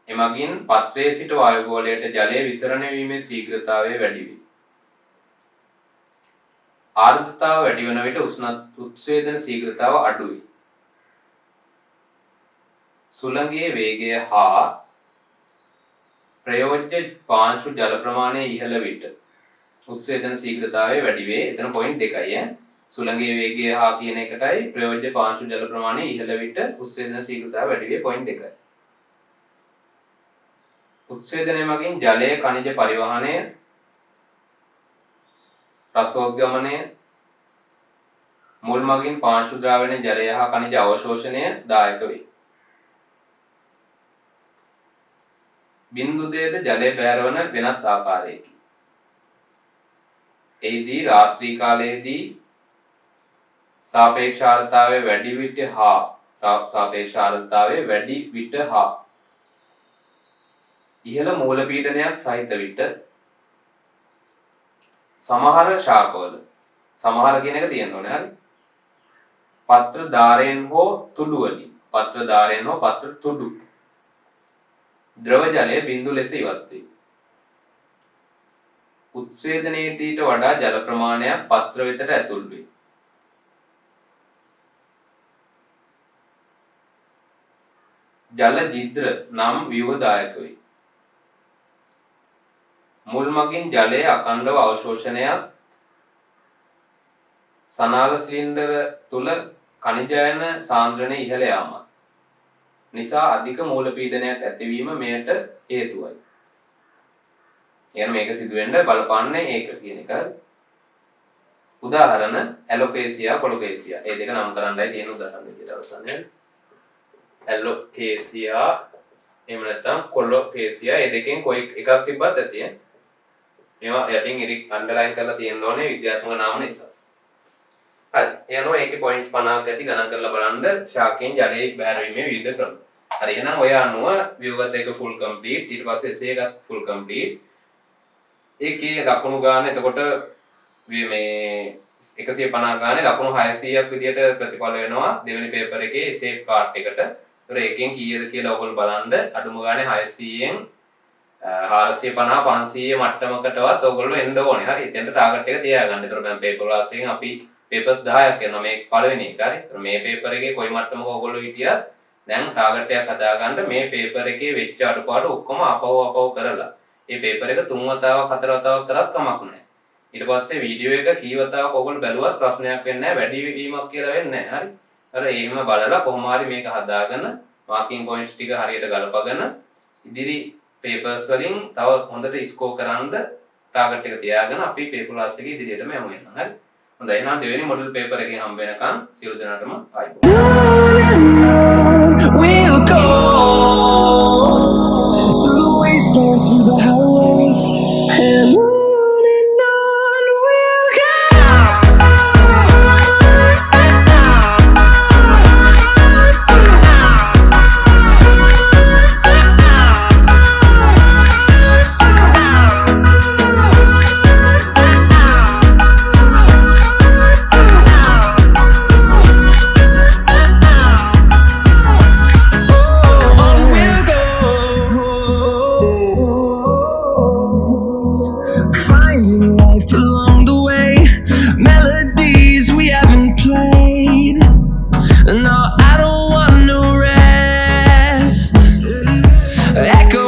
එමගින් පත්‍රයේ සිට වායු ගෝලයට ජලය විසරණය වීමේ ශීඝ්‍රතාවය වැඩි වේ. ආර්ද්‍රතාව වැඩි වන විට උත්සේදන ශීඝ්‍රතාව අඩු වේ. සුළඟේ වේගය හා ප්‍රයෝජ්‍ය පාංශු ජල ප්‍රමාණය ඉහළ විට උත්සේදන ශීඝ්‍රතාවය වැඩි වේ. එතන පොයින්ට් දෙකයි ඈ. සුළඟේ වේගය හා කියන එකටයි ප්‍රයෝජ්‍ය පාංශු ජල ප්‍රමාණය ඉහළ විට උත්සේදන ශීඝ්‍රතාවය වැඩි වේ. පොයින්ට් දෙකයි. උත්සේදනය මගින් ජලයේ ඛනිජ පරිවහනය, රසෝද්ගමනය, මුල් මගින් පාංශු ද්‍රාවණය ජලය හා ඛනිජ අවශෝෂණය දායක වේ. බින්දු දෙයද ජලය බැහැරවන වෙනත් ආකාරයකි. එහිදී රාත්‍රී කාලයේදී සාපේක්ෂ ආර්ද්‍රතාවය වැඩි විට හා ඉහළ මූල පීඩනයක් සහිත විට සමහර ශාකවල සමහර කියන එක තියෙන්න ඕනේ. හරි. පත්‍ර ධාරයෙන් හෝ තුඩු වලින් පත්‍ර තුඩු ද්‍රව ජලය බිඳු ලෙස ඉවත් වේ. උත්සේදනයට ඊට වඩා ජල ප්‍රමාණයක් පත්‍ර වෙතට ඇතුල් වේ. ජල ජිද්‍ර නම් ව්‍යුහදායක වේ. මුල් මගින් ජලයේ අඛණ්ඩව අවශෝෂණයත් සනාල සිලින්ඩර තුල ඛනිජයන සාන්ද්‍රණය ඉහළ යාමත් නිසා අධික මූල පීඩනයක් ඇතිවීම මෙයට හේතුවයි. මේක සිදු වෙන්න බලපාන්නේ ඒක කියන එක. උදාහරණ ඇලොකේසියා, කොලොකේසියා. මේ දෙක නම් කරන්නයි තියෙන උදාහරණ විදිහට අවසානයේ. ඇලොකේසියා එහෙම නැත්නම් කොලොකේසියා. මේ දෙකෙන් කොයි එකක් තිබ්බත් ඇති. මේවා යටින් ඉරි අන්ඩර්ලයින් කරලා තියෙන්න ඕනේ විද්‍යාත්මක නාම නිසා. හරි. එනවා ඒකේ පොයින්ට්ස් 50ක් ඇති ගණන් කරලා බලන්න ශාකයෙන් ජලයේ බැහැරවීමේ විවිධ ක්‍රම. හරි එහෙනම් ඔය අනුව view එකත් එක full complete ඊට පස්සේ essay එකත් full complete ඒකේ ලකුණු ගන්න එතකොට මේ 150 ගානේ ලකුණු 600ක් විදියට ප්‍රතිඵල වෙනවා දෙවෙනි පේපර් එකේ essay part එකට. ඒතර එකෙන් කීයද කියලා ඔයගොල්ලෝ බලන්න අඩුම ගානේ 600න් 450 500 මට්ටමකටවත් ඔයගොල්ලෝ එන්න ඕනේ. හරි. එතෙන්ට ටාගට් එක තියාගන්න. ඒතර දැන් පේපර් ක්ලාස් එකෙන් අපි පේපර්ස් 10ක් කරනවා. මේක පළවෙනි එක. හරි. ඒතර මේ පේපර් එකේ කොයි මට්ටමක ඔයගොල්ලෝ හිටියත් දැන් ටාගට් එකක් හදාගන්න මේ පේපර් එකේ වෙච්ච අඩුපාඩු ඔක්කොම අපව කරලා. මේ පේපර් එක 3 වතාවක් 4 වතාවක් කරත් කමක් නැහැ. ඊට පස්සේ වීඩියෝ එක කී වතාවක් ඔයගොල්ලෝ බැලුවත් ප්‍රශ්නයක් වෙන්නේ නැහැ. වැඩි වීමක් කියලා වෙන්නේ නැහැ. හරි. අර එහෙම බලලා කොහොම හරි මේක හදාගෙන මාකින් පොයින්ට්ස් ටික හරියට ගලපගෙන ඉදිරි පේපර්ස් වලින් තව හොඳට ස්කෝර් කරන්න ටාගට් එක තියාගෙන අපි පේපර් ක්ලාස් එකේ ඉදිරියටම යමු එන්න. හරි. හොඳයි එහෙනම් දෙවෙනි මොඩල් පේපර් එකෙන් හම්බ වෙනකන් සියලු දෙනාටම ආයිබෝවන්.